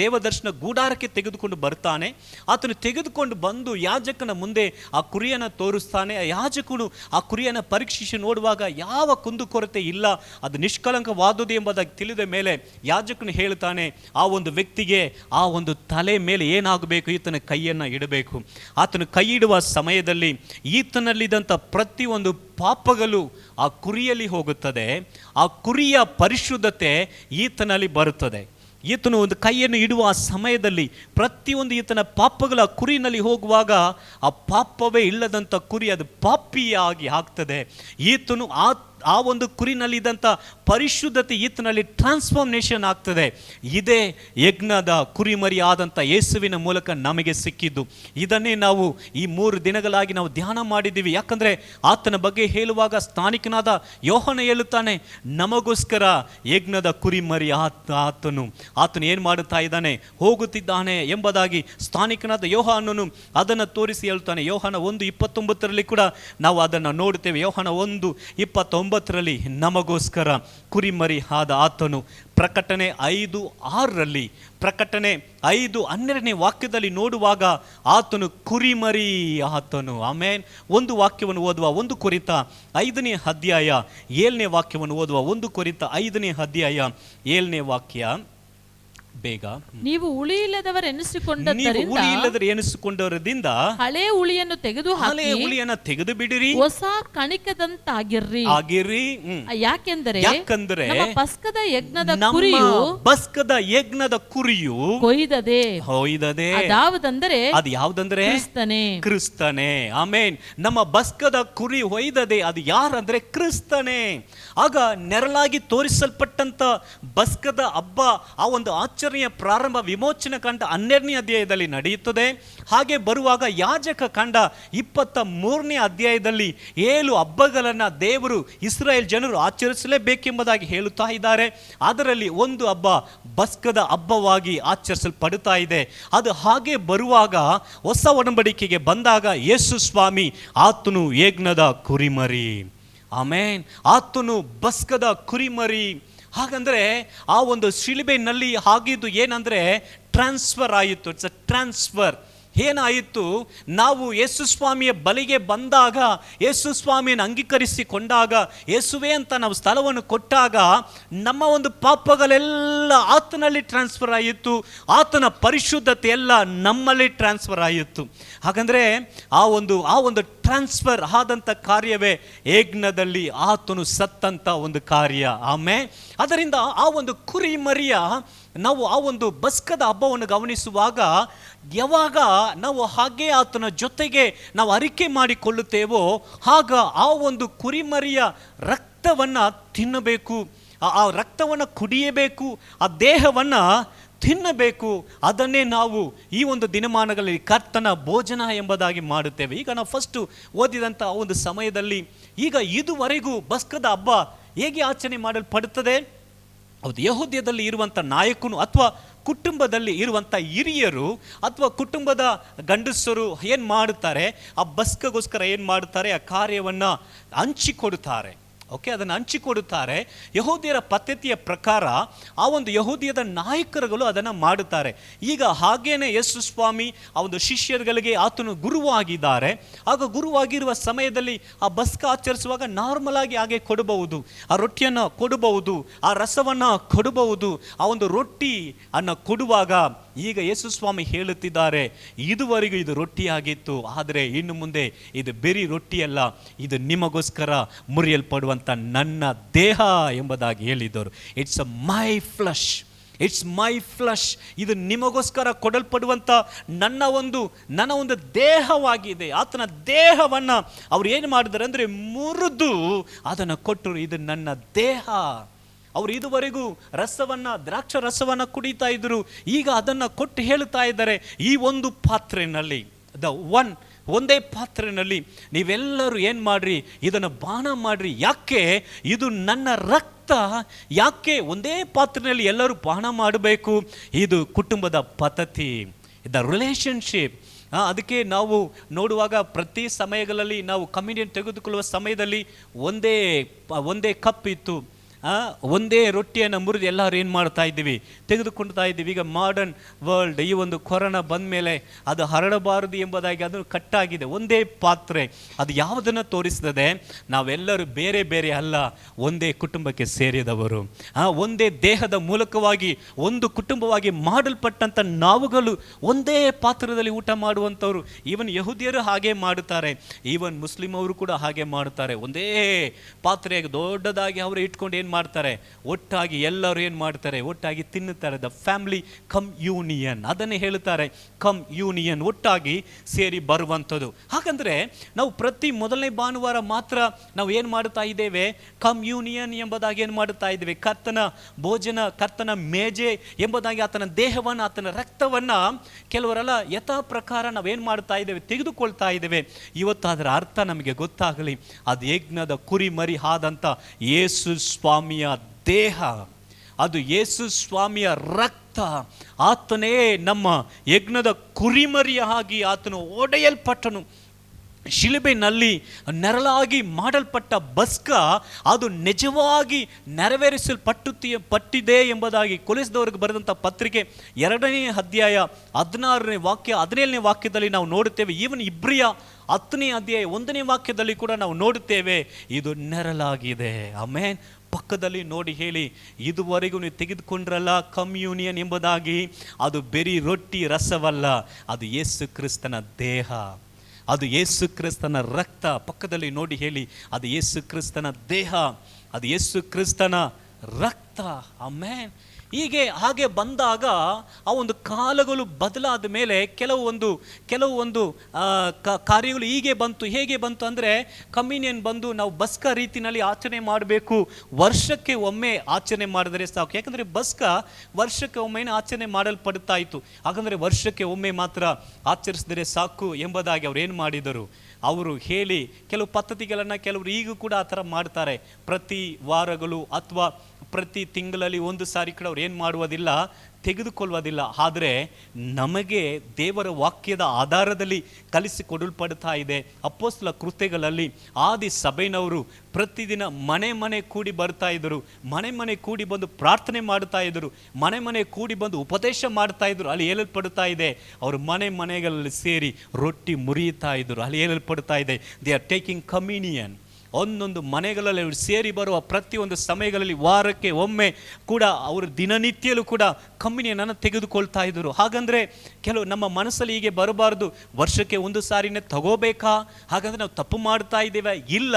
ದೇವದರ್ಶನ ಗೂಡಾರಕ್ಕೆ ತೆಗೆದುಕೊಂಡು ಬರ್ತಾನೆ. ಆತನು ತೆಗೆದುಕೊಂಡು ಬಂದು ಯಾಜಕನ ಮುಂದೆ ಆ ಕುರಿಯನ್ನು ತೋರಿಸ್ತಾನೆ. ಆ ಯಾಜಕನು ಆ ಕುರಿಯನ್ನು ಪರೀಕ್ಷಿಸಿ ನೋಡುವಾಗ ಯಾವ ಕುಂದುಕೊರತೆ ಇಲ್ಲ, ಅದು ನಿಷ್ಕಲಂಕವಾದುದು ಎಂಬುದಾಗಿ ತಿಳಿದ ಮೇಲೆ ಯಾಜಕನು ಹೇಳ್ತಾನೆ, ಆ ಒಂದು ವ್ಯಕ್ತಿಗೆ ಆ ಒಂದು ತಲೆ ಮೇಲೆ ಏನಾಗಬೇಕು, ಈತನ ಕೈಯನ್ನು ಇಡಬೇಕು. ಆತನು ಕೈ ಇಡುವ ಸಮಯದಲ್ಲಿ ಈತನಲ್ಲಿದ್ದಂಥ ಪ್ರತಿಯೊಂದು ಪಾಪಗಳು ಆ ಕುರಿಯಲ್ಲಿ ಹೋಗುತ್ತದೆ. ಆ ಕುರಿಯ ಪರಿಶುದ್ಧತೆ ಈತನಲ್ಲಿ ಬರುತ್ತದೆ. ಈತನು ಒಂದು ಕೈಯನ್ನು ಇಡುವ ಆ ಸಮಯದಲ್ಲಿ ಪ್ರತಿಯೊಂದು ಈತನ ಪಾಪಗಳ ಕುರಿನಲ್ಲಿ ಹೋಗುವಾಗ ಆ ಪಾಪವೇ ಇಲ್ಲದಂಥ ಕುರಿ ಅದು ಪಾಪಿಯಾಗಿ ಆಗ್ತದೆ. ಈತನು ಆ ಒಂದು ಕುರಿನಲ್ಲಿದ್ದಂಥ ಪರಿಶುದ್ಧತೆ ಈತನಲ್ಲಿ ಟ್ರಾನ್ಸ್ಫಾರ್ಮೇಷನ್ ಆಗ್ತದೆ. ಇದೇ ಯಜ್ಞದ ಕುರಿಮರಿ ಆದಂಥ ಯೇಸುವಿನ ಮೂಲಕ ನಮಗೆ ಸಿಕ್ಕಿದ್ದು. ಇದನ್ನೇ ನಾವು ಈ 3 ದಿನಗಳಾಗಿ ನಾವು ಧ್ಯಾನ ಮಾಡಿದ್ದೀವಿ. ಯಾಕಂದರೆ ಆತನ ಬಗ್ಗೆ ಹೇಳುವಾಗ ಸ್ಥಾನಿಕನಾದ ಯೋಹನ ಹೇಳುತ್ತಾನೆ, ನಮಗೋಸ್ಕರ ಯಜ್ಞದ ಕುರಿಮರಿ ಆತನು ಏನು ಮಾಡುತ್ತಾ ಇದ್ದಾನೆ, ಹೋಗುತ್ತಿದ್ದಾನೆ ಎಂಬುದಾಗಿ ಸ್ಥಾನಿಕನಾದ ಯೋಹಾನನು ಅದನ್ನು ತೋರಿಸಿ ಹೇಳ್ತಾನೆ. ಯೋಹಾನ 1:29 ಕೂಡ ನಾವು ಅದನ್ನು ನೋಡುತ್ತೇವೆ. ಯೋಹಾನ 1:29 ನಮಗೋಸ್ಕರ ಕುರಿಮರಿ ಆದ ಆತನು. ಪ್ರಕಟಣೆ 5:6 ಪ್ರಕಟಣೆ 5:12 ವಾಕ್ಯದಲ್ಲಿ ನೋಡುವಾಗ ಆತನು ಕುರಿಮರಿ ಆತನು. ಆಮೇನ್. ಒಂದು ವಾಕ್ಯವನ್ನು ಓದುವ 1 ಕೊರಿಂಥ 5ನೇ ಅಧ್ಯಾಯ 7ನೇ ವಾಕ್ಯವನ್ನು ಓದುವ 1 ಕೊರಿಂಥ 5ನೇ ಅಧ್ಯಾಯ 7ನೇ ವಾಕ್ಯ. ಬೇಗ. ನೀವು ಎನಿಸಿಕೊಂಡವರಿಂದ ಹಳೆ ಹುಳಿಯನ್ನು ತೆಗೆದು ಬಿಡಿರಿ, ಹೊಸ ಕಣಿಕದಂತಾಗಿರ್ರಿ. ಯಾಕೆಂದರೆ ನಮ್ಮ ಪಸ್ಕದ ಯಜ್ಞದ ಕುರಿಯು ಕೊಯ್ದದೆ. ಅದು ಯಾವುದಂದ್ರೆ ಕ್ರಿಸ್ತನೇ. ಆಮೇನ್. ನಮ್ಮ ಪಸ್ಕದ ಕುರಿ ಹೊಯ್ದದೆ. ಅದು ಯಾರಂದ್ರೆ ಕ್ರಿಸ್ತನೇ. ಆಗ ನೆರಳಾಗಿ ತೋರಿಸಲ್ಪಟ್ಟಂತ ಪಸ್ಕದ ಹಬ್ಬ, ಆ ಒಂದು ಆಚರಣೆ ಆಚರಣೆಯ ಪ್ರಾರಂಭ ವಿಮೋಚನ ಕಂಡ 12ನೇ ಅಧ್ಯಾಯದಲ್ಲಿ ನಡೆಯುತ್ತದೆ. ಹಾಗೆ ಬರುವಾಗ ಯಾಜಕ ಕಂಡ 23ನೇ ಅಧ್ಯಾಯದಲ್ಲಿ 7 ಹಬ್ಬಗಳನ್ನು ದೇವರು ಇಸ್ರಾಯೇಲ್ ಜನರು ಆಚರಿಸಲೇಬೇಕೆಂಬುದಾಗಿ ಹೇಳುತ್ತಾ ಇದ್ದಾರೆ. ಅದರಲ್ಲಿ ಒಂದು ಹಬ್ಬ ಬಸ್ಕದ ಹಬ್ಬವಾಗಿ ಆಚರಿಸಲ್ಪಡುತ್ತಾ ಇದೆ. ಅದು ಹಾಗೆ ಬರುವಾಗ ಹೊಸ ಒಡಂಬಡಿಕೆಗೆ ಬಂದಾಗ ಯೇಸು ಸ್ವಾಮಿ ಆತನು ಯಜ್ಞದ ಕುರಿಮರಿ. ಆಮೇನ್. ಆತನು ಬಸ್ಕದ ಕುರಿಮರಿ. ಹಾಗಂದ್ರೆ ಆ ಒಂದು ಶಿಲುಬೆಯಲ್ಲಿ ಆಗಿದ್ದು ಏನಂದ್ರೆ ಟ್ರಾನ್ಸ್ಫರ್ ಆಯಿತು. It's a transfer. ಏನಾಯಿತು, ನಾವು ಯೇಸು ಸ್ವಾಮಿಯ ಬಳಿಗೆ ಬಂದಾಗ, ಯೇಸು ಸ್ವಾಮಿಯನ್ನು ಅಂಗೀಕರಿಸಿಕೊಂಡಾಗ, ಯೇಸುವೆ ಅಂತ ನಾವು ಸ್ಥಳವನ್ನು ಕೊಟ್ಟಾಗ ನಮ್ಮ ಒಂದು ಪಾಪಗಳೆಲ್ಲ ಆತನಲ್ಲಿ ಟ್ರಾನ್ಸ್ಫರ್ ಆಯಿತು. ಆತನ ಪರಿಶುದ್ಧತೆ ಎಲ್ಲ ನಮ್ಮಲ್ಲಿ ಟ್ರಾನ್ಸ್ಫರ್ ಆಯಿತು. ಹಾಗಂದ್ರೆ ಆ ಒಂದು ಟ್ರಾನ್ಸ್ಫರ್ ಆದಂಥ ಕಾರ್ಯವೇ ಯಜ್ಞದಲ್ಲಿ ಆತನು ಸತ್ತಂತ ಒಂದು ಕಾರ್ಯ. ಆಮೇಲೆ ಅದರಿಂದ ಆ ಒಂದು ಕುರಿ ಮರಿಯ ನಾವು ಆ ಒಂದು ಬಸ್ಕದ ಹಬ್ಬವನ್ನು ಗಮನಿಸುವಾಗ ಯಾವಾಗ ನಾವು ಹಾಗೆ ಆತನ ಜೊತೆಗೆ ನಾವು ಅರಿಕೆ ಮಾಡಿಕೊಳ್ಳುತ್ತೇವೋ ಆಗ ಆ ಒಂದು ಕುರಿಮರಿಯ ರಕ್ತವನ್ನು ತಿನ್ನಬೇಕು, ಆ ರಕ್ತವನ್ನು ಕುಡಿಯಬೇಕು, ಆ ದೇಹವನ್ನು ತಿನ್ನಬೇಕು. ಅದನ್ನೇ ನಾವು ಈ ಒಂದು ದಿನಮಾನಗಳಲ್ಲಿ ಕರ್ತನ ಭೋಜನ ಎಂಬುದಾಗಿ ಮಾಡುತ್ತೇವೆ. ಈಗ ನಾವು ಫಸ್ಟು ಓದಿದಂಥ ಒಂದು ಸಮಯದಲ್ಲಿ ಈಗ ಇದುವರೆಗೂ ಬಸ್ಕದ ಹಬ್ಬ ಹೇಗೆ ಆಚರಣೆ ಮಾಡಲ್ಪಡುತ್ತದೆ? ಹೌದು, ಯಹೂದ್ಯದಲ್ಲಿ ಇರುವಂಥ ನಾಯಕನು ಅಥವಾ ಕುಟುಂಬದಲ್ಲಿ ಇರುವಂಥ ಹಿರಿಯರು ಅಥವಾ ಕುಟುಂಬದ ಗಂಡಸರು ಏನು ಮಾಡುತ್ತಾರೆ, ಆ ಬಸ್ಕಗೋಸ್ಕರ ಏನು ಮಾಡುತ್ತಾರೆ, ಆ ಕಾರ್ಯವನ್ನು ಹಂಚಿಕೊಡುತ್ತಾರೆ. ಓಕೆ, ಅದನ್ನು ಹಂಚಿಕೊಡುತ್ತಾರೆ. ಯಹೂದ್ಯರ ಪದ್ಧತಿಯ ಪ್ರಕಾರ ಆ ಒಂದು ಯಹೂದ್ಯದ ನಾಯಕರುಗಳು ಅದನ್ನು ಮಾಡುತ್ತಾರೆ. ಈಗ ಹಾಗೇನೆ ಯೇಸು ಸ್ವಾಮಿ ಆ ಒಂದು ಶಿಷ್ಯರುಗಳಿಗೆ ಆತನು ಗುರುವಾಗಿದ್ದಾರೆ. ಆಗ ಗುರುವಾಗಿರುವ ಸಮಯದಲ್ಲಿ ಆ ಬಸ್ಕ ಆಚರಿಸುವಾಗ ನಾರ್ಮಲ್ ಆಗಿ ಹಾಗೆ ಕೊಡಬಹುದು, ಆ ರೊಟ್ಟಿಯನ್ನು ಕೊಡಬಹುದು, ಆ ರಸವನ್ನು ಕೊಡಬಹುದು. ಆ ಒಂದು ರೊಟ್ಟಿ ಅನ್ನು ಕೊಡುವಾಗ ಈಗ ಯೇಸು ಸ್ವಾಮಿ ಹೇಳುತ್ತಿದ್ದಾರೆ, ಇದುವರೆಗೂ ಇದು ರೊಟ್ಟಿಯಾಗಿತ್ತು, ಆದರೆ ಇನ್ನು ಮುಂದೆ ಇದು ಬರೀ ರೊಟ್ಟಿಯಲ್ಲ, ಇದು ನಿಮಗೋಸ್ಕರ ಮುರಿಯಲ್ಪಡುವಂಥ ನನ್ನ ದೇಹ ಎಂಬುದಾಗಿ ಹೇಳಿದರು. It's a my flush, it's my flush. ಇದು ನಿಮಗೋಸ್ಕರ ಕೊಡಲ್ಪಡುವಂಥ ನನ್ನ ಒಂದು ದೇಹವಾಗಿದೆ. ಆತನ ದೇಹವನ್ನು ಅವ್ರು ಏನು ಮಾಡಿದ್ದಾರೆ ಅಂದರೆ ಮುರಿದು ಅದನ್ನು ಕೊಟ್ಟರು. ಇದು ನನ್ನ ದೇಹ. ಅವರು ಇದುವರೆಗೂ ದ್ರಾಕ್ಷ ರಸವನ್ನು ಕುಡಿತಾ ಇದ್ರು, ಈಗ ಅದನ್ನು ಕೊಟ್ಟು ಹೇಳುತ್ತಾ ಇದ್ದಾರೆ, ಈ ಒಂದು ಪಾತ್ರೆಯಲ್ಲಿ ಒಂದೇ ಪಾತ್ರೆಯಲ್ಲಿ ನೀವೆಲ್ಲರೂ ಏನು ಮಾಡ್ರಿ, ಇದನ್ನು ಪಾನ ಮಾಡ್ರಿ. ಯಾಕೆ? ಇದು ನನ್ನ ರಕ್ತ. ಯಾಕೆ ಒಂದೇ ಪಾತ್ರೆಯಲ್ಲಿ ಎಲ್ಲರೂ ಪಾನ ಮಾಡಬೇಕು? ಇದು ಕುಟುಂಬದ ಪದ್ಧತಿ, ದ ರಿಲೇಷನ್ಶಿಪ್. ಅದಕ್ಕೆ ನಾವು ನೋಡುವಾಗ ಪ್ರತಿ ಸಮಯಗಳಲ್ಲಿ ನಾವು ಕಮ್ಯುನಿಯನ್ ತೆಗೆದುಕೊಳ್ಳುವ ಸಮಯದಲ್ಲಿ ಒಂದೇ ಕಪ್ ಇತ್ತು, ಒಂದೇ ರೊಟ್ಟಿಯನ್ನು ಮುರಿದು ಎಲ್ಲರೂ ಏನು ಮಾಡ್ತಾ ಇದ್ದೀವಿ, ತೆಗೆದುಕೊಳ್ತಾ ಇದ್ದೀವಿ. ಈಗ ಮಾಡರ್ನ್ ವರ್ಲ್ಡ್, ಈ ಒಂದು ಕೊರೋನಾ ಬಂದ ಮೇಲೆ ಅದು ಹರಡಬಾರದು ಎಂಬುದಾಗಿ ಅದು ಕಟ್ಟಾಗಿದೆ. ಒಂದೇ ಪಾತ್ರೆ. ಅದು ಯಾವುದನ್ನು ತೋರಿಸ್ತದೆ? ನಾವೆಲ್ಲರೂ ಬೇರೆ ಬೇರೆ ಅಲ್ಲ, ಒಂದೇ ಕುಟುಂಬಕ್ಕೆ ಸೇರಿದವರು, ಒಂದೇ ದೇಹದ ಮೂಲಕವಾಗಿ ಒಂದು ಕುಟುಂಬವಾಗಿ ಮಾಡಲ್ಪಟ್ಟಂಥ ನಾವುಗಳು ಒಂದೇ ಪಾತ್ರದಲ್ಲಿ ಊಟ ಮಾಡುವಂಥವ್ರು. ಈವನ್ ಯಹೂದ್ಯರು ಹಾಗೆ ಮಾಡುತ್ತಾರೆ, ಈವನ್ ಮುಸ್ಲಿಂ ಅವರು ಕೂಡ ಹಾಗೆ ಮಾಡುತ್ತಾರೆ. ಒಂದೇ ಪಾತ್ರೆಯಾಗಿ ದೊಡ್ಡದಾಗಿ ಅವರು ಇಟ್ಕೊಂಡು ಏನು ಮಾಡ್ತಾರೆ, ಒಟ್ಟಾಗಿ ಎಲ್ಲರೂ ಏನು ಮಾಡ್ತಾರೆ, ಒಟ್ಟಾಗಿ ತಿನ್ನುತ್ತಾರೆ. ದ ಫ್ಯಾಮಿಲಿ ಕಮ್ ಯೂನಿಯನ್, ಅದನ್ನೇ ಹೇಳುತ್ತಾರೆ, ಕಮ್ ಯೂನಿಯನ್, ಒಟ್ಟಾಗಿ ಸೇರಿ ಬರುವಂಥದ್ದು. ಹಾಗಂದ್ರೆ ನಾವು ಪ್ರತಿ ಮೊದಲನೇ ಭಾನುವಾರ ಮಾತ್ರ ನಾವು ಏನು ಮಾಡುತ್ತಾ ಇದ್ದೇವೆ, ಕಮ್ ಯೂನಿಯನ್ ಎಂಬುದಾಗಿ ಏನು ಮಾಡುತ್ತಾ ಇದ್ದೇವೆ, ಕರ್ತನ ಭೋಜನ, ಕರ್ತನ ಮೇಜೆ ಎಂಬುದಾಗಿ ಆತನ ದೇಹವನ್ನು, ಆತನ ರಕ್ತವನ್ನು ಕೆಲವರೆಲ್ಲ ಯಥಾ ಪ್ರಕಾರ ನಾವೇನು ಮಾಡ್ತಾ ಇದ್ದೇವೆ, ತೆಗೆದುಕೊಳ್ತಾ ಇದ್ದೇವೆ. ಇವತ್ತು ಅದರ ಅರ್ಥ ನಮಗೆ ಗೊತ್ತಾಗಲಿ. ಅದು ಯಜ್ಞದ ಕುರಿಮರಿ ಆದಂಥ ಯೇಸು ಸ್ವಾಮಿಯ ದೇಹ, ಅದು ಯೇಸು ಸ್ವಾಮಿಯ ರಕ್ತ. ಆತನೇ ನಮ್ಮ ಯಜ್ಞದ ಕುರಿಮರಿಯ ಆಗಿ ಆತನು ಒಡೆಯಲ್ಪಟ್ಟನು. ಶಿಲುಬೆನಲ್ಲಿ ನೆರಳಾಗಿ ಮಾಡಲ್ಪಟ್ಟ ಬಸ್ಕ ಅದು ನಿಜವಾಗಿ ನೆರವೇರಿಸಲ್ಪಟ್ಟಿದೆ ಎಂಬುದಾಗಿ ಕೊಲೆಸಿದವರಿಗೆ ಬರೆದಂಥ ಪತ್ರಿಕೆ 2ನೇ ಅಧ್ಯಾಯ 16ನೇ ವಾಕ್ಯ 17ನೇ ವಾಕ್ಯದಲ್ಲಿ ನಾವು ನೋಡುತ್ತೇವೆ. ಈವನ್ ಇಬ್ರಿಯ 10ನೇ ಅಧ್ಯಾಯ 1ನೇ ವಾಕ್ಯದಲ್ಲಿ ಕೂಡ ನಾವು ನೋಡುತ್ತೇವೆ, ಇದು ನೆರಳಾಗಿದೆ. ಆಮೇನ್. ಪಕ್ಕದಲ್ಲಿ ನೋಡಿ ಹೇಳಿ, ಇದುವರೆಗೂ ನೀವು ತೆಗೆದುಕೊಂಡ್ರಲ್ಲ ಕಮ್ಯೂನಿಯನ್ ಎಂಬುದಾಗಿ, ಅದು ಬರೀ ರೊಟ್ಟಿ ರಸವಲ್ಲ, ಅದು ಯೇಸು ಕ್ರಿಸ್ತನ ದೇಹ, ಅದು ಯೇಸು ಕ್ರಿಸ್ತನ ರಕ್ತ. ಪಕ್ಕದಲ್ಲಿ ನೋಡಿ ಹೇಳಿ, ಅದು ಯೇಸು ಕ್ರಿಸ್ತನ ದೇಹ, ಅದು ಯೇಸು ಕ್ರಿಸ್ತನ ರಕ್ತ. ಆಮೇನ್. ಹಾಗೆ ಬಂದಾಗ ಆ ಒಂದು ಕಾಲಗಳು ಬದಲಾದ ಮೇಲೆ ಕೆಲವೊಂದು ಕಾರ್ಯಗಳು ಹೇಗೆ ಬಂತು ಅಂದರೆ, ಕಮ್ಯುನಿಯನ್ ಬಂದು ನಾವು ಬಸ್ಕ ರೀತಿಯಲ್ಲಿ ಆಚರಣೆ ಮಾಡಬೇಕು, ವರ್ಷಕ್ಕೆ ಒಮ್ಮೆ ಆಚರಣೆ ಮಾಡಿದರೆ ಸಾಕು. ಯಾಕಂದರೆ ಬಸ್ಕ ವರ್ಷಕ್ಕೆ ಒಮ್ಮೆ ಆಚರಣೆ ಮಾಡಲ್ಪಡ್ತಾ ಇತ್ತು. ಹಾಗಂದರೆ ವರ್ಷಕ್ಕೆ ಒಮ್ಮೆ ಮಾತ್ರ ಆಚರಿಸಿದರೆ ಸಾಕು ಎಂಬುದಾಗಿ ಅವ್ರು ಏನು ಮಾಡಿದರು, ಅವರು ಹೇಳಿ ಕೆಲವು ಪದ್ಧತಿಗಳನ್ನು ಕೆಲವರು ಈಗ ಕೂಡ ಆ ಥರ ಮಾಡ್ತಾರೆ. ಪ್ರತಿ ವಾರಗಳು ಅಥವಾ ಪ್ರತಿ ತಿಂಗಳಲ್ಲಿ ಒಂದು ಸಾರಿ ಕೂಡ ಅವ್ರು ಏನು ಮಾಡುವುದಿಲ್ಲ, ತೆಗೆದುಕೊಳ್ಳುವುದಿಲ್ಲ. ಆದರೆ ನಮಗೆ ದೇವರ ವಾಕ್ಯದ ಆಧಾರದಲ್ಲಿ ಕಲಿಸಿಕೊಡಲ್ಪಡ್ತಾ ಇದೆ. ಅಪೊಸ್ತಲ ಕೃತ್ಯಗಳಲ್ಲಿ ಆದಿ ಸಭೆಯವರು ಪ್ರತಿದಿನ ಮನೆ ಕೂಡಿ ಬರ್ತಾ ಇದ್ದರು, ಮನೆ ಕೂಡಿ ಬಂದು ಪ್ರಾರ್ಥನೆ ಮಾಡ್ತಾ ಇದ್ದರು, ಮನೆ ಕೂಡಿ ಬಂದು ಉಪದೇಶ ಮಾಡ್ತಾ ಇದ್ರು. ಅಲ್ಲಿ ಹೇಳಲ್ಪಡ್ತಾ ಇದೆ, ಅವರು ಮನೆಗಳಲ್ಲಿ ಸೇರಿ ರೊಟ್ಟಿ ಮುರಿಯುತ್ತಾ ಇದ್ದರು. ಅಲ್ಲಿ ಹೇಳಲ್ಪಡ್ತಾ ಇದೆ, ದೇ ಆರ್ ಟೇಕಿಂಗ್ ಕಮ್ಯುನಿಯನ್. ಒಂದೊಂದು ಮನೆಗಳಲ್ಲಿ ಅವರು ಸೇರಿ ಬರುವ ಪ್ರತಿಯೊಂದು ಸಮಯಗಳಲ್ಲಿ ವಾರಕ್ಕೆ ಒಮ್ಮೆ ಕೂಡ ಅವರು ದಿನನಿತ್ಯಲೂ ಕೂಡ ಕಮ್ಯುನಿಯನನ್ನು ತೆಗೆದುಕೊಳ್ತಾ ಇದ್ದರು. ಹಾಗಂದರೆ ನಮ್ಮ ಮನಸ್ಸಲ್ಲಿ ಹೀಗೆ ಬರಬಾರ್ದು, ವರ್ಷಕ್ಕೆ ಒಂದು ಸಾರಿನೇ ತಗೋಬೇಕಾ, ಹಾಗಂದರೆ ನಾವು ತಪ್ಪು ಮಾಡ್ತಾ ಇದ್ದೇವೆ. ಇಲ್ಲ,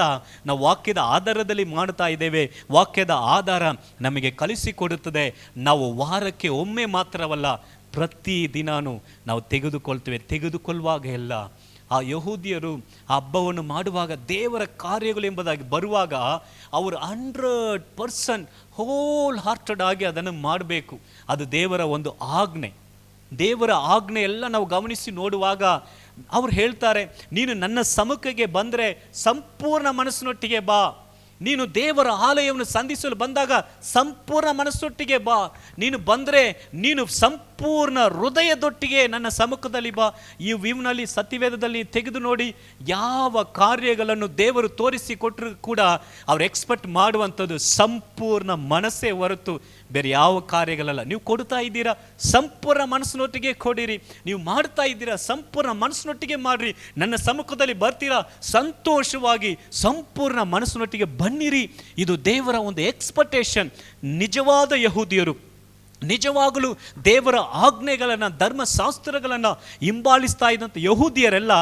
ನಾವು ವಾಕ್ಯದ ಆಧಾರದಲ್ಲಿ ಮಾಡ್ತಾ ಇದ್ದೇವೆ. ವಾಕ್ಯದ ಆಧಾರ ನಮಗೆ ಕಲಿಸಿಕೊಡುತ್ತದೆ. ನಾವು ವಾರಕ್ಕೆ ಒಮ್ಮೆ ಮಾತ್ರವಲ್ಲ, ಪ್ರತಿ ದಿನಾನು ನಾವು ತೆಗೆದುಕೊಳ್ಳುವಾಗ ಎಲ್ಲ ಆ ಯಹೂದಿಯರು ಆ ಹಬ್ಬವನ್ನು ಮಾಡುವಾಗ ದೇವರ ಕಾರ್ಯಗಳು ಎಂಬುದಾಗಿ ಬರುವಾಗ ಅವರು 100% ಹೋಲ್ ಹಾರ್ಟೆಡ್ ಆಗಿ ಅದನ್ನು ಮಾಡಬೇಕು. ಅದು ದೇವರ ಒಂದು ಆಜ್ಞೆ. ದೇವರ ಆಜ್ಞೆ ಎಲ್ಲ ನಾವು ಗಮನಿಸಿ ನೋಡುವಾಗ ಅವ್ರು ಹೇಳ್ತಾರೆ, ನೀನು ನನ್ನ ಸಮ್ಮುಖಕ್ಕೆ ಬಂದರೆ ಸಂಪೂರ್ಣ ಮನಸ್ಸಿನೊಟ್ಟಿಗೆ ಬಾ. ನೀನು ದೇವರ ಆಲಯವನ್ನು ಸಂಧಿಸಲು ಬಂದಾಗ ಸಂಪೂರ್ಣ ಮನಸ್ಸೊಟ್ಟಿಗೆ ಬಾ. ನೀನು ಬಂದರೆ ನೀನು ಸಂಪೂರ್ಣ ಹೃದಯದೊಟ್ಟಿಗೆ ನನ್ನ ಸಮ್ಮುಖದಲ್ಲಿ ಬಾ. ಈ ವಿವ್ನಲ್ಲಿ ಸತ್ಯವೇದದಲ್ಲಿ ತೆಗೆದು ನೋಡಿ, ಯಾವ ಕಾರ್ಯಗಳನ್ನು ದೇವರು ತೋರಿಸಿಕೊಟ್ಟರು ಕೂಡ ಅವ್ರು ಎಕ್ಸ್ಪೆಕ್ಟ್ ಮಾಡುವಂಥದ್ದು ಸಂಪೂರ್ಣ ಮನಸ್ಸೇ ಹೊರತು ಬೇರೆ ಯಾವ ಕಾರ್ಯಗಳಲ್ಲ. ನೀವು ಕೊಡ್ತಾ ಇದ್ದೀರಾ, ಸಂಪೂರ್ಣ ಮನಸ್ಸಿನೊಟ್ಟಿಗೆ ಕೊಡಿರಿ. ನೀವು ಮಾಡ್ತಾ ಇದ್ದೀರಾ, ಸಂಪೂರ್ಣ ಮನಸ್ಸಿನೊಟ್ಟಿಗೆ ಮಾಡಿರಿ. ನನ್ನ ಸಮ್ಮುಖದಲ್ಲಿ ಬರ್ತೀರಾ, ಸಂತೋಷವಾಗಿ ಸಂಪೂರ್ಣ ಮನಸ್ಸಿನೊಟ್ಟಿಗೆ ಬನ್ನಿರಿ. ಇದು ದೇವರ ಒಂದು ಎಕ್ಸ್ಪೆಕ್ಟೇಷನ್. ನಿಜವಾದ ಯಹೂದಿಯರು ನಿಜವಾಗಲೂ ದೇವರ ಆಜ್ಞೆಗಳನ್ನು, ಧರ್ಮಶಾಸ್ತ್ರಗಳನ್ನು ಹಿಂಬಾಲಿಸ್ತಾ ಇದ್ದಂಥ ಯಹೂದಿಯರೆಲ್ಲ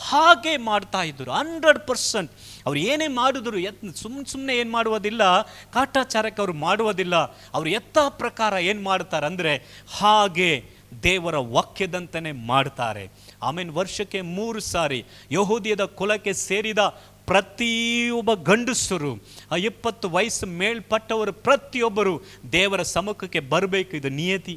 ಹಾಗೆ ಮಾಡ್ತಾ ಇದ್ದರು. 100% ಅವ್ರು ಏನೇ ಮಾಡಿದ್ರು ಸುಮ್ಮನೆ ಏನು ಮಾಡುವುದಿಲ್ಲ, ಕಾಟಾಚಾರಕ್ಕೆ ಅವರು ಮಾಡುವುದಿಲ್ಲ. ಅವರು ಪ್ರಕಾರ ಏನು ಮಾಡ್ತಾರೆ ಅಂದರೆ ಹಾಗೆ ದೇವರ ವಾಕ್ಯದಂತನೇ ಮಾಡ್ತಾರೆ. ಆಮೇಲೆ ವರ್ಷಕ್ಕೆ 3 ಸಾರಿ ಯಹೂದಿಯದ ಕುಲಕ್ಕೆ ಸೇರಿದ ಪ್ರತಿಯೊಬ್ಬ ಗಂಡಸರು 20 ವಯಸ್ಸು ಮೇಲ್ಪಟ್ಟವರು ಪ್ರತಿಯೊಬ್ಬರು ದೇವರ ಸಮ್ಮುಖಕ್ಕೆ ಬರಬೇಕು. ಇದು ನಿಯತಿ.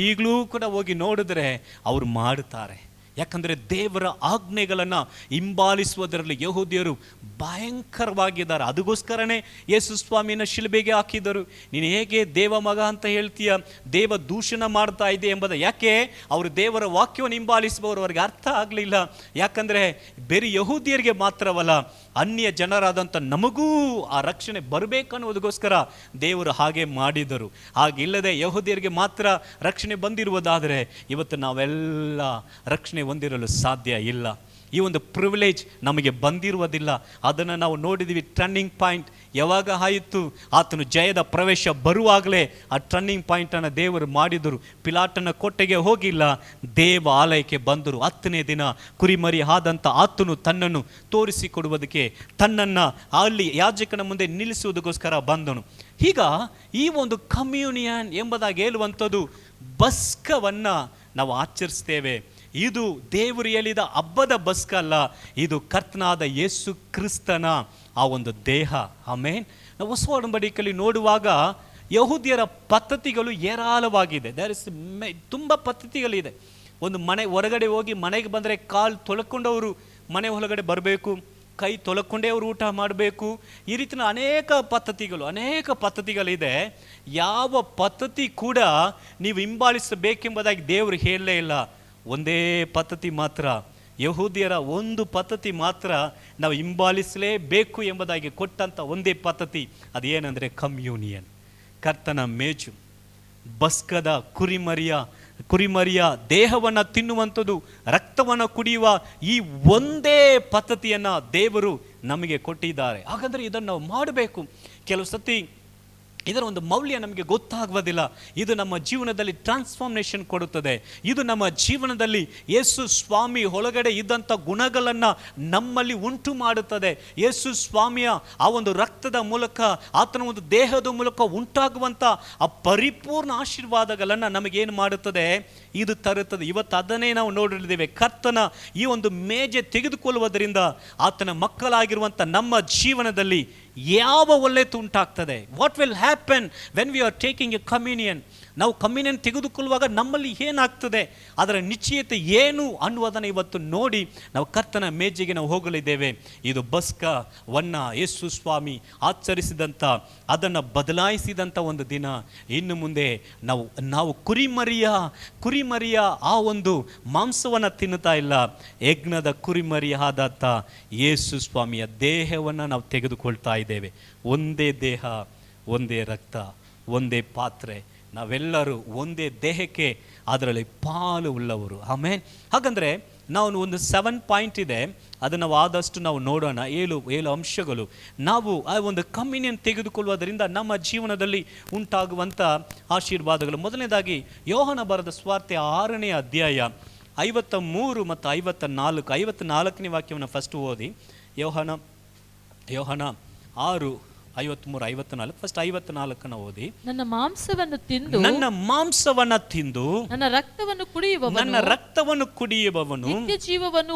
ಈಗಲೂ ಕೂಡ ಹೋಗಿ ನೋಡಿದ್ರೆ ಅವರು ಮಾಡ್ತಾರೆ. ಯಾಕಂದರೆ ದೇವರ ಆಜ್ಞೆಗಳನ್ನು ಹಿಂಬಾಲಿಸುವುದರಲ್ಲಿ ಯಹೂದಿಯರು ಭಯಂಕರವಾಗಿದ್ದಾರೆ. ಅದಕ್ಕೋಸ್ಕರನೇ ಯೇಸು ಸ್ವಾಮಿನ ಶಿಲುಬೆಗೆ ಹಾಕಿದರು. ನೀನು ಹೇಗೆ ದೇವ ಮಗ ಅಂತ ಹೇಳ್ತೀಯ, ದೇವ ದೂಷಣ ಮಾಡ್ತಾ ಇದೆ ಎಂಬುದು ಯಾಕೆ? ಅವರು ದೇವರ ವಾಕ್ಯವನ್ನು ಹಿಂಬಾಲಿಸುವವರು ಅವ್ರಿಗೆ ಅರ್ಥ ಆಗಲಿಲ್ಲ. ಯಾಕಂದರೆ ಬೇರೆ ಯಹೂದಿಯರಿಗೆ ಮಾತ್ರವಲ್ಲ, ಅನ್ಯ ಜನರಾದಂಥ ನಮಗೂ ಆ ರಕ್ಷಣೆ ಬರಬೇಕನ್ನುವುದಕ್ಕೋಸ್ಕರ ದೇವರು ಹಾಗೆ ಮಾಡಿದರು. ಹಾಗಿಲ್ಲದೆ ಯಹೂದಿಯರಿಗೆ ಮಾತ್ರ ರಕ್ಷಣೆ ಬಂದಿರುವುದಾದರೆ ಇವತ್ತು ನಾವೆಲ್ಲ ರಕ್ಷಣೆ ಹೊಂದಿರಲು ಸಾಧ್ಯ ಇಲ್ಲ. ಈ ಒಂದು ಪ್ರಿವಿಲೇಜ್ ನಮಗೆ ಬಂದಿರುವುದಿಲ್ಲ. ಅದನ್ನು ನಾವು ನೋಡಿದ್ವಿ. ಟರ್ನಿಂಗ್ ಪಾಯಿಂಟ್ ಯಾವಾಗ ಆಯಿತು? ಆತನು ಜಯದ ಪ್ರವೇಶ ಬರುವಾಗಲೇ ಆ ಟರ್ನಿಂಗ್ ಪಾಯಿಂಟನ್ನು ದೇವರು ಮಾಡಿದರು. ಪಿಲಾಟನ ಕೋಟೆಗೆ ಹೋಗಿಲ್ಲ, ದೇವ ಆಲಯಕ್ಕೆ ಬಂದರು. 10ನೇ ದಿನ ಕುರಿಮರಿ ಆದಂಥ ಆತನು ತನ್ನನ್ನು ತೋರಿಸಿಕೊಡುವುದಕ್ಕೆ, ತನ್ನನ್ನು ಅಲ್ಲಿ ಯಾಜಕನ ಮುಂದೆ ನಿಲ್ಲಿಸುವುದಕ್ಕೋಸ್ಕರ ಬಂದನು. ಈಗ ಈ ಒಂದು ಕಮ್ಯುನಿಯನ್ ಎಂಬುದಾಗಿ ಹೇಳುವಂಥದ್ದು ಬಸ್ಕವನ್ನು ನಾವು ಆಚರಿಸ್ತೇವೆ. ಇದು ದೇವರು ಹೇಳಿದ ಹಬ್ಬದ ಬಸ್ಕ ಅಲ್ಲ, ಇದು ಕರ್ತನಾದ ಯೇಸು ಕ್ರಿಸ್ತನ ಆ ಒಂದು ದೇಹ. ಆಮೇನ್. ನಾವು ಹೊಸ ಒಡಂಬಡಿಕೆಯಲ್ಲಿ ನೋಡುವಾಗ ಯಹೂದ್ಯರ ಪದ್ಧತಿಗಳು ಏರಾಳವಾಗಿದೆ. ತುಂಬ ಪದ್ಧತಿಗಳಿದೆ. ಒಂದು ಮನೆ ಹೊರಗಡೆ ಹೋಗಿ ಮನೆಗೆ ಬಂದರೆ ಕಾಲು ತೊಳ್ಕೊಂಡವರು ಮನೆ ಒಳಗಡೆ ಬರಬೇಕು, ಕೈ ತೊಳ್ಕೊಂಡೇ ಅವರು ಊಟ ಮಾಡಬೇಕು. ಈ ರೀತಿಯ ಅನೇಕ ಪದ್ಧತಿಗಳಿದೆ. ಯಾವ ಪದ್ಧತಿ ಕೂಡ ನೀವು ಹಿಂಬಾಲಿಸಬೇಕೆಂಬುದಾಗಿ ದೇವರು ಹೇಳಲೇ ಇಲ್ಲ. ಒಂದೇ ಪದ್ಧತಿ ಮಾತ್ರ, ಯಹೂದಿಯರ ಒಂದು ಪದ್ಧತಿ ಮಾತ್ರ ನಾವು ಹಿಂಬಾಲಿಸಲೇಬೇಕು ಎಂಬುದಾಗಿ ಕೊಟ್ಟಂಥ ಒಂದೇ ಪದ್ಧತಿ. ಅದೇನೆಂದರೆ ಕಮ್ಯೂನಿಯನ್, ಕರ್ತನ ಮೇಜು, ಬಸ್ಕದ ಕುರಿಮರಿಯ ದೇಹವನ್ನು ತಿನ್ನುವಂಥದ್ದು, ರಕ್ತವನ್ನು ಕುಡಿಯುವ ಈ ಒಂದೇ ಪದ್ಧತಿಯನ್ನು ದೇವರು ನಮಗೆ ಕೊಟ್ಟಿದ್ದಾರೆ. ಹಾಗಾದರೆ ಇದನ್ನು ನಾವು ಮಾಡಬೇಕು. ಕೆಲವು ಸತಿ ಇದರ ಒಂದು ಮೌಲ್ಯ ನಮಗೆ ಗೊತ್ತಾಗುವುದಿಲ್ಲ. ಇದು ನಮ್ಮ ಜೀವನದಲ್ಲಿ ಟ್ರಾನ್ಸ್ಫಾರ್ಮೇಷನ್ ಕೊಡುತ್ತದೆ. ಇದು ನಮ್ಮ ಜೀವನದಲ್ಲಿ ಯೇಸು ಸ್ವಾಮಿ ಒಳಗಡೆ ಇದ್ದಂಥ ಗುಣಗಳನ್ನು ನಮ್ಮಲ್ಲಿ ಉಂಟು ಮಾಡುತ್ತದೆ. ಯೇಸು ಸ್ವಾಮಿಯ ಆ ಒಂದು ರಕ್ತದ ಮೂಲಕ, ಆತನ ಒಂದು ದೇಹದ ಮೂಲಕ ಉಂಟಾಗುವಂಥ ಆ ಪರಿಪೂರ್ಣ ಆಶೀರ್ವಾದಗಳನ್ನು ನಮಗೇನು ಮಾಡುತ್ತದೆ, ಇದು ತರುತ್ತದೆ. ಇವತ್ತು ಅದನ್ನೇ ನಾವು ನೋಡಿದ್ದೇವೆ. ಕರ್ತನ ಈ ಒಂದು ಮೇಜೆ ತೆಗೆದುಕೊಳ್ಳುವುದರಿಂದ ಆತನ ಮಕ್ಕಳಾಗಿರುವಂಥ ನಮ್ಮ ಜೀವನದಲ್ಲಿ ಯಾವ ಒಳ್ಳೆಯದು ಉಂಟಾಗ್ತದೆ. What will happen when we are taking A communion? ನಾವು ಕಮ್ಯೂನಿಯನ್ ತೆಗೆದುಕೊಳ್ಳುವಾಗ ನಮ್ಮಲ್ಲಿ ಏನಾಗ್ತದೆ, ಅದರ ನಿಶ್ಚಯತೆ ಏನು ಅನ್ನುವುದನ್ನು ಇವತ್ತು ನೋಡಿ ನಾವು ಕರ್ತನ ಮೇಜೆಗೆ ನಾವು ಹೋಗಲಿದ್ದೇವೆ. ಇದು ಬಸ್ಕವನ್ನ ಯೇಸು ಸ್ವಾಮಿ ಆಚರಿಸಿದಂಥ, ಅದನ್ನು ಬದಲಾಯಿಸಿದಂಥ ಒಂದು ದಿನ. ಇನ್ನು ಮುಂದೆ ನಾವು ಕುರಿಮರಿಯ ಆ ಒಂದು ಮಾಂಸವನ್ನು ತಿನ್ನುತ್ತಾ ಇಲ್ಲ, ಯಜ್ಞದ ಕುರಿಮರಿಯಾದಂಥ ಯೇಸು ಸ್ವಾಮಿಯ ದೇಹವನ್ನು ನಾವು ತೆಗೆದುಕೊಳ್ತಾ ಇದ್ದೇವೆ. ಒಂದೇ ದೇಹ, ಒಂದೇ ರಕ್ತ, ಒಂದೇ ಪಾತ್ರೆ, ನಾವೆಲ್ಲರೂ ಒಂದೇ ದೇಹಕ್ಕೆ ಅದರಲ್ಲಿ ಪಾಲು ಉಳ್ಳವರು. ಆಮೇಲೆ ಹಾಗಂದರೆ ನಾವು ಒಂದು 7 ಪಾಯಿಂಟ್ ಇದೆ, ಅದನ್ನು ನಾವು ಆದಷ್ಟು ನಾವು ನೋಡೋಣ. 7 ಅಂಶಗಳು ನಾವು ಆ ಒಂದು ಕಮ್ಯೂನಿಯನ್ ತೆಗೆದುಕೊಳ್ಳುವುದರಿಂದ ನಮ್ಮ ಜೀವನದಲ್ಲಿ ಉಂಟಾಗುವಂಥ ಆಶೀರ್ವಾದಗಳು. ಮೊದಲನೇದಾಗಿ ಯೋಹನ ಬರೆದ ಸುವಾರ್ತೆ 6ನೇ ಅಧ್ಯಾಯ 53 ಮತ್ತು 54. 54ನೇ ವಾಕ್ಯವನ್ನು ಫಸ್ಟ್ ಓದಿ. ಯೋಹನ 6:53-54. ಫಸ್ಟ್ 54 ಓದಿ. ನನ್ನ ಮಾಂಸವನ್ನು ತಿಂದು ನನ್ನ ರಕ್ತವನ್ನು ಕುಡಿಯುವವನು ನಿತ್ಯ ಜೀವವನ್ನು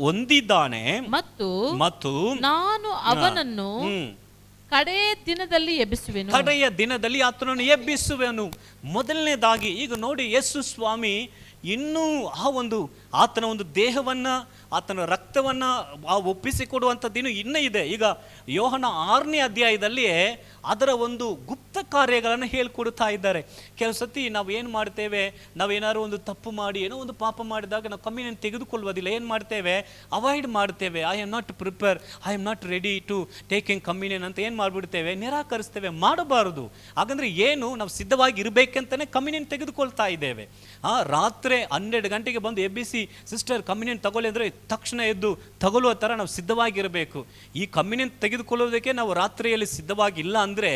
ಹೊಂದಿದ್ದಾನೆ ಮತ್ತು ನಾನು ಅವನನ್ನು ಕಡೆಯ ದಿನದಲ್ಲಿ ಆತನನ್ನು ಎಬ್ಬಿಸುವೆನು. ಮೊದಲನೇದಾಗಿ ಈಗ ನೋಡಿ, ಯೇಸು ಸ್ವಾಮಿ ಇನ್ನೂ ಆತನ ಒಂದು ದೇಹವನ್ನು, ಆತನ ರಕ್ತವನ್ನು ಒಪ್ಪಿಸಿಕೊಡುವಂಥದ್ದೇನು ಇನ್ನೂ ಇದೆ. ಈಗ ಯೋಹನ 6ನೇ ಅಧ್ಯಾಯದಲ್ಲಿ ಅದರ ಒಂದು ಗುಪ್ತ ಕಾರ್ಯಗಳನ್ನು ಹೇಳ್ಕೊಡ್ತಾ ಇದ್ದಾರೆ. ಕೆಲವು ಸತಿ ನಾವು ಏನು ಮಾಡ್ತೇವೆ, ನಾವೇನಾದ್ರು ಒಂದು ತಪ್ಪು ಮಾಡಿ ಏನೋ ಒಂದು ಪಾಪ ಮಾಡಿದಾಗ ನಾವು ಕಮ್ಯೂನಿಯನ್ ತೆಗೆದುಕೊಳ್ಳುವುದಿಲ್ಲ. ಏನು ಮಾಡ್ತೇವೆ, ಅವಾಯ್ಡ್ ಮಾಡ್ತೇವೆ. I am not prepare, I am not ready to taking communion ಅಂತ ಏನು ಮಾಡಿಬಿಡ್ತೇವೆ, ನಿರಾಕರಿಸ್ತೇವೆ. ಮಾಡಬಾರದು. ಹಾಗಂದ್ರೆ ಏನು, ನಾವು ಸಿದ್ಧವಾಗಿ ಇರಬೇಕಂತಲೇ ಕಮ್ಯೂನಿಯನ್ ತೆಗೆದುಕೊಳ್ತಾ ಇದ್ದೇವೆ. ರಾತ್ರಿ 12 ಗಂಟೆಗೆ ಬಂದು ಎಬ್ಬಿಸಿ ಸಿಸ್ಟರ್ ಕಮ್ಯೂನಿಯನ್ ತಗೊಳ್ಳಿ ಅಂದರೆ ತಕ್ಷಣ ಎದ್ದು ತಗೊಳ್ಳುವ ಥರ ನಾವು ಸಿದ್ಧವಾಗಿರಬೇಕು. ಈ ಕಮ್ಯೂನಿಯನ್ ತೆಗೆದುಕೊಳ್ಳೋದಕ್ಕೆ ನಾವು ರಾತ್ರಿಯಲ್ಲಿ ಸಿದ್ಧವಾಗಿಲ್ಲ ಅಂದರೆ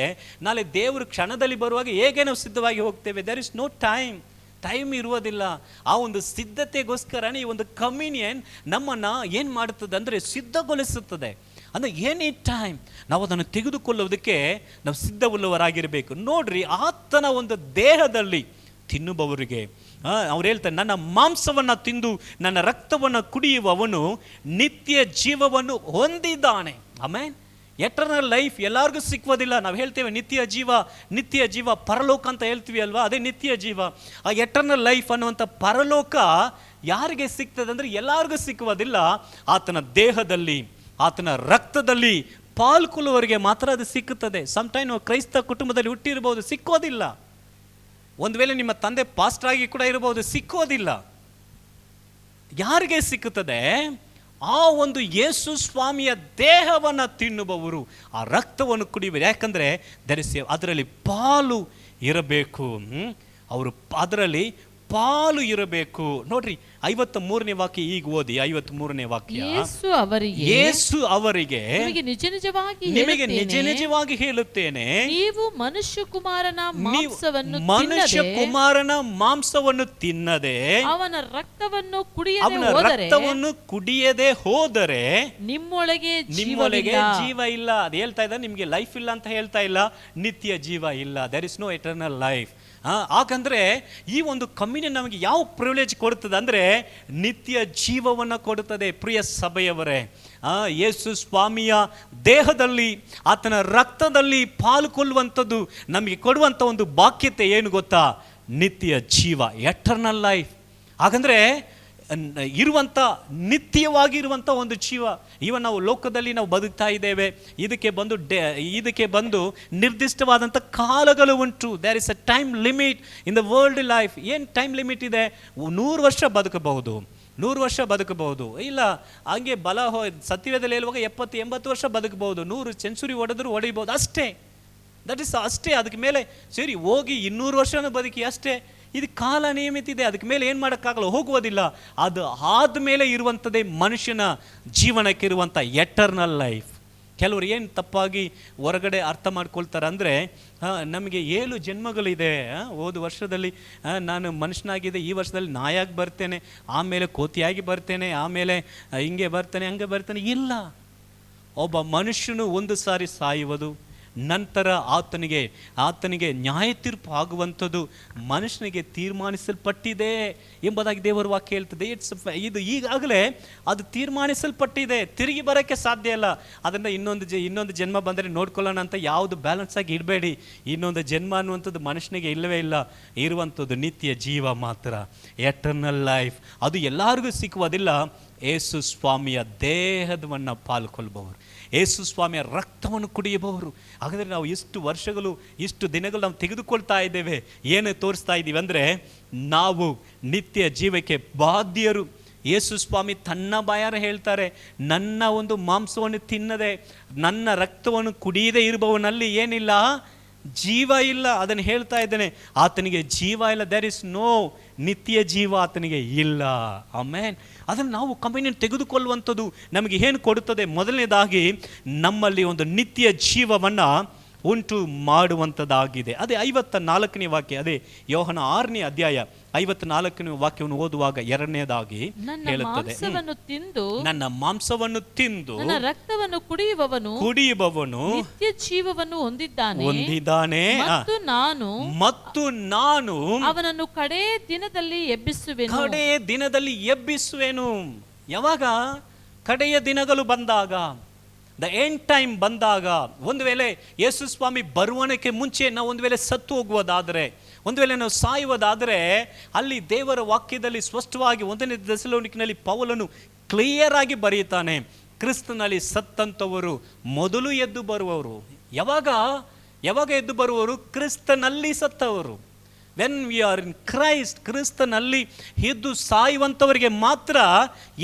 ನಾಳೆ ದೇವರು ಕ್ಷಣದಲ್ಲಿ ಬರುವಾಗ ಹೇಗೆ ನಾವು ಸಿದ್ಧವಾಗಿ ಹೋಗ್ತೇವೆ? ದೇರ್ ಇಸ್ ನೋ ಟೈಮ್ ಇರುವುದಿಲ್ಲ. ಆ ಒಂದು ಸಿದ್ಧತೆಗೋಸ್ಕರನೇ ಈ ಒಂದು ಕಮ್ಯೂನಿಯನ್ ನಮ್ಮನ್ನು ಏನು ಮಾಡುತ್ತದೆ ಅಂದರೆ ಸಿದ್ಧಗೊಳಿಸುತ್ತದೆ. ಅಂದರೆ ಎನಿ ಟೈಮ್ ನಾವು ಅದನ್ನು ತೆಗೆದುಕೊಳ್ಳುವುದಕ್ಕೆ ನಾವು ಸಿದ್ಧವುಳ್ಳವರಾಗಿರಬೇಕು. ನೋಡ್ರಿ, ಆತನ ಒಂದು ದೇಹದಲ್ಲಿ ತಿನ್ನುವವರಿಗೆ ಅವ್ರು ಹೇಳ್ತಾರೆ, ನನ್ನ ಮಾಂಸವನ್ನು ತಿಂದು ನನ್ನ ರಕ್ತವನ್ನು ಕುಡಿಯುವವನು ನಿತ್ಯ ಜೀವವನ್ನು ಹೊಂದಿದ್ದಾನೆ. ಆಮೇನ್. ಎಟರ್ನಲ್ ಲೈಫ್ ಎಲ್ಲರಿಗೂ ಸಿಕ್ಕುವುದಿಲ್ಲ. ನಾವು ಹೇಳ್ತೇವೆ ನಿತ್ಯ ಜೀವ ಪರಲೋಕ ಅಂತ ಹೇಳ್ತೀವಿ ಅಲ್ವಾ, ಅದೇ ನಿತ್ಯ ಜೀವ. ಆ ಎಟರ್ನಲ್ ಲೈಫ್ ಅನ್ನುವಂಥ ಪರಲೋಕ ಯಾರಿಗೆ ಸಿಗ್ತದೆ ಅಂದರೆ ಎಲ್ಲರಿಗೂ ಸಿಕ್ಕುವುದಿಲ್ಲ. ಆತನ ದೇಹದಲ್ಲಿ, ಆತನ ರಕ್ತದಲ್ಲಿ ಪಾಲ್ಗೊಳ್ಳುವವರಿಗೆ ಮಾತ್ರ ಅದು ಸಿಕ್ಕುತ್ತದೆ. ಸಮ್ಟೈಮ್ ನಾವು ಕ್ರೈಸ್ತ ಕುಟುಂಬದಲ್ಲಿ ಹುಟ್ಟಿರ್ಬೋದು, ಸಿಕ್ಕೋದಿಲ್ಲ. ಒಂದು ವೇಳೆ ನಿಮ್ಮ ತಂದೆ ಪಾಸ್ಟರ್ ಆಗಿ ಕೂಡ ಇರಬಹುದು, ಸಿಕ್ಕೋದಿಲ್ಲ. ಯಾರಿಗೆ ಸಿಕ್ಕುತ್ತದೆ? ಆ ಒಂದು ಯೇಸು ಸ್ವಾಮಿಯ ದೇಹವನ್ನು ತಿನ್ನುವವರು, ಆ ರಕ್ತವನ್ನು ಕುಡಿಯುವರು. ಯಾಕಂದರೆ ಅದರಲ್ಲಿ ಪಾಲು ಇರಬೇಕು. ಅವರು ಅದರಲ್ಲಿ ಪಾಲು ಇರಬೇಕು. ನೋಡ್ರಿ, 53ನೇ ವಾಕ್ಯ ಈಗ ಓದಿ. 53ನೇ ವಾಕ್ಯ. ಯೇಸು ಅವರಿಗೆ ನಿಮಗೆ ನಿಜ ನಿಜವಾಗಿ ಹೇಳುತ್ತೇನೆ, ನೀವು ಮನುಷ್ಯ ಕುಮಾರನ ಮಾಂಸವನ್ನು ತಿನ್ನದೆ ಅವನ ರಕ್ತವನ್ನು ಕುಡಿಯದೆ ಹೋದರೆ ನಿಮ್ಮೊಳಗೆ ಜೀವ ಇಲ್ಲ. ಅದು ಹೇಳ್ತಾ ಇದ್ದಾರೆ, ನಿಮಗೆ ಲೈಫ್ ಇಲ್ಲ ಅಂತ ಹೇಳ್ತಾ ಇಲ್ಲ, ನಿತ್ಯ ಜೀವ ಇಲ್ಲ. There is no eternal life. ಹಾಗಂದ್ರೆ ಈ ಒಂದು ಕಮ್ಯೂನಿಯನ್ ನಮಗೆ ಯಾವ ಪ್ರಿವಿಲೇಜ್ ಕೊಡುತ್ತದೆ ಅಂದರೆ ನಿತ್ಯ ಜೀವವನ್ನು ಕೊಡುತ್ತದೆ. ಪ್ರಿಯ ಸಭೆಯವರೇ, ಯೇಸು ಸ್ವಾಮಿಯ ದೇಹದಲ್ಲಿ, ಆತನ ರಕ್ತದಲ್ಲಿ ಪಾಲ್ಗೊಳ್ಳುವಂಥದ್ದು ನಮಗೆ ಕೊಡುವಂಥ ಒಂದು ಬಾಕ್ಯತೆ ಏನು ಗೊತ್ತಾ? ನಿತ್ಯ ಜೀವ, ಎಟರ್ನಲ್ ಲೈಫ್. ಹಾಗಂದ್ರೆ ಇರುವಂಥ ನಿತ್ಯವಾಗಿರುವಂಥ ಒಂದು ಜೀವ. ಇವನ್ ನಾವು ಲೋಕದಲ್ಲಿ ನಾವು ಬದುಕ್ತಾ ಇದ್ದೇವೆ, ಇದಕ್ಕೆ ಬಂದು ನಿರ್ದಿಷ್ಟವಾದಂಥ ಕಾಲಗಳು ಉಂಟು. There is a time limit in the world life. ಏನು ಟೈಮ್ ಲಿಮಿಟ್ ಇದೆ? 100 ವರ್ಷ ಬದುಕಬಹುದು, 100 ವರ್ಷ ಬದುಕಬಹುದು. ಇಲ್ಲ ಹಂಗೆ ಸತ್ಯವೇದಲ್ಲಿ ಹೇಳುವಾಗ 70-80 ವರ್ಷ ಬದುಕಬಹುದು. 100 ಸೆಂಚುರಿ ಹೊಡಿಬಹುದು ಅಷ್ಟೇ. ದಟ್ ಇಸ್ ಅಷ್ಟೇ. ಅದಕ್ಕೆ ಮೇಲೆ ಸರಿ ಹೋಗಿ 200 ವರ್ಷನೂ ಬದುಕಿ ಅಷ್ಟೇ. ಇದು ಕಾಲ ನಿಯಮಿತ ಇದೆ, ಅದಕ್ಕೆ ಮೇಲೆ ಏನು ಮಾಡೋಕ್ಕಾಗಲ್ಲ, ಹೋಗುವುದಿಲ್ಲ. ಅದು ಆದಮೇಲೆ ಇರುವಂಥದ್ದೇ ಮನುಷ್ಯನ ಜೀವನಕ್ಕೆ ಇರುವಂಥ ಎಟರ್ನಲ್ ಲೈಫ್. ಕೆಲವರು ಏನು ತಪ್ಪಾಗಿ ಹೊರಗಡೆ ಅರ್ಥ ಮಾಡ್ಕೊಳ್ತಾರೆ ಅಂದರೆ, ನಮಗೆ 7 ಜನ್ಮಗಳಿದೆ, ಹೋದ ವರ್ಷದಲ್ಲಿ ನಾನು ಮನುಷ್ಯನಾಗಿದೆ, ಈ ವರ್ಷದಲ್ಲಿ ನಾಯಾಗಿ ಬರ್ತೇನೆ, ಆಮೇಲೆ ಕೋತಿಯಾಗಿ ಬರ್ತೇನೆ, ಆಮೇಲೆ ಹಿಂಗೆ ಬರ್ತೇನೆ ಹಂಗೆ ಬರ್ತೇನೆ. ಇಲ್ಲ, ಒಬ್ಬ ಮನುಷ್ಯನು ಒಂದು ಸಾರಿ ಸಾಯುವುದು, ನಂತರ ಆತನಿಗೆ ನ್ಯಾಯ ತೀರ್ಪು ಆಗುವಂಥದ್ದು ಮನುಷ್ಯನಿಗೆ ತೀರ್ಮಾನಿಸಲ್ಪಟ್ಟಿದೆ ಎಂಬುದಾಗಿ ದೇವರ ವಾಕ್ಯ ಹೇಳ್ತದೆ. ಇದು ಈಗಾಗಲೇ ಅದು ತೀರ್ಮಾನಿಸಲ್ಪಟ್ಟಿದೆ, ತಿರುಗಿ ಬರೋಕ್ಕೆ ಸಾಧ್ಯ ಇಲ್ಲ. ಅದರಿಂದ ಇನ್ನೊಂದು ಜನ್ಮ ಬಂದರೆ ನೋಡ್ಕೊಳ್ಳೋಣ ಅಂತ ಯಾವುದು ಬ್ಯಾಲೆನ್ಸ್ ಆಗಿ ಇಡಬೇಡಿ. ಇನ್ನೊಂದು ಜನ್ಮ ಅನ್ನುವಂಥದ್ದು ಮನುಷ್ಯನಿಗೆ ಇಲ್ಲವೇ ಇಲ್ಲ. ಇರುವಂಥದ್ದು ನಿತ್ಯ ಜೀವ ಮಾತ್ರ, ಎಟರ್ನಲ್ ಲೈಫ್. ಅದು ಎಲ್ಲರಿಗೂ ಸಿಕ್ಕುವುದಿಲ್ಲ. ಯೇಸು ಸ್ವಾಮಿಯ ದೇಹವನ್ನು ಪಾಲ್ಗೊಳ್ಳುವವರು, ಯೇಸು ಸ್ವಾಮಿಯ ರಕ್ತವನ್ನು ಕುಡಿಯಬಹುದು. ಹಾಗಾದರೆ ನಾವು ಇಷ್ಟು ವರ್ಷಗಳು, ಇಷ್ಟು ದಿನಗಳು ನಾವು ತೆಗೆದುಕೊಳ್ತಾ ಇದ್ದೇವೆ. ಏನು ತೋರಿಸ್ತಾ ಇದ್ದೀವಿ ಅಂದರೆ, ನಾವು ನಿತ್ಯ ಜೀವಕ್ಕೆ ಬಾಧ್ಯರು. ಯೇಸು ಸ್ವಾಮಿ ತನ್ನ ಬಾಯಾರ ಹೇಳ್ತಾರೆ, ನನ್ನ ಒಂದು ಮಾಂಸವನ್ನು ತಿನ್ನದೆ ನನ್ನ ರಕ್ತವನ್ನು ಕುಡಿಯದೇ ಇರುವವನಲ್ಲಿ ಏನಿಲ್ಲ, ಜೀವ ಇಲ್ಲ. ಅದನ್ನು ಹೇಳ್ತಾ ಇದ್ದೇನೆ, ಆತನಿಗೆ ಜೀವ ಇಲ್ಲ. ದೇರ್ ಇಸ್ ನೋ, ನಿತ್ಯ ಜೀವ ಆತನಿಗೆ ಇಲ್ಲ. ಆಮೇನ್. ಅದನ್ನು ನಾವು ಕಮ್ಯುನಿಯನ್ ತೆಗೆದುಕೊಳ್ಳುವಂಥದ್ದು ನಮಗೆ ಏನು ಕೊಡುತ್ತದೆ? ಮೊದಲನೇದಾಗಿ ನಮ್ಮಲ್ಲಿ ಒಂದು ನಿತ್ಯ ಜೀವವನ್ನು ಉಂಟು ಮಾಡುವಂಥದ್ದಾಗಿದೆ. ಅದೇ 54ನೇ ವಾಕ್ಯ, ಅದೇ ಯೋಹನ 6ನೇ ಅಧ್ಯಾಯ 54ನೇ ವಾಕ್ಯವನ್ನು ಓದುವಾಗ ಎರಡನೇದಾಗಿ ಹೇಳುತ್ತದೆ, ನನ್ನ ಮಾಂಸವನ್ನು ತಿಂದು ನನ್ನ ರಕ್ತವನ್ನು ಕುಡಿಯುವವನು ನಿತ್ಯ ಜೀವವನ್ನು ಹೊಂದಿದ್ದಾನೆ ಮತ್ತು ನಾನು ಅವನನ್ನು ಕಡೇ ದಿನದಲ್ಲಿ ಎಬ್ಬಿಸುವೆನು. ಯಾವಾಗ? ಕಡೆಯ ದಿನಗಳು ಬಂದಾಗ, ದ ಎಂಡ್ ಟೈಮ್ ಬಂದಾಗ, ಒಂದು ವೇಳೆ ಯೇಸು ಸ್ವಾಮಿ ಬರುವನಕ್ಕೆ ಮುಂಚೆ ನಾವು ಒಂದು ವೇಳೆ ಸತ್ತು ಹೋಗುವುದಾದರೆ, ಒಂದು ವೇಳೆ ನಾವು ಸಾಯುವುದಾದರೆ, ಅಲ್ಲಿ ದೇವರ ವಾಕ್ಯದಲ್ಲಿ ಸ್ಪಷ್ಟವಾಗಿ 1ನೇ ಥೆಸಲೋನಿಕನಲ್ಲಿ ಪೌಲನು ಕ್ಲಿಯರ್ ಆಗಿ ಬರೆಯುತ್ತಾನೆ, ಕ್ರಿಸ್ತನಲ್ಲಿ ಸತ್ತಂಥವರು ಮೊದಲು ಎದ್ದು ಬರುವವರು. ಯಾವಾಗ ಎದ್ದು ಬರುವವರು? ಕ್ರಿಸ್ತನಲ್ಲಿ ಸತ್ತವರು. When we are in Christ, ಕ್ರಿಸ್ತನಲ್ಲಿ ಎದ್ದು ಸಾಯುವಂಥವರಿಗೆ ಮಾತ್ರ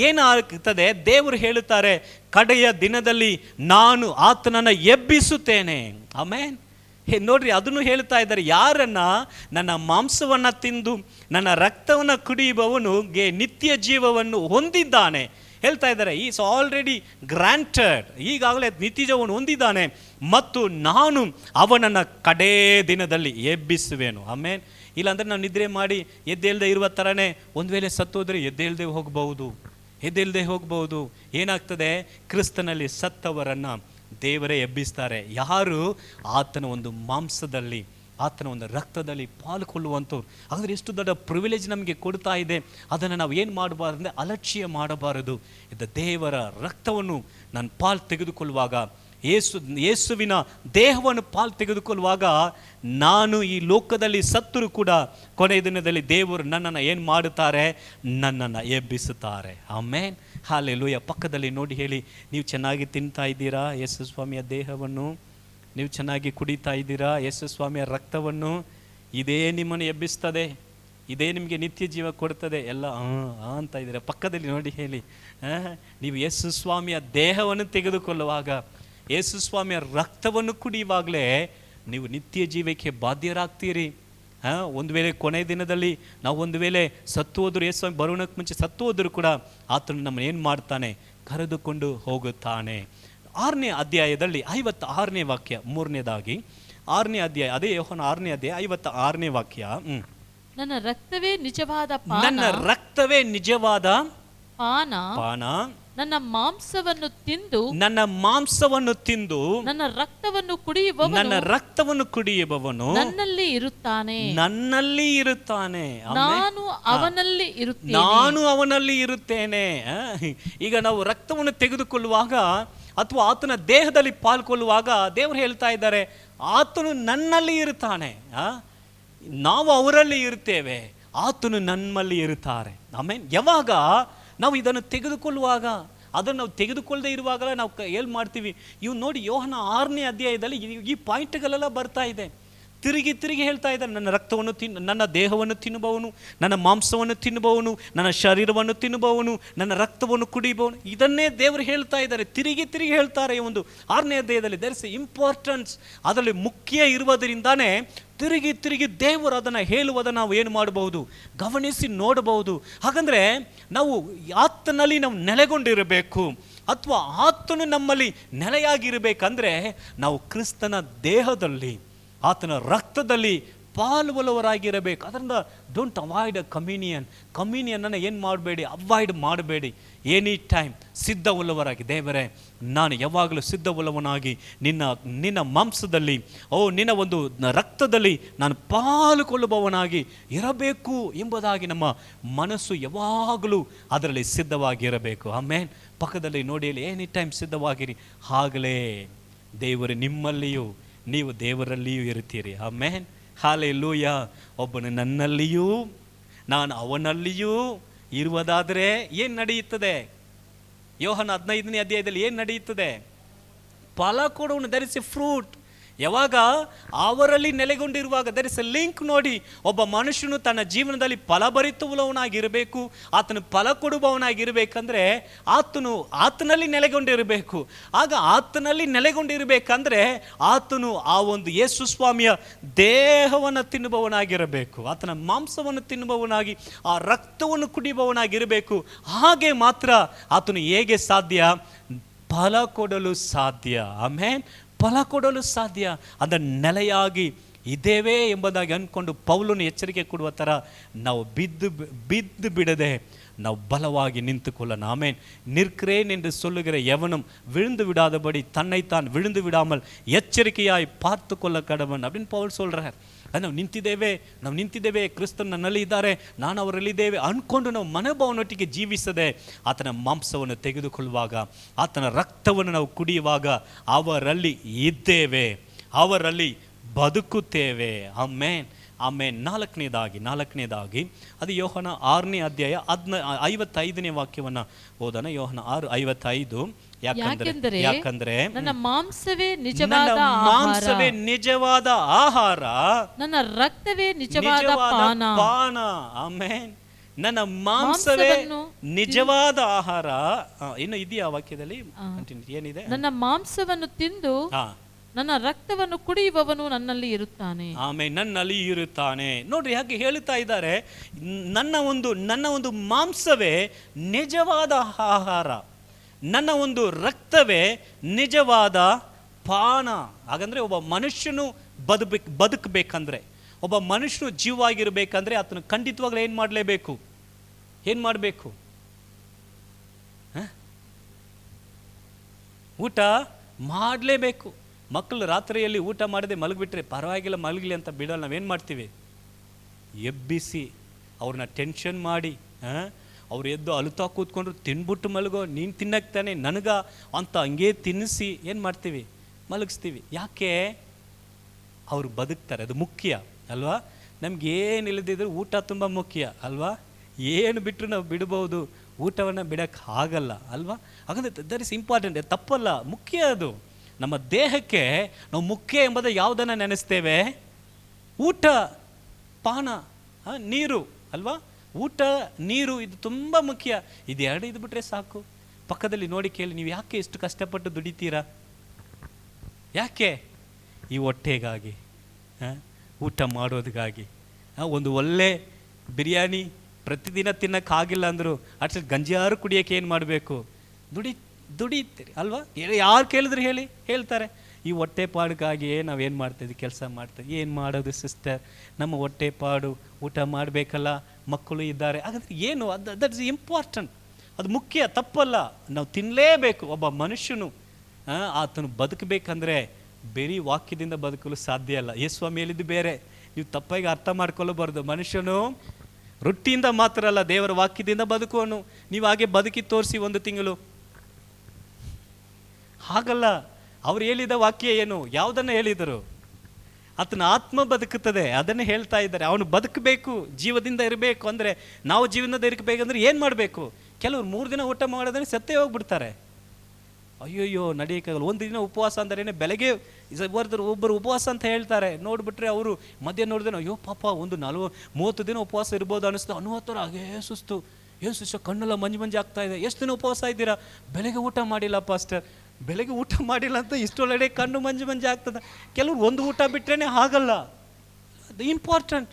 ಏನಾಗ್ತದೆ? ದೇವರು ಹೇಳುತ್ತಾರೆ, ಕಡೆಯ ದಿನದಲ್ಲಿ ನಾನು ಆತನನ್ನು ಎಬ್ಬಿಸುತ್ತೇನೆ. ಆಮೇನ್. ನೋಡ್ರಿ, ಅದನ್ನು ಹೇಳ್ತಾ ಇದ್ದಾರೆ. ಯಾರನ್ನ? ನನ್ನ ಮಾಂಸವನ್ನು ತಿಂದು ನನ್ನ ರಕ್ತವನ್ನು ಕುಡಿಯುವವನಿಗೆ ನಿತ್ಯ ಜೀವವನ್ನು ಹೊಂದಿದ್ದಾನೆ ಹೇಳ್ತಾ ಇದ್ದಾರೆ. ಈಸ್ ಆಲ್ರೆಡಿ ಗ್ರಾಂಟೆಡ್, ಈಗಾಗಲೇ ನಿತ್ಯ ಜೀವವನ್ನು ಹೊಂದಿದ್ದಾನೆ, ಮತ್ತು ನಾನು ಅವನನ್ನು ಕಡೇ ದಿನದಲ್ಲಿ ಎಬ್ಬಿಸುವೆನು. ಆಮೇನ್. ಇಲ್ಲಾಂದರೆ ನಾವು ನಿದ್ರೆ ಮಾಡಿ ಎದ್ದೇಳದೆ ಇರುವ ಥರನೇ ಒಂದು ವೇಳೆ ಸತ್ತೋದ್ರೆ ಎದ್ದೇಳದೆ ಹೋಗ್ಬಹುದು. ಏನಾಗ್ತದೆ? ಕ್ರಿಸ್ತನಲ್ಲಿ ಸತ್ತವರನ್ನು ದೇವರೇ ಎಬ್ಬಿಸ್ತಾರೆ. ಯಾರು? ಆತನ ಒಂದು ಮಾಂಸದಲ್ಲಿ, ಆತನ ಒಂದು ರಕ್ತದಲ್ಲಿ ಪಾಲ್ಗೊಳ್ಳುವಂಥವ್ರು. ಹಾಗಾದರೆ ಎಷ್ಟು ದೊಡ್ಡ ಪ್ರಿವಿಲೇಜ್ ನಮಗೆ ಕೊಡ್ತಾ ಇದೆ. ಅದನ್ನು ನಾವು ಏನು ಮಾಡಬಾರ್ದು ಅಂದರೆ ಅಲಕ್ಷ್ಯ ಮಾಡಬಾರದು. ಇದು ದೇವರ ರಕ್ತವನ್ನು ನಾನು ಪಾಲು ತೆಗೆದುಕೊಳ್ಳುವಾಗ, ಯೇಸುವಿನ ದೇಹವನ್ನು ಪಾಲು ತೆಗೆದುಕೊಳ್ಳುವಾಗ, ನಾನು ಈ ಲೋಕದಲ್ಲಿ ಸತ್ತರೂ ಕೂಡ ಕೊನೆಯ ದಿನದಲ್ಲಿ ದೇವರು ನನ್ನನ್ನು ಏನು ಮಾಡುತ್ತಾರೆ? ನನ್ನನ್ನು ಎಬ್ಬಿಸುತ್ತಾರೆ. ಆಮೇನ್. ಹಲ್ಲೆಲೂಯಾ. ಪಕ್ಕದಲ್ಲಿ ನೋಡಿ ಹೇಳಿ, ನೀವು ಚೆನ್ನಾಗಿ ತಿಂತಾ ಇದ್ದೀರಾ ಯೇಸು ಸ್ವಾಮಿಯ ದೇಹವನ್ನು? ನೀವು ಚೆನ್ನಾಗಿ ಕುಡಿತಾ ಇದ್ದೀರಾ ಯೇಸು ಸ್ವಾಮಿಯ ರಕ್ತವನ್ನು? ಇದೇ ನಿಮ್ಮನ್ನು ಎಬ್ಬಿಸ್ತದೆ, ಇದೇ ನಿಮಗೆ ನಿತ್ಯ ಜೀವ ಕೊಡ್ತದೆ. ಎಲ್ಲ ಅಂತ ಇದ್ದೀರಾ? ಪಕ್ಕದಲ್ಲಿ ನೋಡಿ ಹೇಳಿ, ನೀವು ಯೇಸು ಸ್ವಾಮಿಯ ದೇಹವನ್ನು ತೆಗೆದುಕೊಳ್ಳುವಾಗ, ಯೇಸು ಸ್ವಾಮಿಯ ರಕ್ತವನ್ನು ಕುಡಿಯುವಾಗಲೇ ನೀವು ನಿತ್ಯ ಜೀವಕ್ಕೆ ಬಾಧ್ಯರಾಗ್ತೀರಿ. ಒಂದು ವೇಳೆ ಕೊನೆಯ ದಿನದಲ್ಲಿ ನಾವು ಒಂದು ವೇಳೆ ಸತ್ತು ಹೋದ್ರು, ಯೇಸು ಸ್ವಾಮಿ ಬರೋಣಕ್ಕೆ ಮುಂಚೆ ಸತ್ತು ಹೋದರೂ ಕೂಡ ಆತನು ನಮ್ಮನ್ನು ಏನು ಮಾಡ್ತಾನೆ? ಕರೆದುಕೊಂಡು ಹೋಗುತ್ತಾನೆ. 6ನೇ ಅಧ್ಯಾಯದಲ್ಲಿ 56ನೇ ವಾಕ್ಯ, 3ನೇದಾಗಿ 6ನೇ ಅಧ್ಯಾಯ, ಅದೇ ಯೋಹನ 6ನೇ ಅಧ್ಯಾಯ 56ನೇ ವಾಕ್ಯ. ನನ್ನ ರಕ್ತವೇ ನಿಜವಾದ ಪಾನ, ನನ್ನ ಮಾಂಸವನ್ನು ತಿಂದು ನನ್ನ ರಕ್ತವನ್ನು ಕುಡಿಯುವವನು ನನ್ನಲ್ಲಿ ಇರುತ್ತಾನೆ, ನಾನು ಅವನಲ್ಲಿ ಇರುತ್ತೇನೆ. ಈಗ ನಾವು ರಕ್ತವನ್ನು ತೆಗೆದುಕೊಳ್ಳುವಾಗ ಅಥವಾ ಆತನ ದೇಹದಲ್ಲಿ ಪಾಲ್ಗೊಳ್ಳುವಾಗ ದೇವರು ಹೇಳ್ತಾ ಇದ್ದಾರೆ, ಆತನು ನನ್ನಲ್ಲಿ ಇರುತ್ತಾನೆ, ನಾವು ಅವರಲ್ಲಿ ಇರ್ತೇವೆ, ಆತನು ನಮ್ಮಲ್ಲಿ ಇರುತ್ತಾರೆ. ಆಮೇಲೆ ಯಾವಾಗ ನಾವು ಇದನ್ನು ತೆಗೆದುಕೊಳ್ಳುವಾಗ, ಅದನ್ನು ನಾವು ತೆಗೆದುಕೊಳ್ಳದೆ ಇರುವಾಗ ನಾವು ಏನು ಮಾಡ್ತೀವಿ? ಇವು ನೋಡಿ, ಯೋಹನ 6ನೇ ಅಧ್ಯಾಯದಲ್ಲಿ ಈ ಪಾಯಿಂಟ್ಗಳೆಲ್ಲ ಬರ್ತಾ ಇದೆ. ತಿರುಗಿ ಹೇಳ್ತಾ ಇದ್ದಾರೆ, ನನ್ನ ದೇಹವನ್ನು ತಿನ್ನುವವನು, ನನ್ನ ಮಾಂಸವನ್ನು ತಿನ್ನುವವನು, ನನ್ನ ಶರೀರವನ್ನು ತಿನ್ನುವವನು, ನನ್ನ ರಕ್ತವನ್ನು ಕುಡಿಯುವವನು. ಇದನ್ನೇ ದೇವರು ಹೇಳ್ತಾ ಇದ್ದಾರೆ, ತಿರುಗಿ ಹೇಳ್ತಾರೆ. ಈ ಒಂದು 6ನೇ ಅಧ್ಯಾಯದಲ್ಲಿ ದೇರ್ ಇಸ್ ಇಂಪಾರ್ಟೆನ್ಸ್, ಅದರಲ್ಲಿ ಮುಖ್ಯ ಇರುವುದರಿಂದಾನೇ ತಿರುಗಿ ದೇವರು ಅದನ್ನು ಹೇಳುವುದನ್ನು ನಾವು ಏನು ಮಾಡಬಹುದು? ಗಮನಿಸಿ ನೋಡಬಹುದು. ಹಾಗಂದರೆ ನಾವು ಆತನಲ್ಲಿ ನಾವು ನೆಲೆಗೊಂಡಿರಬೇಕು. ಅಥವಾ ಆತನು ನಮ್ಮಲ್ಲಿ ನೆಲೆಯಾಗಿರಬೇಕಂದ್ರೆ ನಾವು ಕ್ರಿಸ್ತನ ದೇಹದಲ್ಲಿ, ಆತನ ರಕ್ತದಲ್ಲಿ ಪಾಲ್ಗೊಳ್ಳುವವರಾಗಿರಬೇಕು. ಅದರಿಂದ ಡೋಂಟ್ ಅವಾಯ್ಡ್ ಕಮ್ಯೂನಿಯನನ್ನು ಏನು ಮಾಡಬೇಡಿ, ಅವಾಯ್ಡ್ ಮಾಡಬೇಡಿ. ಎನಿ ಟೈಮ್ ಸಿದ್ಧವುಳ್ಳವರಾಗಿ, ದೇವರೇ ನಾನು ಯಾವಾಗಲೂ ಸಿದ್ಧವುಳ್ಳವನಾಗಿ ನಿನ್ನ ಮಾಂಸದಲ್ಲಿ, ನಿನ್ನ ಒಂದು ರಕ್ತದಲ್ಲಿ ನಾನು ಪಾಲುಕೊಳ್ಳುವವನಾಗಿ ಇರಬೇಕು ಎಂಬುದಾಗಿ ನಮ್ಮ ಮನಸ್ಸು ಯಾವಾಗಲೂ ಅದರಲ್ಲಿ ಸಿದ್ಧವಾಗಿರಬೇಕು. ಆಮೇನ್. ಪಕ್ಕದಲ್ಲಿ ನೋಡಿ, ಅಲ್ಲಿ ಎನಿ ಟೈಮ್ ಸಿದ್ಧವಾಗಿರಿ, ಆಗಲೇ ದೇವರು ನಿಮ್ಮಲ್ಲಿಯೂ ನೀವು ದೇವರಲ್ಲಿಯೂ ಇರ್ತೀರಿ. ಆಮೇನ್. ಹಲ್ಲೆಲೂಯ. ಒಬ್ಬನು ನನ್ನಲ್ಲಿಯೂ ನಾನು ಅವನಲ್ಲಿಯೂ ಇರುವುದಾದರೆ ಏನು ನಡೆಯುತ್ತದೆ? ಯೋಹನ 15ನೇ ಅಧ್ಯಾಯದಲ್ಲಿ ಏನು ನಡೆಯುತ್ತದೆ? ಫಲ ಕೊಡುವನು, ದರ್ ಇಸ್ ಎ ಫ್ರೂಟ್. ಯಾವಾಗ ಅವರಲ್ಲಿ ನೆಲೆಗೊಂಡಿರುವಾಗ ದರ್ ಇಸ್ ಎ ಲಿಂಕ್. ನೋಡಿ, ಒಬ್ಬ ಮನುಷ್ಯನು ತನ್ನ ಜೀವನದಲ್ಲಿ ಫಲಭರಿತವುಳ್ಳವನಾಗಿರಬೇಕು, ಆತನು ಫಲ ಕೊಡುವವನಾಗಿರಬೇಕಂದ್ರೆ ಆತನಲ್ಲಿ ನೆಲೆಗೊಂಡಿರಬೇಕು. ಆಗ ಆತನಲ್ಲಿ ನೆಲೆಗೊಂಡಿರಬೇಕಂದ್ರೆ ಆತನು ಆ ಒಂದು ಯೇಸು ಸ್ವಾಮಿಯ ದೇಹವನ್ನು ತಿನ್ನುವವನಾಗಿರಬೇಕು, ಆತನ ಮಾಂಸವನ್ನು ತಿನ್ನುವವನಾಗಿ, ಆ ರಕ್ತವನ್ನು ಕುಡಿಯುವವನಾಗಿರಬೇಕು. ಹಾಗೆ ಮಾತ್ರ ಆತನು ಹೇಗೆ ಸಾಧ್ಯ? ಫಲ ಕೊಡಲು ಸಾಧ್ಯ. ಆಮೇನ್. ಫಲ ಕೊಡಲು ಸಾಧ್ಯ. ಅದರ ನೆಲೆಯಾಗಿ ಇದ್ದೇವೆ ಎಂಬುದಾಗಿ ಅಂದ್ಕೊಂಡು ಪೌಲನು ಎಚ್ಚರಿಕೆ ಕೊಡುವ ಥರ ನಾವು ಬಿದ್ದು ಬಿಡದೆ ನಾವು ಬಲವಾಗಿ ನಿಂತುಕೊಳ್ಳೋಣ. ಆಮೇನ್. நிற்கிறேன் என்று சொல்லுகிற எவனும் விழுந்து விடாதபடி தன்னைத்தான் விழுந்து விடாமல் எச்சரிக்கையாய் பார்த்து கொள்ள கடவன் அப்படின்னு பவுல் சொல்கிறார். ನಾವು ನಿಂತಿದ್ದೇವೆ, ಕ್ರಿಸ್ತನ್ ನನ್ನಲ್ಲಿ ಇದ್ದಾರೆ, ನಾನು ಅವರಲ್ಲಿದ್ದೇವೆ ಅಂದ್ಕೊಂಡು ನಾವು ಮನೋಭಾವನೊಟ್ಟಿಗೆ ಜೀವಿಸದೆ ಆತನ ಮಾಂಸವನ್ನು ತೆಗೆದುಕೊಳ್ಳುವಾಗ, ಆತನ ರಕ್ತವನ್ನು ನಾವು ಕುಡಿಯುವಾಗ ಅವರಲ್ಲಿ ಇದ್ದೇವೆ, ಅವರಲ್ಲಿ ಬದುಕುತ್ತೇವೆ. ಆಮೇನ್. ಆಮೇನ್. ನಾಲ್ಕನೇದಾಗಿ ಅದು ಯೋಹನ 6ನೇ ಅಧ್ಯಾಯ 55ನೇ ವಾಕ್ಯವನ್ನು ಓದೋಣ. ಯೋಹನ 6:55. ಯಾಕಂದ್ರೆ ನನ್ನ ಮಾಂಸವೇ ನಿಜವಾದ ಆಹಾರ, ನನ್ನ ರಕ್ತವೇ ನಿಜವಾದ ಪಾನ. ಆಮೇನ್. ನನ್ನ ಮಾಂಸವೇ ನಿಜವಾದ ಆಹಾರ. ಇನ್ನು ಇದೆಯಾ ವಾಕ್ಯದಲ್ಲಿ? ಏನಿದೆ? ನನ್ನ ಮಾಂಸವನ್ನು ತಿಂದು ನನ್ನ ರಕ್ತವನ್ನು ಕುಡಿಯುವವನು ನನ್ನಲ್ಲಿ ಇರುತ್ತಾನೆ. ಆಮೇಲೆ ನನ್ನಲ್ಲಿ ಇರುತ್ತಾನೆ. ನೋಡ್ರಿ, ಹಾಗೆ ಹೇಳುತ್ತಾ ಇದ್ದಾರೆ, ನನ್ನ ಒಂದು ಮಾಂಸವೇ ನಿಜವಾದ ಆಹಾರ, ನನ್ನ ಒಂದು ರಕ್ತವೇ ನಿಜವಾದ ಪಾನ. ಹಾಗಂದ್ರೆ ಒಬ್ಬ ಮನುಷ್ಯನು ಬದುಕಬೇಕಂದ್ರೆ, ಒಬ್ಬ ಮನುಷ್ಯನು ಜೀವವಾಗಿರ್ಬೇಕಂದ್ರೆ ಆತನು ಖಂಡಿತವಾಗ್ಲೂ ಏನು ಮಾಡಬೇಕು? ಊಟ ಮಾಡಲೇಬೇಕು. ಮಕ್ಕಳು ರಾತ್ರಿಯಲ್ಲಿ ಊಟ ಮಾಡದೆ ಮಲಗಿಬಿಟ್ರೆ ಪರವಾಗಿಲ್ಲ, ಮಲಗಲಿ ಅಂತ ಬಿಡೋಲ್ಲ. ನಾವೇನು ಮಾಡ್ತೀವಿ? ಎಬ್ಬಿಸಿ ಅವ್ರನ್ನ ಟೆನ್ಷನ್ ಮಾಡಿ, ಅವ್ರು ಎದ್ದು ಅಳುತ್ತಾ ಕೂತ್ಕೊಂಡ್ರು, ತಿನ್ಬಿಟ್ಟು ಮಲಗೋ, ನೀನು ತಿನ್ನಕ್ಕೆ ತಾನೆ ನನಗ ಅಂತ ಹಂಗೆ ತಿನ್ನಿಸಿ ಏನು ಮಾಡ್ತೀವಿ? ಮಲಗಿಸ್ತೀವಿ. ಯಾಕೆ? ಅವರು ಬದುಕ್ತಾರೆ, ಅದು ಮುಖ್ಯ ಅಲ್ವಾ? ನಮ್ಗೇನು ಇಲ್ಲದಿದ್ರು ಊಟ ತುಂಬ ಮುಖ್ಯ ಅಲ್ವಾ? ಏನು ಬಿಟ್ಟರು ನಾವು ಬಿಡ್ಬೋದು, ಊಟವನ್ನು ಬಿಡೋಕ್ಕೆ ಆಗಲ್ಲ ಅಲ್ವಾ? ಹಾಗಂದ್ರೆ ದಟ್ ಇಸ್ ಇಂಪಾರ್ಟೆಂಟ್, ತಪ್ಪಲ್ಲ, ಮುಖ್ಯ ಅದು. ನಮ್ಮ ದೇಹಕ್ಕೆ ನಾವು ಮುಖ್ಯ ಎಂಬುದು ಯಾವುದನ್ನು ನೆನೆಸ್ತೇವೆ? ಊಟ, ಪಾನ, ನೀರು ಅಲ್ವಾ? ಊಟ, ನೀರು ಇದು ತುಂಬ ಮುಖ್ಯ. ಇದು ಎರಡು ಇದು ಬಿಟ್ಟರೆ ಸಾಕು. ಪಕ್ಕದಲ್ಲಿ ನೋಡಿ ಕೇಳಿ, ನೀವು ಯಾಕೆ ಇಷ್ಟು ಕಷ್ಟಪಟ್ಟು ದುಡಿತೀರಾ? ಯಾಕೆ? ಈ ಹೊಟ್ಟೆಗಾಗಿ, ಊಟ ಮಾಡೋದಕ್ಕಾಗಿ. ಒಂದು ಒಳ್ಳೆ ಬಿರಿಯಾನಿ ಪ್ರತಿದಿನ ತಿನ್ನೋಕ್ಕಾಗಿಲ್ಲ ಅಂದರು ಅಟ್ಲೀಸ್ಟ್ ಗಂಜಿಯಾರು ಕುಡಿಯೋಕ್ಕೆ ಏನು ಮಾಡಬೇಕು? ದುಡಿತೀರಿ ಅಲ್ವಾ? ಯಾರು ಕೇಳಿದ್ರು ಹೇಳ್ತಾರೆ, ಈ ಹೊಟ್ಟೆ ಪಾಡಿಗಾಗಿಯೇ ನಾವೇನು ಮಾಡ್ತಾಯಿದ್ವಿ, ಕೆಲಸ ಮಾಡ್ತೀವಿ. ಏನು ಮಾಡೋದು ಸಿಸ್ಟರ್, ನಮ್ಮ ಹೊಟ್ಟೆ ಪಾಡು, ಊಟ ಮಾಡಬೇಕಲ್ಲ, ಮಕ್ಕಳು ಇದ್ದಾರೆ. ಹಾಗಾದ್ರೆ ಏನು? ದಟ್ ಇಸ್ ಇಂಪಾರ್ಟೆಂಟ್, ಅದು ಮುಖ್ಯ, ತಪ್ಪಲ್ಲ. ನಾವು ತಿನ್ನಲೇಬೇಕು. ಒಬ್ಬ ಮನುಷ್ಯನು ಆತನು ಬದುಕಬೇಕಂದ್ರೆ ಬೇರೆ ವಾಕ್ಯದಿಂದ ಬದುಕಲು ಸಾಧ್ಯ ಅಲ್ಲ. ಯೇಸುಸ್ವಾಮಿ ಹೇಳಿದ್ದು ಬೇರೆ, ನೀವು ತಪ್ಪಾಗಿ ಅರ್ಥ ಮಾಡ್ಕೊಳ್ಳಬಾರ್ದು. ಮನುಷ್ಯನು ರೊಟ್ಟಿಯಿಂದ ಮಾತ್ರ ಅಲ್ಲ, ದೇವರ ವಾಕ್ಯದಿಂದ ಬದುಕುವನು. ನೀವು ಹಾಗೆ ಬದುಕಿ ತೋರಿಸಿ 1 ತಿಂಗಳು ಹಾಗಲ್ಲ. ಅವ್ರು ಹೇಳಿದ ವಾಕ್ಯ ಏನು? ಯಾವುದನ್ನು ಹೇಳಿದರು? ಆತನ ಆತ್ಮ ಬದುಕುತ್ತದೆ, ಅದನ್ನು ಹೇಳ್ತಾ ಇದ್ದಾರೆ. ಅವನು ಬದುಕಬೇಕು, ಜೀವದಿಂದ ಇರಬೇಕು. ಅಂದರೆ ನಾವು ಜೀವನದಿಂದ ಇರಬೇಕಂದ್ರೆ ಏನು ಮಾಡಬೇಕು? ಕೆಲವರು 3 ದಿನ ಊಟ ಮಾಡೋದ್ರೆ ಸತ್ತೇ ಹೋಗ್ಬಿಡ್ತಾರೆ. ಅಯ್ಯೋಯ್ಯೋ, ನಡೆಯೋಕ್ಕಾಗಲ್ಲ. 1 ದಿನ ಉಪವಾಸ ಅಂದ್ರೇನೆ, ಬೆಳಗ್ಗೆ ಒಬ್ಬರು ಉಪವಾಸ ಅಂತ ಹೇಳ್ತಾರೆ, ನೋಡಿಬಿಟ್ರೆ ಅವರು ಮಧ್ಯಾಹ್ನ ನೋಡಿದ್ರೆ ಅಯ್ಯೋ ಪಾಪ, ಒಂದು 30 ದಿನ ಉಪವಾಸ ಇರ್ಬೋದು ಅನ್ನಿಸ್ತು. 40 ಹಾಗೇ ಸುಸ್ತು, ಏನು ಸುಸ್ತು, ಕಣ್ಣೆಲ್ಲ ಮಂಜು ಆಗ್ತಾ ಇದೆ. ಎಷ್ಟು ದಿನ ಉಪವಾಸ ಇದ್ದೀರಾ? ಬೆಳಗ್ಗೆ ಊಟ ಮಾಡಿಲ್ಲ ಪಾಸ್ಟರ್. ಬೆಳಗ್ಗೆ ಊಟ ಮಾಡಿಲ್ಲ ಅಂತ ಇಷ್ಟೊಳಗಡೆ ಕಣ್ಣು ಮಂಜು ಆಗ್ತದೆ. ಕೆಲವ್ರು 1 ಊಟ ಬಿಟ್ರೇ ಆಗಲ್ಲ. ಅದು ಇಂಪಾರ್ಟೆಂಟ್.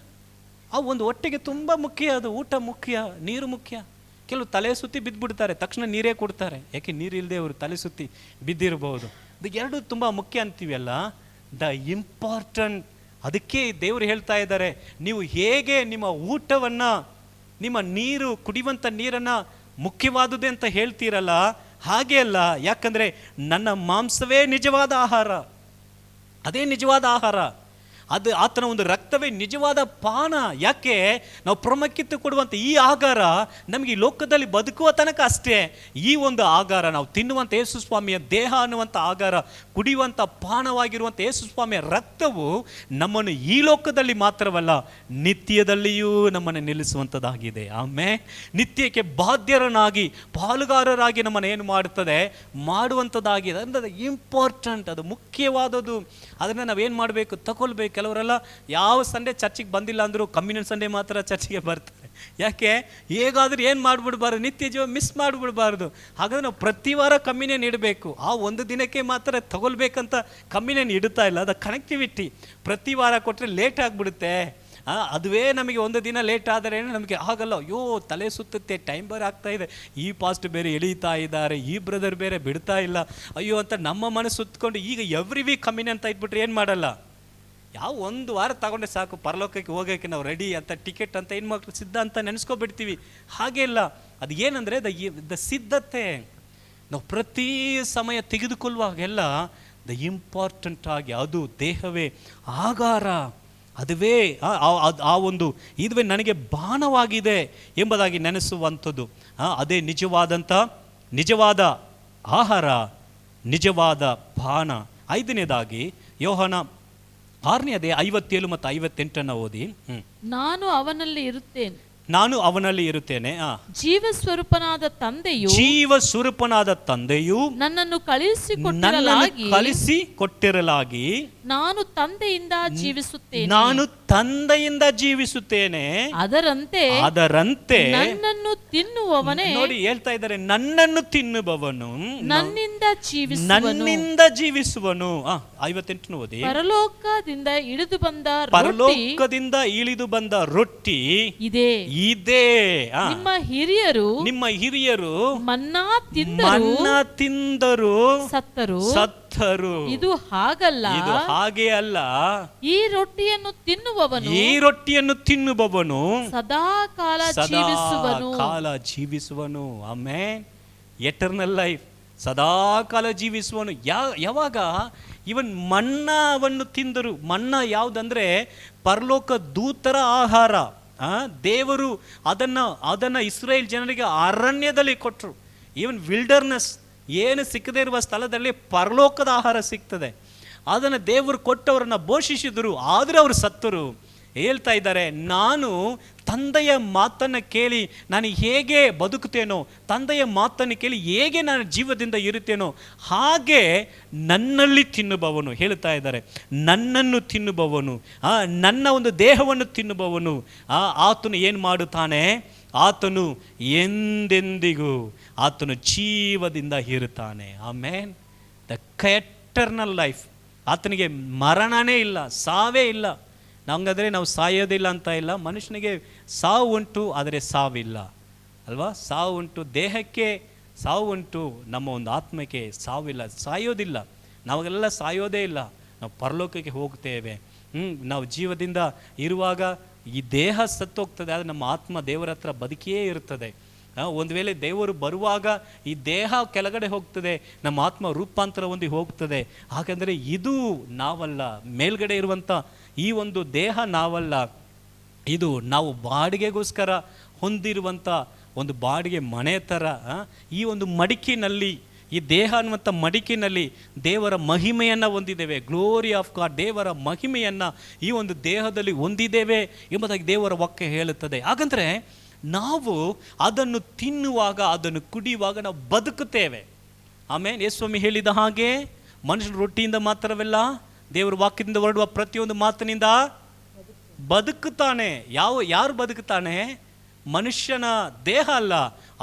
ಆ ಒಂದು ಹೊಟ್ಟೆಗೆ ತುಂಬ ಮುಖ್ಯ. ಅದು ಊಟ ಮುಖ್ಯ, ನೀರು ಮುಖ್ಯ. ಕೆಲವು ತಲೆ ಸುತ್ತಿ ಬಿದ್ದುಬಿಡ್ತಾರೆ, ತಕ್ಷಣ ನೀರೇ ಕೊಡ್ತಾರೆ. ಯಾಕೆ ನೀರಿಲ್ಲದೆ ಅವರು ತಲೆ ಸುತ್ತಿ ಬಿದ್ದಿರಬಹುದು. ಇದು ಎರಡು ತುಂಬ ಮುಖ್ಯ ಅಂತೀವಲ್ಲ, ದ ಇಂಪಾರ್ಟೆಂಟ್. ಅದಕ್ಕೆ ದೇವರು ಹೇಳ್ತಾ ಇದ್ದಾರೆ, ನೀವು ಹೇಗೆ ನಿಮ್ಮ ಊಟವನ್ನು, ನಿಮ್ಮ ನೀರು, ಕುಡಿಯುವಂಥ ನೀರನ್ನು ಮುಖ್ಯವಾದುದೇ ಅಂತ ಹೇಳ್ತೀರಲ್ಲ, ಹಾಗೆ ಅಲ್ಲ. ಯಾಕಂದರೆ ನನ್ನ ಮಾಂಸವೇ ನಿಜವಾದ ಆಹಾರ, ಅದೇ ನಿಜವಾದ ಆಹಾರ, ಅದು ಆತನ ಒಂದು ರಕ್ತವೇ ನಿಜವಾದ ಪಾನ. ಯಾಕೆ ನಾವು ಪ್ರಾಮುಖ್ಯತೆ ಕೊಡುವಂಥ ಈ ಆಹಾರ ನಮಗೆ ಈ ಲೋಕದಲ್ಲಿ ಬದುಕುವ ತನಕ ಅಷ್ಟೇ. ಈ ಒಂದು ಆಹಾರ, ನಾವು ತಿನ್ನುವಂಥ ಯೇಸು ಸ್ವಾಮಿಯ ದೇಹ ಅನ್ನುವಂಥ ಆಹಾರ, ಕುಡಿಯುವಂಥ ಪಾನವಾಗಿರುವಂಥ ಯೇಸು ಸ್ವಾಮಿಯ ರಕ್ತವು ನಮ್ಮನ್ನು ಈ ಲೋಕದಲ್ಲಿ ಮಾತ್ರವಲ್ಲ, ನಿತ್ಯದಲ್ಲಿಯೂ ನಮ್ಮನ್ನು ನಿಲ್ಲಿಸುವಂಥದ್ದಾಗಿದೆ. ಆಮೇಲೆ ನಿತ್ಯಕ್ಕೆ ಬಾಧ್ಯರನಾಗಿ, ಪಾಲುಗಾರರಾಗಿ ನಮ್ಮನ್ನು ಏನು ಮಾಡುತ್ತದೆ, ಮಾಡುವಂಥದ್ದಾಗಿದೆ. ಅಂದರೆ ಇಂಪಾರ್ಟೆಂಟ್, ಅದು ಮುಖ್ಯವಾದದ್ದು. ಅದನ್ನು ನಾವೇನು ಮಾಡಬೇಕು, ತಗೊಳ್ಬೇಕು. ಕೆಲವರೆಲ್ಲ ಯಾವ ಸಂಡೇ ಚರ್ಚಿಗೆ ಬಂದಿಲ್ಲ ಅಂದರೂ ಕಮ್ಯುನಿಯನ್ ಸಂಡೇ ಮಾತ್ರ ಚರ್ಚಿಗೆ ಬರ್ತಾರೆ. ಯಾಕೆ, ಹೇಗಾದ್ರೂ ಏನು ಮಾಡಿಬಿಡ್ಬಾರ್ದು, ನಿತ್ಯ ಜೀವ ಮಿಸ್ ಮಾಡಿಬಿಡ್ಬಾರ್ದು. ಹಾಗಾದ್ರೆ ನಾವು ಪ್ರತಿ ವಾರ ಕಮ್ಯುನಿಯನ್ ಇಡಬೇಕು. ಆ ಒಂದು ದಿನಕ್ಕೆ ಮಾತ್ರ ತಗೊಳ್ಬೇಕಂತ ಕಮ್ಯುನಿಯನ್ ಇಡ್ತಾ ಇಲ್ಲ. ಅದು ಕನೆಕ್ಟಿವಿಟಿ. ಪ್ರತಿ ವಾರ ಕೊಟ್ಟರೆ ಲೇಟ್ ಆಗಿಬಿಡುತ್ತೆ. ಅದುವೇ ನಮಗೆ ಒಂದು ದಿನ ಲೇಟ್ ಆದರೆ ನಮಗೆ ಆಗಲ್ಲ. ಅಯ್ಯೋ ತಲೆ ಸುತ್ತುತ್ತೆ, ಟೈಮ್ ಬೇರೆ ಆಗ್ತಾ ಇದೆ, ಈ ಪಾಸ್ಟ್ ಬೇರೆ ಎಳೀತಾ ಇದ್ದಾರೆ, ಈ ಬ್ರದರ್ ಬೇರೆ ಬಿಡ್ತಾ ಇಲ್ಲ, ಅಯ್ಯೋ ಅಂತ ನಮ್ಮ ಮನಸ್ಸು ಸುತ್ತಕೊಂಡು ಈಗ ಎವ್ರಿ ವೀಕ್ ಕಮ್ಯುನಿಯನ್ ಅಂತ ಇಟ್ಬಿಟ್ರೆ ಏನು ಮಾಡಲ್ಲ. ಯಾವ ಒಂದು ವಾರ ತಗೊಂಡೆ ಸಾಕು, ಪರಲೋಕಕ್ಕೆ ಹೋಗೋಕ್ಕೆ ನಾವು ರೆಡಿ ಅಂತ, ಟಿಕೆಟ್ ಅಂತ ಹೆಣ್ಮಕ್ಳು ಸಿದ್ಧ ಅಂತ ನೆನೆಸ್ಕೊಬಿಡ್ತೀವಿ. ಹಾಗೆ ಇಲ್ಲ. ಅದು ಏನಂದರೆ ದ ಸಿದ್ಧತೆ. ನಾವು ಪ್ರತಿ ಸಮಯ ತೆಗೆದುಕೊಳ್ಳುವಾಗೆಲ್ಲ ದ ಇಂಪಾರ್ಟೆಂಟ್ ಆಗಿ, ಅದು ದೇಹವೇ ಆಹಾರ, ಅದುವೇ ಆ ಒಂದು ಇದುವೇ ನನಗೆ ಬಾಣವಾಗಿದೆ ಎಂಬುದಾಗಿ ನೆನೆಸುವಂಥದ್ದು. ಅದೇ ನಿಜವಾದ ಆಹಾರ, ನಿಜವಾದ ಬಾಣ. 5ನೇದಾಗಿ ಯೋಹಾನ 6ನೇ ಅಧ್ಯಾಯ 57 ಮತ್ತು 58 ಓದಿ. ನಾನು ಅವನಲ್ಲಿ ಇರುತ್ತೇನೆ, ಜೀವ ಸ್ವರೂಪನಾದ ತಂದೆಯು ನನ್ನನ್ನು ಕಳಿಸಿಕೊಟ್ಟಿರಲಾಗಿ ನಾನು ತಂದೆಯಿಂದ ಜೀವಿಸುತ್ತೇನೆ, ಅದರಂತೆ ನನ್ನನ್ನು ತಿನ್ನುವವನೇ, ನೋಡಿ ಹೇಳ್ತಾ ಇದ್ದಾರೆ, ನನ್ನನ್ನು ತಿನ್ನುವವನು ನನ್ನಿಂದ ಜೀವಿಸುವನು. 58 ಓದಿ. ಪರಲೋಕದಿಂದ ಇಳಿದು ಬಂದ ರೊಟ್ಟಿ ಇದೇ. ನಿಮ್ಮ ಹಿರಿಯರು ಮನ್ನಾ ತಿಂದರು ಸತ್ತರು. ಇದು ಹಾಗೆ ಅಲ್ಲ. ಈ ರೊಟ್ಟಿಯನ್ನು ತಿನ್ನುವವನು ಸದಾ ಕಾಲ ಜೀವಿಸುವನು. ಆಮೆನ್. ಎಟರ್ನಲ್ ಲೈಫ್, ಸದಾ ಕಾಲ ಜೀವಿಸುವನು. ಯಾವಾಗ ಇವನ್ ಮನ್ನಾವನ್ನು ತಿಂದರು. ಮನ್ನಾ ಯಾವುದಂದ್ರೆ ಪರಲೋಕ ದೂತರ ಆಹಾರ. ದೇವರು ಅದನ್ನು ಇಸ್ರೇಲ್ ಜನರಿಗೆ ಅರಣ್ಯದಲ್ಲಿ ಕೊಟ್ಟರು. ಈವನ್ ವಿಲ್ಡರ್ನೆಸ್, ಏನು ಸಿಕ್ಕದೇ ಇರುವ ಸ್ಥಳದಲ್ಲಿ ಪರಲೋಕದ ಆಹಾರ ಸಿಗ್ತದೆ. ಅದನ್ನು ದೇವರು ಕೊಟ್ಟವರನ್ನು ಘೋಷಿಸಿದರು, ಆದರೆ ಅವರು ಸತ್ತರು. ಹೇಳ್ತಾ ಇದ್ದಾರೆ, ನಾನು ತಂದೆಯ ಮಾತನ್ನು ಕೇಳಿ ನಾನು ಹೇಗೆ ಬದುಕುತ್ತೇನೋ, ತಂದೆಯ ಮಾತನ್ನು ಕೇಳಿ ಹೇಗೆ ನಾನು ಜೀವದಿಂದ ಇರುತ್ತೇನೋ, ಹಾಗೆ ನನ್ನಲ್ಲಿ ತಿನ್ನುವವನು, ಹೇಳ್ತಾ ಇದ್ದಾರೆ, ನನ್ನನ್ನು ತಿನ್ನುವವನು, ನನ್ನ ಒಂದು ದೇಹವನ್ನು ತಿನ್ನುವವನು, ಆತನು ಏನು ಮಾಡುತ್ತಾನೆ, ಆತನು ಎಂದೆಂದಿಗೂ ಆತನು ಜೀವದಿಂದ ಇರುತ್ತಾನೆ. ಆಮೇನ್. The eternal life. ಆತನಿಗೆ ಮರಣನೇ ಇಲ್ಲ, ಸಾವೇ ಇಲ್ಲ. ನಮಗಾದರೆ ನಾವು ಸಾಯೋದಿಲ್ಲ ಅಂತ ಇಲ್ಲ, ಮನುಷ್ಯನಿಗೆ ಸಾವು ಉಂಟು, ಆದರೆ ಸಾವಿಲ್ಲ ಅಲ್ವಾ. ಸಾವು ಉಂಟು, ದೇಹಕ್ಕೆ ಸಾವು ಉಂಟು, ನಮ್ಮ ಒಂದು ಆತ್ಮಕ್ಕೆ ಸಾವಿಲ್ಲ, ಸಾಯೋದಿಲ್ಲ. ನಾವೆಲ್ಲ ಸಾಯೋದೇ ಇಲ್ಲ, ನಾವು ಪರಲೋಕಕ್ಕೆ ಹೋಗ್ತೇವೆ. ನಾವು ಜೀವದಿಂದ ಇರುವಾಗ ಈ ದೇಹ ಸತ್ತೋಗ್ತದೆ, ಆದರೆ ನಮ್ಮ ಆತ್ಮ ದೇವರ ಹತ್ರ ಬದುಕಿಯೇ ಇರ್ತದೆ. ಒಂದು ವೇಳೆ ದೇವರು ಬರುವಾಗ ಈ ದೇಹ ಕೆಳಗಡೆ ಹೋಗ್ತದೆ, ನಮ್ಮ ಆತ್ಮ ರೂಪಾಂತರ ಹೊಂದಿ ಹೋಗ್ತದೆ. ಹಾಗಂದರೆ ಇದು ನಾವಲ್ಲ, ಮೇಲ್ಗಡೆ ಇರುವಂಥ ಈ ಒಂದು ದೇಹ ನಾವಲ್ಲ, ಇದು ನಾವು ಬಾಡಿಗೆಗೋಸ್ಕರ ಹೊಂದಿರುವಂಥ ಒಂದು ಬಾಡಿಗೆ ಮನೆ ಥರ. ಈ ಒಂದು ಮಡಿಕಿನಲ್ಲಿ, ಈ ದೇಹ ಅನ್ನುವಂಥ ಮಡಿಕಿನಲ್ಲಿ ದೇವರ ಮಹಿಮೆಯನ್ನು ಹೊಂದಿದ್ದೇವೆ. ಗ್ಲೋರಿ ಆಫ್ ಗಾಡ್, ದೇವರ ಮಹಿಮೆಯನ್ನು ಈ ಒಂದು ದೇಹದಲ್ಲಿ ಹೊಂದಿದ್ದೇವೆ ಎಂಬುದಾಗಿ ದೇವರ ವಾಕ್ಯ ಹೇಳುತ್ತದೆ. ಹಾಗಂದರೆ ನಾವು ಅದನ್ನು ತಿನ್ನುವಾಗ, ಅದನ್ನು ಕುಡಿಯುವಾಗ ನಾವು ಬದುಕುತ್ತೇವೆ. ಆಮೇಲೆ ಯೇಸುಸ್ವಾಮಿ ಹೇಳಿದ ಹಾಗೆ, ಮನುಷ್ಯನ ರೊಟ್ಟಿಯಿಂದ ಮಾತ್ರವಲ್ಲ, ದೇವರ ವಾಕ್ಯದಿಂದ ಹೊರಡುವ ಪ್ರತಿಯೊಂದು ಮಾತಿನಿಂದ ಬದುಕುತ್ತಾನೆ. ಯಾರು ಬದುಕುತ್ತಾನೆ? ಮನುಷ್ಯನ ದೇಹ ಅಲ್ಲ,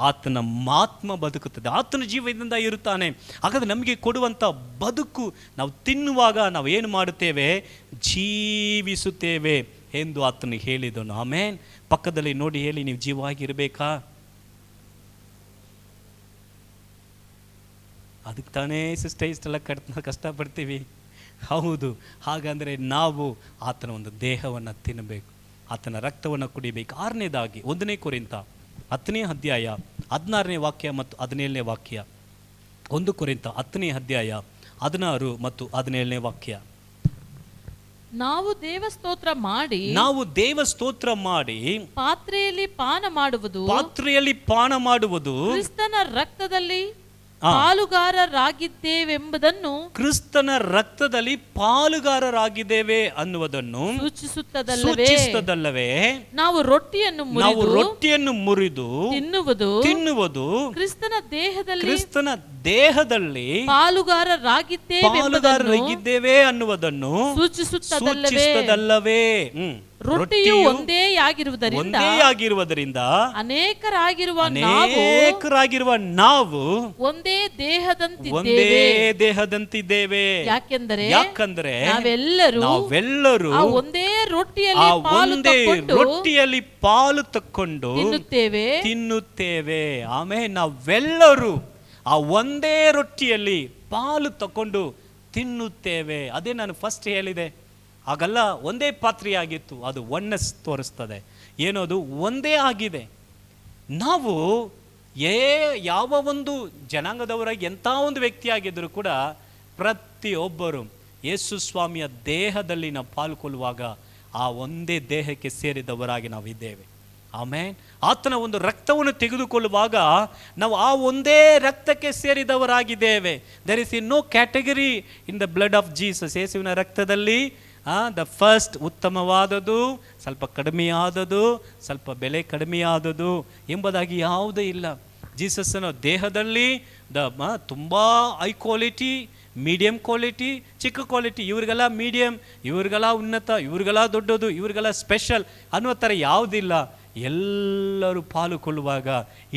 ಆತನ ಆತ್ಮ ಬದುಕುತ್ತದೆ, ಆತನ ಜೀವದಿಂದ ಇರುತ್ತಾನೆ. ಹಾಗಾದರೆ ನಮಗೆ ಕೊಡುವಂಥ ಬದುಕು, ನಾವು ತಿನ್ನುವಾಗ ನಾವು ಏನು ಮಾಡುತ್ತೇವೆ? ಜೀವಿಸುತ್ತೇವೆ ಎಂದು ಆತನು ಹೇಳಿದನು. ಆಮೇನ್. ಪಕ್ಕದಲ್ಲಿ ನೋಡಿ ಹೇಳಿ, ನೀವು ಜೀವವಾಗಿರಬೇಕಾ? ಅದಕ್ಕೆ ತಾನೇ ಸಿಸ್ಟರ್ ಇಷ್ಟೆಲ್ಲ ಕಷ್ಟಪಡ್ತೀವಿ. ಹೌದು, ಹಾಗಂದರೆ ನಾವು ಆತನ ಒಂದು ದೇಹವನ್ನು ತಿನ್ನಬೇಕು, ಆತನ ರಕ್ತವನ್ನು ಕುಡಿಬೇಕು. 6ನೇದಾಗಿ 1 ಕೊರಿಂಥ 10ನೇ ಅಧ್ಯಾಯ 16ನೇ ವಾಕ್ಯ ಮತ್ತು 17ನೇ ವಾಕ್ಯ. 1 ಕೊರಿಂಥ 10ನೇ ಅಧ್ಯಾಯ 16 ಮತ್ತು 17ನೇ ವಾಕ್ಯ. ನಾವು ದೇವಸ್ತೋತ್ರ ಮಾಡಿ ಪಾತ್ರೆಯಲ್ಲಿ ಪಾನ ಮಾಡುವುದು ಕ್ರಿಸ್ತನ ರಕ್ತದಲ್ಲಿ ಪಾಲುಗಾರರಾಗಿದ್ದೇವೆ ಅನ್ನುವುದನ್ನು ಸೂಚಿಸುತ್ತದಲ್ಲವೇ? ನಾವು ರೊಟ್ಟಿಯನ್ನು ಮುರಿದು ತಿನ್ನುವುದು ಕ್ರಿಸ್ತನ ದೇಹದಲ್ಲಿ ಪಾಲುಗಾರರಾಗಿದ್ದೇವೆ ಅನ್ನುವುದನ್ನು ಸೂಚಿಸುತ್ತದಲ್ಲವೇ? ರೊಟ್ಟಿಯು ಒಂದೇ ಆಗಿರುವುದರಿಂದ ಅನೇಕರಾಗಿರುವ ನಾವು ಒಂದೇ ದೇಹದಂತಿದ್ದೇವೆ. ಯಾಕಂದರೆ ನಾವೆಲ್ಲರೂ ಒಂದೇ ರೊಟ್ಟಿಯಲ್ಲಿ ಪಾಲು ತಕ್ಕೊಂಡು ತಿನ್ನುತ್ತೇವೆ. ಆಮೇಲೆ ನಾವೆಲ್ಲರೂ ಆ ಒಂದೇ ರೊಟ್ಟಿಯಲ್ಲಿ ಪಾಲು ತಕೊಂಡು ತಿನ್ನುತ್ತೇವೆ. ಅದೇ ನಾನು ಫಸ್ಟ್ ಹೇಳಿದೆ, ಹಾಗಲ್ಲ, ಒಂದೇ ಪಾತ್ರೆಯಾಗಿತ್ತು, ಅದು ಒನ್ನೆಸ್ ತೋರಿಸ್ತದೆ. ಏನದು ಒಂದೇ ಆಗಿದೆ. ನಾವು ಯಾವ ಒಂದು ಜನಾಂಗದವರಾಗಿ ಎಂಥ ಒಂದು ವ್ಯಕ್ತಿಯಾಗಿದ್ದರೂ ಕೂಡ ಪ್ರತಿಯೊಬ್ಬರು ಯೇಸು ಸ್ವಾಮಿಯ ದೇಹದಲ್ಲಿ ನಾವು ಪಾಲ್ಗೊಳ್ಳುವಾಗ ಆ ಒಂದೇ ದೇಹಕ್ಕೆ ಸೇರಿದವರಾಗಿ ನಾವಿದ್ದೇವೆ. ಆಮೇಲೆ ಆತನ ಒಂದು ರಕ್ತವನ್ನು ತೆಗೆದುಕೊಳ್ಳುವಾಗ ನಾವು ಆ ಒಂದೇ ರಕ್ತಕ್ಕೆ ಸೇರಿದವರಾಗಿದ್ದೇವೆ. There is no category in the blood of Jesus. ಯೇಸುವಿನ ರಕ್ತದಲ್ಲಿ ದ ಫಸ್ಟ್ ಉತ್ತಮವಾದದ್ದು, ಸ್ವಲ್ಪ ಕಡಿಮೆಯಾದದು, ಸ್ವಲ್ಪ ಬೆಲೆ ಕಡಿಮೆಯಾದದು ಎಂಬುದಾಗಿ ಯಾವುದೇ ಇಲ್ಲ. ಜೀಸಸ್ನ ದೇಹದಲ್ಲಿ ತುಂಬ ಹೈ ಕ್ವಾಲಿಟಿ, ಮೀಡಿಯಂ ಕ್ವಾಲಿಟಿ, ಚಿಕ್ಕ ಕ್ವಾಲಿಟಿ, ಇವ್ರಿಗೆಲ್ಲ ಮೀಡಿಯಂ, ಇವ್ರಿಗೆಲ್ಲ ಉನ್ನತ, ಇವ್ರಿಗೆಲ್ಲ ದೊಡ್ಡದು, ಇವ್ರಿಗೆಲ್ಲ ಸ್ಪೆಷಲ್ ಅನ್ನೋ ಥರ ಯಾವುದಿಲ್ಲ. ಎಲ್ಲರೂ ಪಾಲುಕೊಳ್ಳುವಾಗ,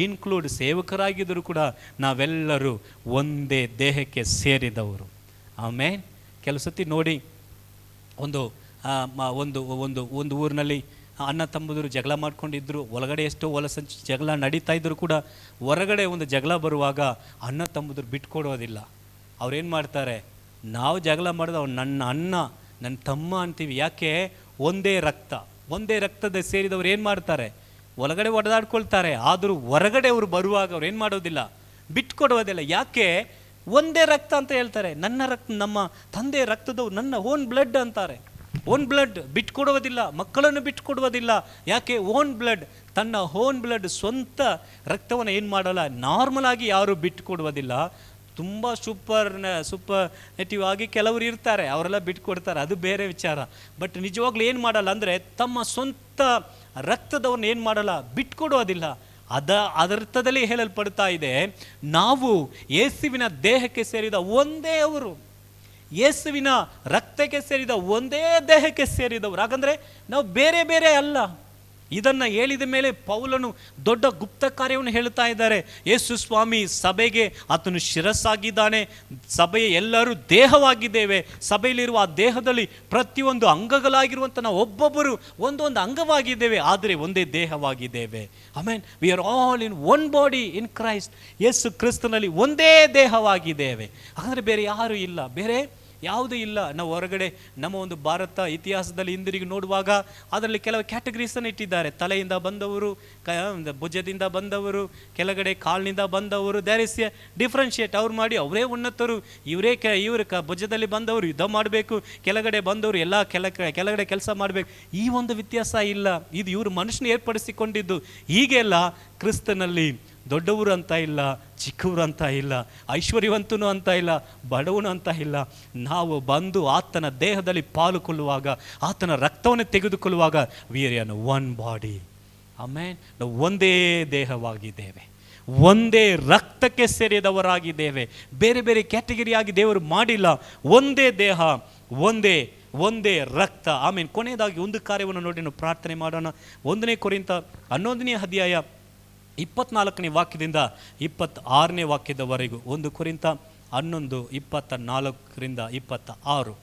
ಇನ್ಕ್ಲೂಡ್ ಸೇವಕರಾಗಿದ್ದರೂ ಕೂಡ ನಾವೆಲ್ಲರೂ ಒಂದೇ ದೇಹಕ್ಕೆ ಸೇರಿದವರು. ಆಮೇಲೆ ಕೆಲವು ಸತಿ ನೋಡಿ, ಒಂದು ಊರಿನಲ್ಲಿ ಅಣ್ಣ ತಮ್ಮಂದಿರು ಜಗಳ ಮಾಡ್ಕೊಂಡಿದ್ರು. ಒಳಗಡೆ ಎಷ್ಟೋ ಹೊಲಸಂಚು ಜಗಳ ನಡೀತಾ ಇದ್ರು ಕೂಡ ಹೊರಗಡೆ ಒಂದು ಜಗಳ ಬರುವಾಗ ಅಣ್ಣ ತಮ್ಮಂದಿರು ಬಿಟ್ಕೊಡೋದಿಲ್ಲ. ಅವ್ರೇನು ಮಾಡ್ತಾರೆ, ನಾವು ಜಗಳ ಮಾಡಿದ ಅವ್ರು ನನ್ನ ಅಣ್ಣ, ನನ್ನ ತಮ್ಮ ಅಂತೀವಿ. ಯಾಕೆ? ಒಂದೇ ರಕ್ತದ ಸೇರಿದವ್ರು ಏನು ಮಾಡ್ತಾರೆ, ಒಳಗಡೆ ಒಡೆದಾಡ್ಕೊಳ್ತಾರೆ. ಆದರೂ ಹೊರಗಡೆ ಅವರು ಬರುವಾಗ ಅವ್ರು ಏನು ಮಾಡೋದಿಲ್ಲ, ಬಿಟ್ಕೊಡೋದಿಲ್ಲ. ಯಾಕೆ? ಒಂದೇ ರಕ್ತ ಅಂತ ಹೇಳ್ತಾರೆ. ನನ್ನ ರಕ್ತ, ನಮ್ಮ ತಂದೆ ರಕ್ತದವ್ರು, ನನ್ನ ಓನ್ ಬ್ಲಡ್ ಅಂತಾರೆ. ಓನ್ ಬ್ಲಡ್ ಬಿಟ್ಕೊಡುವುದಿಲ್ಲ, ಮಕ್ಕಳನ್ನು ಬಿಟ್ಕೊಡುವುದಿಲ್ಲ. ಯಾಕೆ? ಓನ್ ಬ್ಲಡ್, ತನ್ನ ಓನ್ ಬ್ಲಡ್, ಸ್ವಂತ ರಕ್ತವನ್ನು ಏನು ಮಾಡಲ್ಲ, ನಾರ್ಮಲ್ ಆಗಿ ಯಾರು ಬಿಟ್ಕೊಡುವುದಿಲ್ಲ. ತುಂಬ ಸೂಪರ್ ನೆಟಿವ್ ಆಗಿ ಕೆಲವರು ಇರ್ತಾರೆ, ಅವರೆಲ್ಲ ಬಿಟ್ಕೊಡ್ತಾರೆ, ಅದು ಬೇರೆ ವಿಚಾರ. ಬಟ್ ನಿಜವಾಗ್ಲೂ ಏನು ಮಾಡಲ್ಲ ಅಂದರೆ, ತಮ್ಮ ಸ್ವಂತ ರಕ್ತದವ್ರನ್ನ ಏನು ಮಾಡಲ್ಲ, ಬಿಟ್ಕೊಡೋದಿಲ್ಲ. ಅದರ್ಥದಲ್ಲಿ ಹೇಳಲ್ಪಡ್ತಾ ಇದೆ, ನಾವು ಯೇಸುವಿನ ದೇಹಕ್ಕೆ ಸೇರಿದ ಒಂದೇ ಅವರು, ಯೇಸುವಿನ ರಕ್ತಕ್ಕೆ ಸೇರಿದ ಒಂದೇ ದೇಹಕ್ಕೆ ಸೇರಿದವರು. ಹಾಗಂದರೆ ನಾವು ಬೇರೆ ಬೇರೆ ಅಲ್ಲ. ಇದನ್ನು ಹೇಳಿದ ಮೇಲೆ ಪೌಲನು ದೊಡ್ಡ ಗುಪ್ತ ಕಾರ್ಯವನ್ನು ಹೇಳ್ತಾ ಇದ್ದಾರೆ. ಯೇಸು ಸ್ವಾಮಿ ಸಭೆಗೆ ಆತನು ಶಿರಸ್ಸಾಗಿದ್ದಾನೆ, ಸಭೆಯ ಎಲ್ಲರೂ ದೇಹವಾಗಿದ್ದೇವೆ. ಸಭೆಯಲ್ಲಿರುವ ಆ ದೇಹದಲ್ಲಿ ಪ್ರತಿಯೊಂದು ಅಂಗಗಳಾಗಿರುವಂಥ ನಾವು ಒಬ್ಬೊಬ್ಬರು ಒಂದೊಂದು ಅಂಗವಾಗಿದ್ದೇವೆ, ಆದರೆ ಒಂದೇ ದೇಹವಾಗಿದ್ದೇವೆ. Amen. We are all in one body in Christ. ಯೇಸು ಕ್ರಿಸ್ತನಲ್ಲಿ ಒಂದೇ ದೇಹವಾಗಿದ್ದೇವೆ. ಹಾಗಾದರೆ ಬೇರೆ ಯಾರೂ ಇಲ್ಲ, ಬೇರೆ ಯಾವುದೂ ಇಲ್ಲ. ನಾವು ಹೊರಗಡೆ ನಮ್ಮ ಒಂದು ಭಾರತ ಇತಿಹಾಸದಲ್ಲಿ ಹಿಂದಿರುಗಿ ನೋಡುವಾಗ ಅದರಲ್ಲಿ ಕೆಲವು ಕ್ಯಾಟಗರೀಸನ್ನು ಇಟ್ಟಿದ್ದಾರೆ. ತಲೆಯಿಂದ ಬಂದವರು, ಭುಜದಿಂದ ಬಂದವರು, ಕೆಳಗಡೆ ಕಾಲಿನಿಂದ ಬಂದವರು. There is a differentiate. ಅವ್ರು ಮಾಡಿ ಅವರೇ ಉನ್ನತರು, ಇವರು ಭುಜದಲ್ಲಿ ಬಂದವರು ಯುದ್ಧ ಮಾಡಬೇಕು, ಕೆಳಗಡೆ ಬಂದವರು ಎಲ್ಲ ಕೆಳಗಡೆ ಕೆಲಸ ಮಾಡಬೇಕು. ಈ ಒಂದು ವ್ಯತ್ಯಾಸ ಇಲ್ಲ. ಇದು ಇವರು ಮನುಷ್ಯನ ಏರ್ಪಡಿಸಿಕೊಂಡಿದ್ದು. ಹೀಗೆಲ್ಲ ಕ್ರಿಸ್ತನಲ್ಲಿ ದೊಡ್ಡವರು ಅಂತ ಇಲ್ಲ, ಚಿಕ್ಕವರು ಅಂತ ಇಲ್ಲ, ಐಶ್ವರ್ಯವಂತನು ಅಂತ ಇಲ್ಲ, ಬಡವನು ಅಂತ ಇಲ್ಲ. ನಾವು ಬಂದು ಆತನ ದೇಹದಲ್ಲಿ ಪಾಲುಕೊಳ್ಳುವಾಗ, ಆತನ ರಕ್ತವನ್ನು ತೆಗೆದುಕೊಳ್ಳುವಾಗ we are in one body. ಆಮೇಲೆ ನಾವು ಒಂದೇ ದೇಹವಾಗಿದ್ದೇವೆ, ಒಂದೇ ರಕ್ತಕ್ಕೆ ಸೇರಿದವರಾಗಿದ್ದೇವೆ. ಬೇರೆ ಬೇರೆ ಕ್ಯಾಟಗರಿಯಾಗಿ ದೇವರು ಮಾಡಿಲ್ಲ. ಒಂದೇ ದೇಹ, ಒಂದೇ ರಕ್ತ. ಆಮೇಲೆ ಕೊನೆಯದಾಗಿ ಒಂದು ಕಾರ್ಯವನ್ನು ನೋಡಿ ನಾವು ಪ್ರಾರ್ಥನೆ ಮಾಡೋಣ. 1 ಕೊರಿಂಥ 11ನೇ ಅಧ್ಯಾಯ 24ನೇ ವಾಕ್ಯದಿಂದ 26ನೇ ವಾಕ್ಯದವರೆಗೂ. 1 ಕೊರಿಂಥ 11 24 26.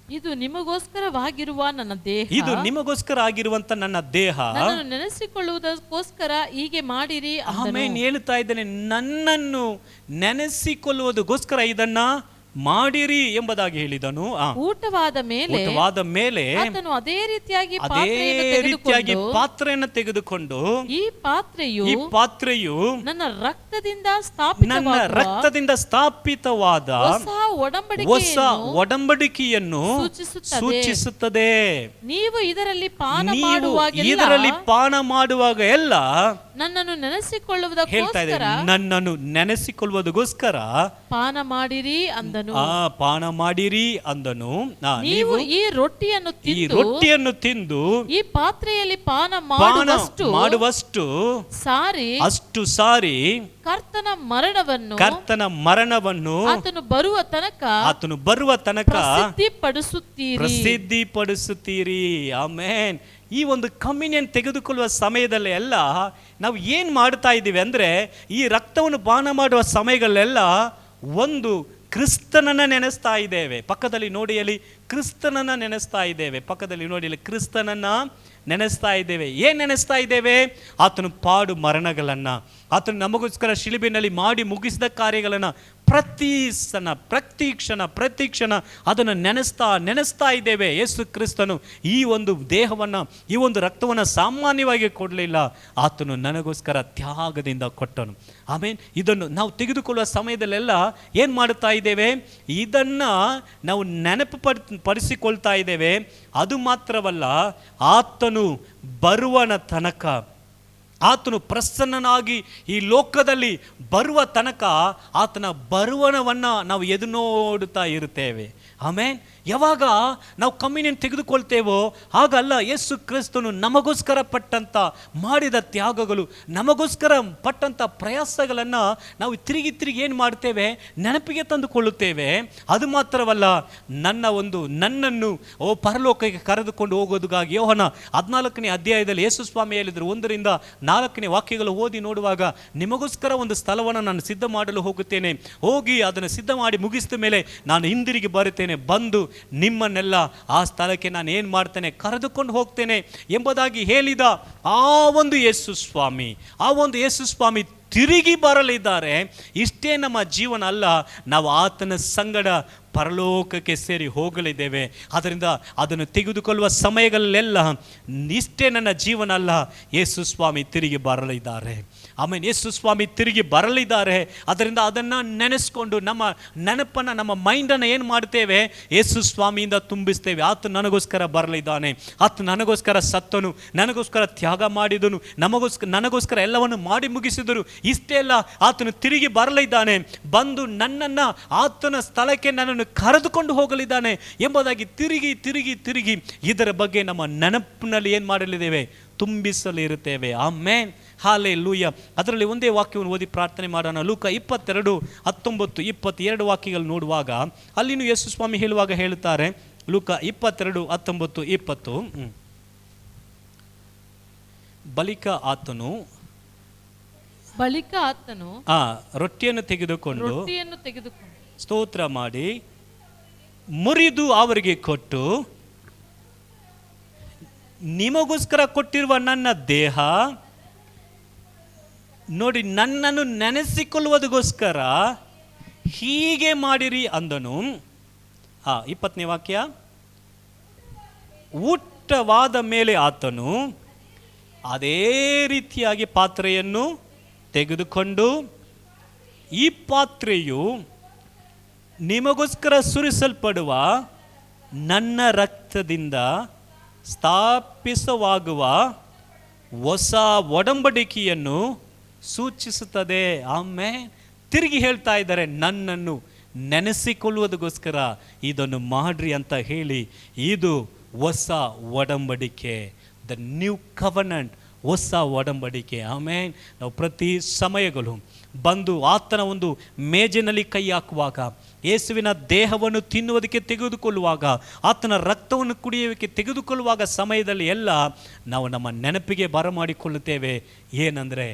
ಇದು ನಿಮಗೋಸ್ಕರವಾಗಿರುವ ನನ್ನ ದೇಹ, ಇದು ನಿಮಗೋಸ್ಕರ ಆಗಿರುವಂತ ನನ್ನ ದೇಹ, ನನ್ನನ್ನು ನೆನೆಸಿಕೊಳ್ಳುವುದಕ್ಕೋಸ್ಕರ ಹೀಗೆ ಮಾಡಿರಿ ಅಂದನು. ಆಮೇನ್. ಹೇಳ್ತಾ ಇದ್ದೇನೆ, ನನ್ನನ್ನು ನೆನೆಸಿಕೊಳ್ಳುವುದಕ್ಕೋಸ್ಕರ ಇದನ್ನ ಮಾಡಿರಿ ಎಂಬುದಾಗಿ ಹೇಳಿದನು. ಊಟವಾದ ಮೇಲೆ ಆತನು ಅದೇ ರೀತಿಯಾಗಿ ಪಾತ್ರೆಯನ್ನು ತೆಗೆದುಕೊಂಡು, ಈ ಪಾತ್ರೆಯು ನನ್ನ ರಕ್ತದಿಂದ ಸ್ಥಾಪಿತವಾದ ಹೊಸ ಒಡಂಬಡಿಕೆಯನ್ನು ಸೂಚಿಸುತ್ತದೆ. ನೀವು ಇದರಲ್ಲಿ ಪಾನ ಮಾಡುವಾಗ ಎಲ್ಲ ನನ್ನನ್ನು ನೆನೆಸಿಕೊಳ್ಳುವುದಕ್ಕೋಸ್ಕರ ಪಾನ ಮಾಡಿರಿ ಅಂದನು. ಪಾನ ಮಾಡಿರಿ ಅಂದನು. ನೀವು ಈ ರೊಟ್ಟಿಯನ್ನು ತಿಂದು ಈ ಪಾತ್ರೆಯಲ್ಲಿ ಪಾನ ಮಾಡುವಷ್ಟು ಸಾರಿ ಕರ್ತನ ಮರಣವನ್ನು ಆತನು ಬರುವ ತನಕ ಪ್ರಸಿದ್ಧಿಪಡಿಸುತ್ತೀರಿ. ಆಮೆನ್. ಈ ಒಂದು ಕಮ್ಯುನಿಯನ್ ತೆಗೆದುಕೊಳ್ಳುವ ಸಮಯದಲ್ಲಿ ಎಲ್ಲ ನಾವು ಏನು ಮಾಡ್ತಾ ಇದ್ದೀವಿ ಅಂದರೆ, ಈ ರಕ್ತವನ್ನು ಪಾನ ಮಾಡುವ ಸಮಯಗಳೆಲ್ಲ ಒಂದು ಕ್ರಿಸ್ತನನ್ನ ನೆನೆಸ್ತಾ ಇದ್ದೇವೆ. ಪಕ್ಕದಲ್ಲಿ ನೋಡಿ, ಅಲ್ಲಿ ಕ್ರಿಸ್ತನನ್ನ ನೆನೆಸ್ತಾ ಇದ್ದೇವೆ. ಪಕ್ಕದಲ್ಲಿ ನೋಡಿ, ಅಲ್ಲಿ ಕ್ರಿಸ್ತನನ್ನ ನೆನೆಸ್ತಾ ಇದ್ದೇವೆ. ಏನು ನೆನೆಸ್ತಾ ಇದ್ದೇವೆ? ಆತನು ಪಾಡು ಮರಣಗಳನ್ನು, ಆತನು ನಮಗೋಸ್ಕರ ಶಿಲುಬೆಯಲ್ಲಿ ಮಾಡಿ ಮುಗಿಸಿದ ಕಾರ್ಯಗಳನ್ನು ಪ್ರತಿ ಕ್ಷಣ ಅದನ್ನು ನೆನೆಸ್ತಾ ಇದ್ದೇವೆ. ಯೇಸು ಕ್ರಿಸ್ತನು ಈ ಒಂದು ದೇಹವನ್ನು, ಈ ಒಂದು ರಕ್ತವನ್ನು ಸಾಮಾನ್ಯವಾಗಿ ಕೊಡಲಿಲ್ಲ. ಆತನು ನನಗೋಸ್ಕರ ತ್ಯಾಗದಿಂದ ಕೊಟ್ಟನು. ಆಮೇಲೆ ಇದನ್ನು ನಾವು ತೆಗೆದುಕೊಳ್ಳುವ ಸಮಯದಲ್ಲೆಲ್ಲ ಏನು ಮಾಡುತ್ತಾ ಇದ್ದೇವೆ? ಇದನ್ನು ನಾವು ನೆನಪು ಪಡಿಸಿಕೊಳ್ತಾ ಇದ್ದೇವೆ. ಅದು ಮಾತ್ರವಲ್ಲ, ಆತನು ಬರುವನ ತನಕ, ಆತನು ಪ್ರಸನ್ನನಾಗಿ ಈ ಲೋಕದಲ್ಲಿ ಬರುವ ತನಕ ಆತನ ಬರುವನವನ್ನು ನಾವು ಎದು ನೋಡುತ್ತಾ ಇರುತ್ತೇವೆ. ಆಮೇನ್. ಯಾವಾಗ ನಾವು ಕಮ್ಯುನಿಯನ್ ತೆಗೆದುಕೊಳ್ತೇವೋ ಹಾಗಲ್ಲ, ಯೇಸು ಕ್ರಿಸ್ತನು ನಮಗೋಸ್ಕರ ಪಟ್ಟಂಥ ಮಾಡಿದ ತ್ಯಾಗಗಳು, ನಮಗೋಸ್ಕರ ಪಟ್ಟಂಥ ಪ್ರಯಾಸಗಳನ್ನು ನಾವು ತಿರುಗಿ ಏನು ಮಾಡ್ತೇವೆ? ನೆನಪಿಗೆ ತಂದುಕೊಳ್ಳುತ್ತೇವೆ. ಅದು ಮಾತ್ರವಲ್ಲ, ನನ್ನನ್ನು ಪರಲೋಕಕ್ಕೆ ಕರೆದುಕೊಂಡು ಹೋಗೋದಕ್ಕಾಗಿ ಯೋಹನ 14ನೇ ಅಧ್ಯಾಯದಲ್ಲಿ ಯೇಸು ಸ್ವಾಮಿ ಹೇಳಿದರು, 1-4 ವಾಕ್ಯಗಳು ಓದಿ ನೋಡುವಾಗ, ನಿಮಗೋಸ್ಕರ ಒಂದು ಸ್ಥಳವನ್ನು ನಾನು ಸಿದ್ಧ ಮಾಡಲು ಹೋಗುತ್ತೇನೆ, ಹೋಗಿ ಅದನ್ನು ಸಿದ್ಧ ಮಾಡಿ ಮುಗಿಸಿದ ಮೇಲೆ ನಾನು ಹಿಂದಿರುಗಿ ಬರುತ್ತೇನೆ, ಬಂದು ನಿಮ್ಮನ್ನೆಲ್ಲ ಆ ಸ್ಥಳಕ್ಕೆ ನಾನು ಏನು ಮಾಡ್ತೇನೆ? ಕರೆದುಕೊಂಡು ಹೋಗ್ತೇನೆ ಎಂಬುದಾಗಿ ಹೇಳಿದ ಆ ಒಂದು ಯೇಸು ಸ್ವಾಮಿ ತಿರುಗಿ ಬರಲಿದ್ದಾರೆ. ಇಷ್ಟೇ ನಮ್ಮ ಜೀವನ ಅಲ್ಲ, ನಾವು ಆತನ ಸಂಗಡ ಪರಲೋಕಕ್ಕೆ ಸೇರಿ ಹೋಗಲಿದ್ದೇವೆ. ಅದರಿಂದ ಅದನ್ನು ತೆಗೆದುಕೊಳ್ಳುವ ಸಮಯಗಳಲ್ಲೆಲ್ಲ ಇಷ್ಟೇ ನನ್ನ ಜೀವನ ಅಲ್ಲ, ಯೇಸು ಸ್ವಾಮಿ ತಿರುಗಿ ಬರಲಿದ್ದಾರೆ. ಆಮೇಲೆ ಯೇಸು ಸ್ವಾಮಿ ತಿರುಗಿ ಬರಲಿದ್ದಾರೆ. ಅದರಿಂದ ಅದನ್ನು ನೆನೆಸ್ಕೊಂಡು ನಮ್ಮ ನೆನಪನ್ನು, ನಮ್ಮ ಮೈಂಡನ್ನು ಏನು ಮಾಡ್ತೇವೆ? ಯೇಸು ಸ್ವಾಮಿಯಿಂದ ತುಂಬಿಸ್ತೇವೆ. ಆತ ನನಗೋಸ್ಕರ ಬರಲಿದ್ದಾನೆ, ಆತ ನನಗೋಸ್ಕರ ಸತ್ತನು, ನನಗೋಸ್ಕರ ತ್ಯಾಗ ಮಾಡಿದನು, ನನಗೋಸ್ಕರ ಎಲ್ಲವನ್ನು ಮಾಡಿ ಮುಗಿಸಿದರು. ಇಷ್ಟೇ ಅಲ್ಲ, ಆತನು ತಿರುಗಿ ಬರಲಿದ್ದಾನೆ, ಬಂದು ನನ್ನನ್ನು ಆತನ ಸ್ಥಳಕ್ಕೆ ನನ್ನನ್ನು ಕರೆದುಕೊಂಡು ಹೋಗಲಿದ್ದಾನೆ ಎಂಬುದಾಗಿ ತಿರುಗಿ ಇದರ ಬಗ್ಗೆ ನಮ್ಮ ನೆನಪಿನಲ್ಲಿ ಏನು ಮಾಡಲಿದ್ದೇವೆ? ತುಂಬಿಸಲಿರುತ್ತೇವೆ. ಆಮೆನ್. ಹಾಲೆಲೂಯಾ. ಅದರಲ್ಲಿ ಒಂದೇ ವಾಕ್ಯವನ್ನು ಓದಿ ಪ್ರಾರ್ಥನೆ ಮಾಡೋಣ. ಲೂಕ 22:19-22 ವಾಕ್ಯಗಳು ನೋಡುವಾಗ ಅಲ್ಲಿನೂ ಯೇಸು ಸ್ವಾಮಿ ಹೇಳುವಾಗ ಹೇಳುತ್ತಾರೆ, ಲೂಕ 22:19-20, ಬಳಿಕ ಆತನು ರೊಟ್ಟಿಯನ್ನು ತೆಗೆದುಕೊಂಡು ಸ್ತೋತ್ರ ಮಾಡಿ ಮುರಿದು ಅವರಿಗೆ ಕೊಟ್ಟು, ನಿಮಗೋಸ್ಕರ ಕೊಟ್ಟಿರುವ ನನ್ನ ದೇಹ ನೋಡಿ, ನನ್ನನ್ನು ನೆನೆಸಿಕೊಳ್ಳುವುದಕ್ಕೋಸ್ಕರ ಹೀಗೆ ಮಾಡಿರಿ ಅಂದನು. 20ನೇ ವಾಕ್ಯ. ಊಟವಾದ ಮೇಲೆ ಆತನು ಅದೇ ರೀತಿಯಾಗಿ ಪಾತ್ರೆಯನ್ನು ತೆಗೆದುಕೊಂಡು, ಈ ಪಾತ್ರೆಯು ನಿಮಗೋಸ್ಕರ ಸುರಿಸಲ್ಪಡುವ ನನ್ನ ರಕ್ತದಿಂದ ಸ್ಥಾಪಿಸವಾಗುವ ಹೊಸ ಒಡಂಬಡಿಕೆಯನ್ನು ಸೂಚಿಸುತ್ತದೆ. ಆಮೇಲೆ ತಿರುಗಿ ಹೇಳ್ತಾ ಇದ್ದಾರೆ, ನನ್ನನ್ನು ನೆನೆಸಿಕೊಳ್ಳುವುದಕ್ಕೋಸ್ಕರ ಇದನ್ನು ಮಾಡ್ರಿ ಅಂತ ಹೇಳಿ, ಇದು ಹೊಸ ಒಡಂಬಡಿಕೆ, ದ ನ್ಯೂ ಕವನೆಂಟ್, ಹೊಸ ಒಡಂಬಡಿಕೆ. ಆಮೇಲೆ ನಾವು ಪ್ರತಿ ಸಮಯಗಳು ಬಂದು ಆತನ ಒಂದು ಮೇಜಿನಲ್ಲಿ ಕೈ ಹಾಕುವಾಗ, ಯೇಸುವಿನ ದೇಹವನ್ನು ತಿನ್ನುವುದಕ್ಕೆ ತೆಗೆದುಕೊಳ್ಳುವಾಗ, ಆತನ ರಕ್ತವನ್ನು ಕುಡಿಯೋದಕ್ಕೆ ತೆಗೆದುಕೊಳ್ಳುವಾಗ ಸಮಯದಲ್ಲಿ ಎಲ್ಲ ನಾವು ನಮ್ಮ ನೆನಪಿಗೆ ಬರಮಾಡಿಕೊಳ್ಳುತ್ತೇವೆ. ಏನಂದರೆ,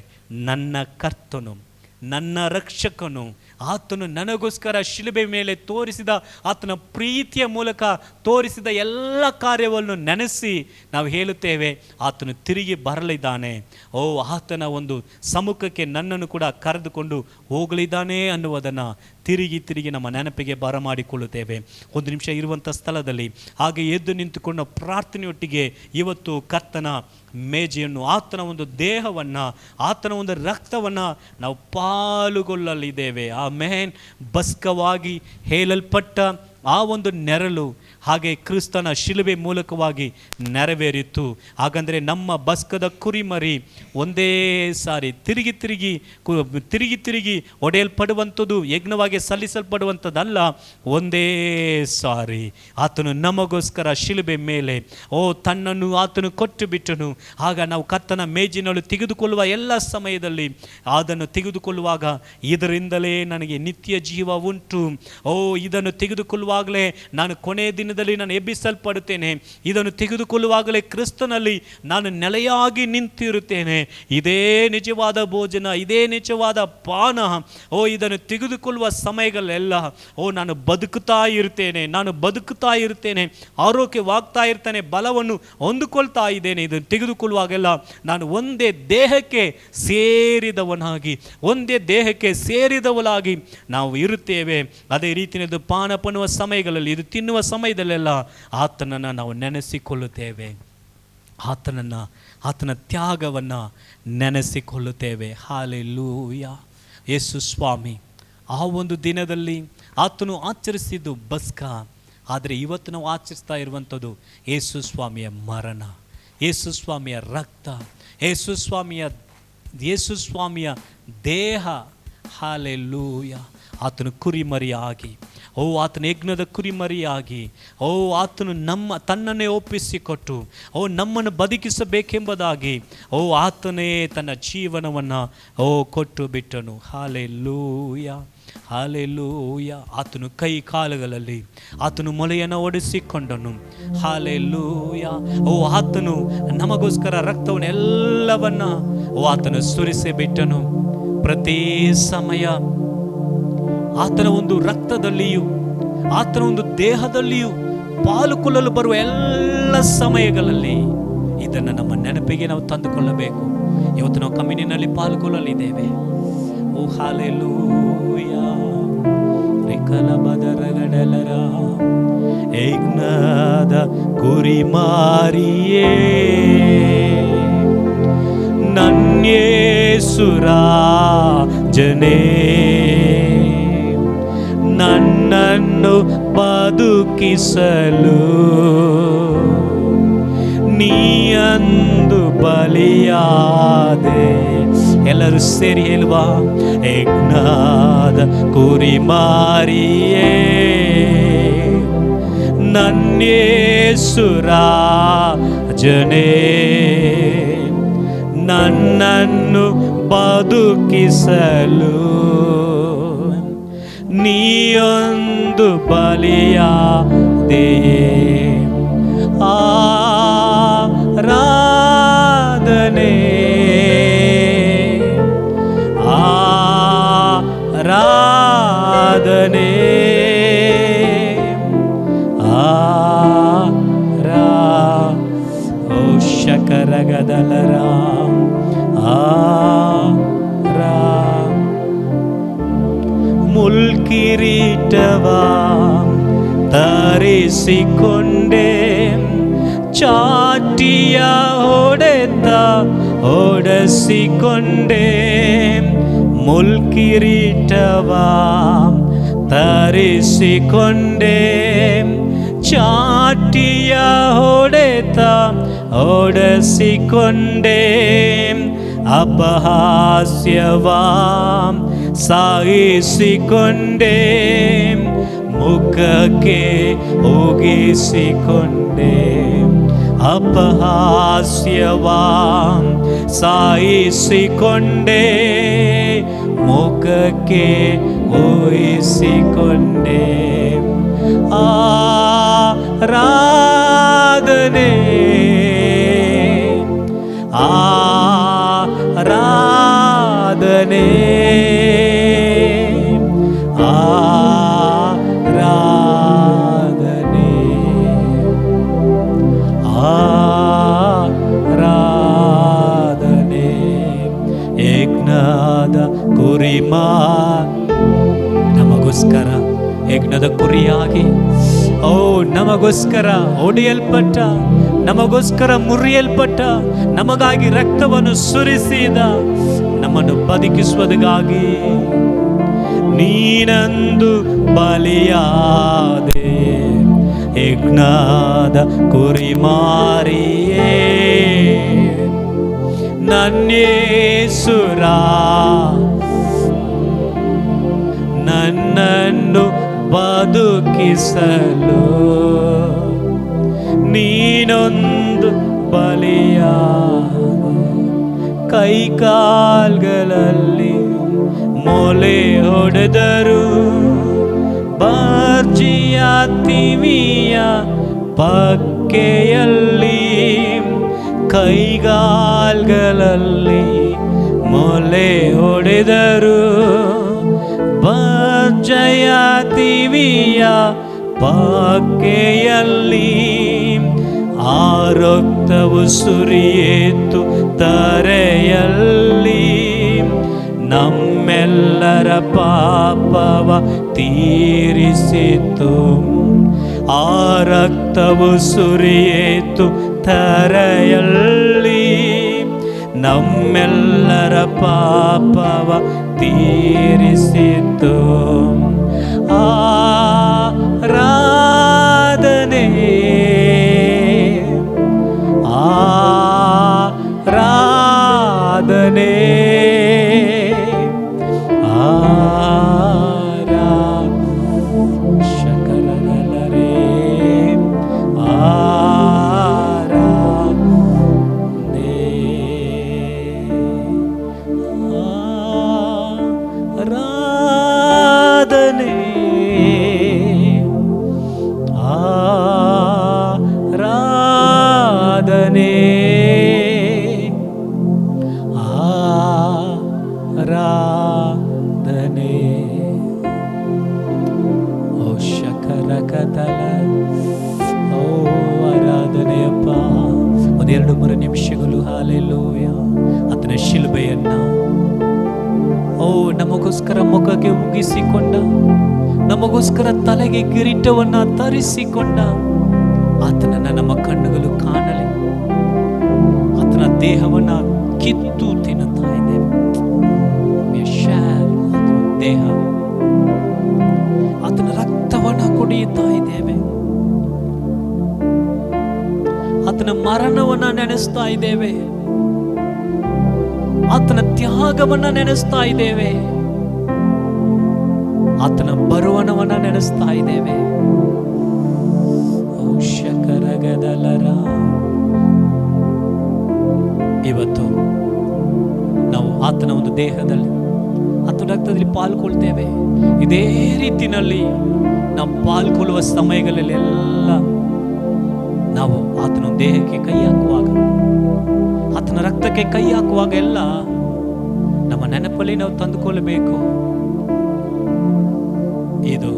ನನ್ನ ಕರ್ತನು, ನನ್ನ ರಕ್ಷಕನು, ಆತನು ನನಗೋಸ್ಕರ ಶಿಲುಬೆ ಮೇಲೆ ತೋರಿಸಿದ ಆತನ ಪ್ರೀತಿಯ ಮೂಲಕ ತೋರಿಸಿದ ಎಲ್ಲ ಕಾರ್ಯವನ್ನು ನೆನೆಸಿ ನಾವು ಹೇಳುತ್ತೇವೆ, ಆತನು ತಿರುಗಿ ಬರಲಿದ್ದಾನೆ. ಓ, ಆತನ ಒಂದು ಸಮ್ಮುಖಕ್ಕೆ ನನ್ನನ್ನು ಕೂಡ ಕರೆದುಕೊಂಡು ಹೋಗಲಿದ್ದಾನೆ ಅನ್ನುವುದನ್ನು ತಿರುಗಿ ನಮ್ಮ ನೆನಪಿಗೆ ಬರಮಾಡಿಕೊಳ್ಳುತ್ತೇವೆ. ಒಂದು ನಿಮಿಷ ಇರುವಂಥ ಸ್ಥಳದಲ್ಲಿ ಹಾಗೆ ಎದ್ದು ನಿಂತುಕೊಂಡ ಪ್ರಾರ್ಥನೆಯೊಟ್ಟಿಗೆ ಇವತ್ತು ಕರ್ತನ ಮೇಜೆಯನ್ನು, ಆತನ ಒಂದು ದೇಹವನ್ನು, ಆತನ ಒಂದು ರಕ್ತವನ್ನು ನಾವು ಪಾಲುಗೊಳ್ಳಲಿದ್ದೇವೆ. ಆಮೆನ್. ಬಸ್ಕವಾಗಿ ಹೇಳಲ್ಪಟ್ಟ ಆ ಒಂದು ನೆರಳು ಹಾಗೆ ಕ್ರಿಸ್ತನ ಶಿಲುಬೆ ಮೂಲಕವಾಗಿ ನೆರವೇರಿತು. ಹಾಗಂದರೆ ನಮ್ಮ ಬಸ್ಕದ ಕುರಿಮರಿ ಒಂದೇ ಸಾರಿ ತಿರುಗಿ ಒಡೆಯಲ್ಪಡುವಂಥದ್ದು, ಯಜ್ಞವಾಗಿ ಸಲ್ಲಿಸಲ್ಪಡುವಂಥದ್ದಲ್ಲ, ಒಂದೇ ಸಾರಿ ಆತನು ನಮಗೋಸ್ಕರ ಶಿಲುಬೆ ಮೇಲೆ ತನ್ನನ್ನು ಆತನು ಕೊಟ್ಟು ಬಿಟ್ಟನು. ಆಗ ನಾವು ಕರ್ತನ ಮೇಜಿನಲ್ಲಿ ತೆಗೆದುಕೊಳ್ಳುವ ಎಲ್ಲ ಸಮಯದಲ್ಲಿ ಅದನ್ನು ತೆಗೆದುಕೊಳ್ಳುವಾಗ, ಇದರಿಂದಲೇ ನನಗೆ ನಿತ್ಯ ಜೀವ ಉಂಟು, ಇದನ್ನು ತೆಗೆದುಕೊಳ್ಳುವಾಗಲೇ ನಾನು ಕೊನೆಯ ದಿನದಲ್ಲಿ ನಾನು ಎಬ್ಬಿಸಲ್ಪಡುತ್ತೇನೆ, ಇದನ್ನು ತೆಗೆದುಕೊಳ್ಳುವಾಗಲೇ ಕ್ರಿಸ್ತನಲ್ಲಿ ನಾನು ನೆಲೆಯಾಗಿ ನಿಂತಿರುತ್ತೇನೆ, ಇದೇ ನಿಜವಾದ ಭೋಜನ, ಇದೇ ನಿಜವಾದ ಪಾನ, ಇದನ್ನು ತೆಗೆದುಕೊಳ್ಳುವ ಸಮಯಗಳೆಲ್ಲ ನಾನು ಬದುಕುತ್ತಾ ಇರ್ತೇನೆ, ಆರೋಗ್ಯವಾಗ್ತಾ ಇರ್ತೇನೆ, ಬಲವನ್ನು ಹೊಂದಿಕೊಳ್ತಾ ಇದ್ದೇನೆ. ಇದನ್ನು ತೆಗೆದುಕೊಳ್ಳುವಾಗೆಲ್ಲ ನಾನು ಒಂದೇ ದೇಹಕ್ಕೆ ಸೇರಿದವಳಾಗಿ ನಾವು ಇರುತ್ತೇವೆ. ಅದೇ ರೀತಿಯದು ಪಾನ ಪನ್ನುವ ಸಮಯಗಳಲ್ಲಿ, ಇದು ತಿನ್ನುವ ಸಮಯದಲ್ಲೆಲ್ಲ ಆತನನ್ನು ನಾವು ನೆನೆಸಿಕೊಳ್ಳುತ್ತೇವೆ, ಆತನ ತ್ಯಾಗವನ್ನು ನೆನೆಸಿಕೊಳ್ಳುತ್ತೇವೆ. ಹಾಲೆಲೂಯಾ. ಯೇಸು ಸ್ವಾಮಿ ಆ ಒಂದು ದಿನದಲ್ಲಿ ಆತನು ಆಚರಿಸಿದ್ದು ಬಸ್ಕ, ಆದರೆ ಇವತ್ತು ನಾವು ಆಚರಿಸ್ತಾ ಇರುವಂಥದ್ದು ಯೇಸು ಸ್ವಾಮಿಯ ಮರಣ, ಯೇಸು ಸ್ವಾಮಿಯ ರಕ್ತ, ಯೇಸು ಸ್ವಾಮಿಯ ದೇಹ. ಹಾಲೆಲೂಯಾ. ಆತನು ಕುರಿಮರಿಯಾಗಿ, ಆತನ ಯಜ್ಞದ ಕುರಿಮರಿಯಾಗಿ, ಆತನು ತನ್ನನ್ನೇ ಒಪ್ಪಿಸಿಕೊಟ್ಟು ನಮ್ಮನ್ನು ಬದುಕಿಸಬೇಕೆಂಬುದಾಗಿ ಆತನೇ ತನ್ನ ಜೀವನವನ್ನು ಕೊಟ್ಟು ಬಿಟ್ಟನು. ಹಾಲೆಲೂಯಾ. ಆತನು ಕೈ ಕಾಲುಗಳಲ್ಲಿ ಆತನು ಮೊಲೆಯನ್ನು ಒಡಿಸಿಕೊಂಡನು. ಹಾಲೆಲೂಯಾ. ಆತನು ನಮಗೋಸ್ಕರ ರಕ್ತವನ್ನು ಎಲ್ಲವನ್ನ ಆತನು ಸುರಿಸಿ ಬಿಟ್ಟನು. ಪ್ರತಿ ಸಮಯ ಆತನ ಒಂದು ರಕ್ತದಲ್ಲಿಯೂ ಆತನ ಒಂದು ದೇಹದಲ್ಲಿಯೂ ಪಾಲುಕೊಳ್ಳಲು ಬರುವ ಎಲ್ಲ ಸಮಯಗಳಲ್ಲಿ ಇದನ್ನು ನಮ್ಮ ನೆನಪಿಗೆ ನಾವು ತಂದುಕೊಳ್ಳಬೇಕು. ಇವತ್ತು ನಾವು ಕಮ್ಯುನಿನಲ್ಲಿ ಪಾಲ್ಗೊಳ್ಳಲಿದ್ದೇವೆ. ಓ ಹಾಲೆಲೂಯಾ. ರಿಕಲಬದರಗಡಲರ ಯಜ್ಞದ ಕುರಿಮಾರಿಯೇ, ನನ್ಯೇಸುರಾಜನೇ, ನನ್ನನ್ನು ಬದುಕಿಸಲು ನೀಯಂದು ಬಲಿಯಾದೆ. ಎಲ್ಲರೂ ಸೇರಿ ಹೇಳುವ, ಯಜ್ಞದ ಕುರಿಮಾರಿಯೇ, ನನ್ಯೇಸುರಾಜನೇ, ನನ್ನನ್ನು ಬದುಕಿಸಲು ನೀಯೊಂದು ಬಲಿಯಾದೆಯೇ. ಆರಾಧನೆ, ಆರಾಧನೆ, ಶಕರಗದಲರ ಮುಲ್ಕಿರೀಟವ ತರಿಸಿಕೊಂಡೆ, ಚಾಟಿಯ ಹೊಡೆತ ಹೊಡೆಸಿಕೊಂಡೆ, ಮುಲ್ಕಿರೀಟವ ತರಿಸಿಕೊಂಡೆ, ಚಾಟಿಯ ಹೊಡೆತ ಹೊಡೆಸಿಕೊಂಡೆ, ಅಪಹಾಸ್ಯವಾ ಸಾಯಿಸಿಕೊಂಡೆ, ಮುಖಕ್ಕೆ ಹೋಗಿಸಿಕೊಂಡೆ, ಅಪಹಾಸ್ಯವಾ ಸಾಯಿಸಿಕೊಂಡೆ, ಮುಖಕ್ಕೆ ಹೋಗಿಸಿಕೊಂಡೆ. ಆರಾಧನೆ, ಆರಾಧನೆ, ನಮಗೋಸ್ಕರ ಹೊಡೆಯಲ್ಪಟ್ಟ, ನಮಗೋಸ್ಕರ ಮುರಿಯಲ್ಪಟ್ಟ, ನಮಗಾಗಿ ರಕ್ತವನ್ನು ಸುರಿಸಿದ, ನಮ್ಮನ್ನು ಬದುಕಿಸುವುದಕ್ಕಾಗಿ ನೀನಂದು ಬಲಿಯಾದೆ, ಯಜ್ಞದ ಕುರಿಮಾರಿಯೇ ನನ್ನೇಸುರ ನನ್ನನ್ನು ಬದುಕಿಸಲು ನೀನೊಂದು ಬಲಿಯಾದೆ. ಕೈಕಾಲ್ಗಳಲ್ಲಿ ಮೊಲೆ ಹೊಡೆದರು, ಬರ್ಜಿಯ ತಿವಿಯ ಪಕ್ಕೆಯಲ್ಲಿ ಕೈಗಾಲ್ಗಳಲ್ಲಿ ಮೊಲೆ ಹೊಡೆದರು, ಬರ್ಜಯ ತಿವಿಯ ಪಕ್ಕೆಯಲ್ಲಿ ಆ ರಕ್ತವು ಸುರಿಯಿತು ತರೆಯಲ್ಲಿ, ನಮ್ಮೆಲ್ಲರ ಪಾಪವ ತೀರಿಸಿತು. ಆ ರಕ್ತವು ಸುರಿಯಿತು ತರೆಯಲ್ಲಿ, ನಮ್ಮೆಲ್ಲರ ಪಾಪವ ತೀರಿಸಿತು. ಆರಾಧನೆ ಆರಾಧನೆ ಶಕರಲರೇ ಆರಾಧನೆ ಆರಾಧನೆ ಆರಾಧನೆ ಆರಾಧನೆ. ಓ ಶಕರಕತಲ, ಓ ಆರಾಧನೆಯಪ್ಪ. ಒಂದೆರಡು ಮೂರು ನಿಮಿಷಗಳು ಹಾಲೆಲೂಯ ಆತನ ಶಿಲುಬೆಯನ್ನ ನಮಗೋಸ್ಕರ ಮುಖಕ್ಕೆ ಮುಗಿಸಿಕೊಂಡ, ನಮಗೋಸ್ಕರ ತಲೆಗೆ ಕಿರೀಟವನ್ನ ಧರಿಸಿಕೊಂಡ ಆತನನ್ನ ನಮ್ಮ ಕಣ್ಣುಗಳು ಕಾಣಲಿ. ಆತನ ದೇಹವನ್ನ ಕಿತ್ತು ತಿನ್ನುತ್ತಾ ಇದ್ದೇವೆ. ಆತನ ದೇಹ, ಆತನ ರಕ್ತವನ್ನ ಕುಡಿಯುತ್ತಾ ಇದ್ದೇವೆ. ಆತನ ಮರಣವನ್ನ ನೆನೆಸ್ತಾ ಇದ್ದೇವೆ. ಆತನ ತ್ಯಾಗವನ್ನ ನೆನೆಸ್ತಾ ಇದ್ದೇವೆ. ಆತನ ಬರುವನವನ್ನ ನೆನೆಸ್ತಾ ಇದ್ದೇವೆ. ಶಕರಗದಲರ ಇವತ್ತು ನಾವು ಆತನ ಒಂದು ದೇಹದಲ್ಲಿ, ಆತನ ರಕ್ತದಲ್ಲಿ ಪಾಲ್ಕೊಳ್ತೇವೆ. ಇದೇ ರೀತಿಯಲ್ಲಿ ನಾವು ಪಾಲ್ಗೊಳ್ಳುವ ಸಮಯಗಳಲ್ಲೆಲ್ಲ ನಾವು ಆತನ ದೇಹಕ್ಕೆ ಕೈ ಹಾಕುವಾಗ, ಆತನ ರಕ್ತಕ್ಕೆ ಕೈ ಹಾಕುವಾಗ ಎಲ್ಲ ನಮ್ಮ ನೆನಪಲ್ಲಿ ನಾವು ತಂದುಕೊಳ್ಳಬೇಕು, ಇದು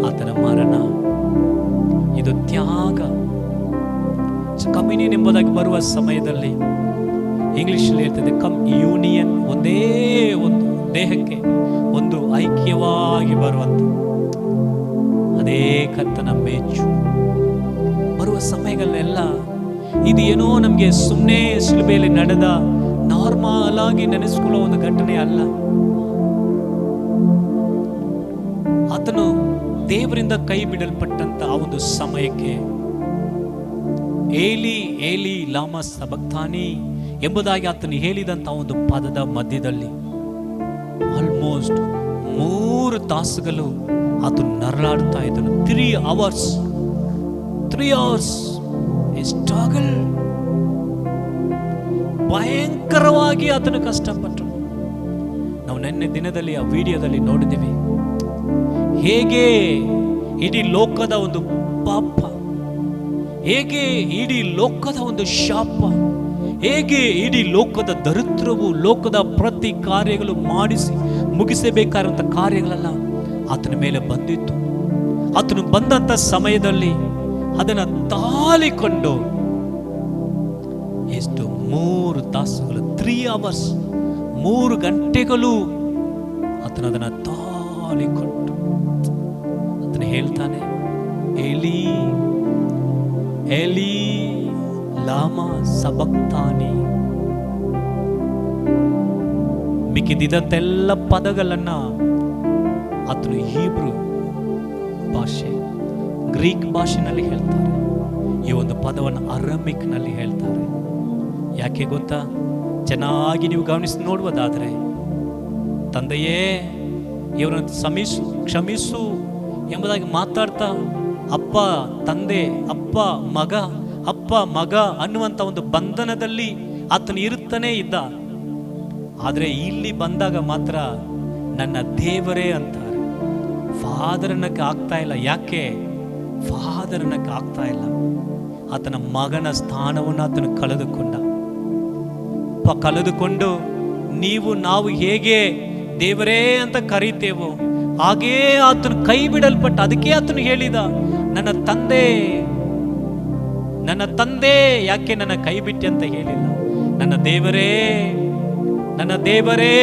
ಆತನ ಮರಣ, ಇದು ತ್ಯಾಗ. ಕಮ್ಯುನಿಯನ್ ಎಂಬುದಾಗಿ ಬರುವ ಸಮಯದಲ್ಲಿ ಇಂಗ್ಲಿಷಲ್ಲಿ ಇರ್ತದೆ ಕಮ್ ಯೂನಿಯನ್, ಒಂದೇ ಒಂದು ದೇಹಕ್ಕೆ ಒಂದು ಐಕ್ಯವಾಗಿ ಬರುವಂತ ಅದೇ ಕರ್ತನ ಮೇಚು ಬರುವ ಸಮಯಗಳನ್ನೆಲ್ಲ ಇದು ಏನೋ ನಮಗೆ ಸುಮ್ಮನೆ ಶಿಲುಬೆಯಲ್ಲಿ ನಡೆದ ನಾರ್ಮಲ್ ಆಗಿ ನೆನೆಸ್ಕೊಳ್ಳೋ ಒಂದು ಘಟನೆ ಅಲ್ಲ. ಆತನು ದೇವರಿಂದ ಕೈ ಬಿಡಲ್ಪಟ್ಟಂತ ಆ ಒಂದು ಸಮಯಕ್ಕೆ ಏಲಿ ಏಲಿ ಲಾಮ ಸಬಕ್ತಾನಿ ಎಂಬುದಾಗಿ ಆತನು ಹೇಳಿದಂತ ಒಂದು ಪದದ ಮಧ್ಯದಲ್ಲಿ ಆಲ್ಮೋಸ್ಟ್ 3 ತಾಸುಗಳು ಆತನು ನರಳಾಡ್ತಾ ಇದ್ದನು. 3 hours ಸ್ಟ್ರಗಲ್. ಭಯಂಕರವಾಗಿ ಆತನು ಕಷ್ಟಪಟ್ಟರು. ನಾವು ನಿನ್ನೆ ದಿನದಲ್ಲಿ ಆ ವಿಡಿಯೋದಲ್ಲಿ ನೋಡಿದ್ದೀವಿ ಹೇಗೆ ಇಡೀ ಲೋಕದ ಒಂದು ಪಾಪ, ಹೇಗೆ ಇಡೀ ಲೋಕದ ಒಂದು ಶಾಪ, ಹೇಗೆ ಇಡೀ ಲೋಕದ ದರಿದ್ರವು, ಲೋಕದ ಪ್ರತಿ ಕಾರ್ಯಗಳು ಮಾಡಿಸಿ ಮುಗಿಸಬೇಕಾದಂಥ ಕಾರ್ಯಗಳೆಲ್ಲ ಆತನ ಮೇಲೆ ಬಂದಿತ್ತು. ಆತನು ಬಂದಂಥ ಸಮಯದಲ್ಲಿ ಅದನ್ನು ತಾಳಿಕೊಂಡು ಎಷ್ಟು 3 ತಾಸುಗಳು 3 hours 3 ಗಂಟೆಗಳು ಆತನ ಅದನ್ನು ತಾಳಿಕೊಂಡು ಆತನು ಹೇಳ್ತಾನೆ, ಎಲಿ ಎಲಿ ಲಾಮಾ ಸಬಕ್ತಾನಿ. ಮಿಕ್ಕಿದಂತೆಲ್ಲ ಪದಗಳನ್ನ ಆತನು ಹೀಬ್ರು ಭಾಷೆ, ಗ್ರೀಕ್ ಭಾಷೆನಲ್ಲಿ ಹೇಳ್ತಾರೆ. ಈ ಒಂದು ಪದವನ್ನು ಅರಮಿಕ್ ನಲ್ಲಿ ಹೇಳ್ತಾರೆ. ಯಾಕೆ ಗೊತ್ತಾ? ಚೆನ್ನಾಗಿ ನೀವು ಗಮನಿಸಿ ನೋಡುವುದಾದ್ರೆ, ತಂದೆಯೇ ಇವರನ್ನು ಕ್ಷಮಿಸು ಎಂಬುದಾಗಿ ಮಾತಾಡ್ತಾ ಅಪ್ಪ ತಂದೆ, ಅಪ್ಪ ಮಗ ಅನ್ನುವಂಥ ಒಂದು ಬಂಧನದಲ್ಲಿ ಆತನು ಇರುತ್ತಾನೆ ಇದ್ದ. ಆದರೆ ಇಲ್ಲಿ ಬಂದಾಗ ಮಾತ್ರ ನನ್ನ ದೇವರೇ ಅಂತಾರೆ. ಫಾದರ್ ಅನ್ನಕ್ಕೆ ಆಗ್ತಾ ಇಲ್ಲ. ಯಾಕೆ ಫಾದರ್ ಅನ್ನಕ್ಕೆ ಆಗ್ತಾ ಇಲ್ಲ? ಆತನ ಮಗನ ಸ್ಥಾನವನ್ನು ಆತನು ಕಳೆದುಕೊಂಡು ನಾವು ಹೇಗೆ ದೇವರೇ ಅಂತ ಕರೀತೇವೋ ಹಾಗೇ ಆತನು ಕೈ ಬಿಡಲ್ಪಟ್ಟ. ಅದಕ್ಕೆ ಆತನು ಹೇಳಿದ, ನನ್ನ ತಂದೆ ಯಾಕೆ ನನ್ನ ಕೈ ಬಿಟ್ಟೆ ಅಂತ ಹೇಳಿಲ್ಲ. ನನ್ನ ದೇವರೇ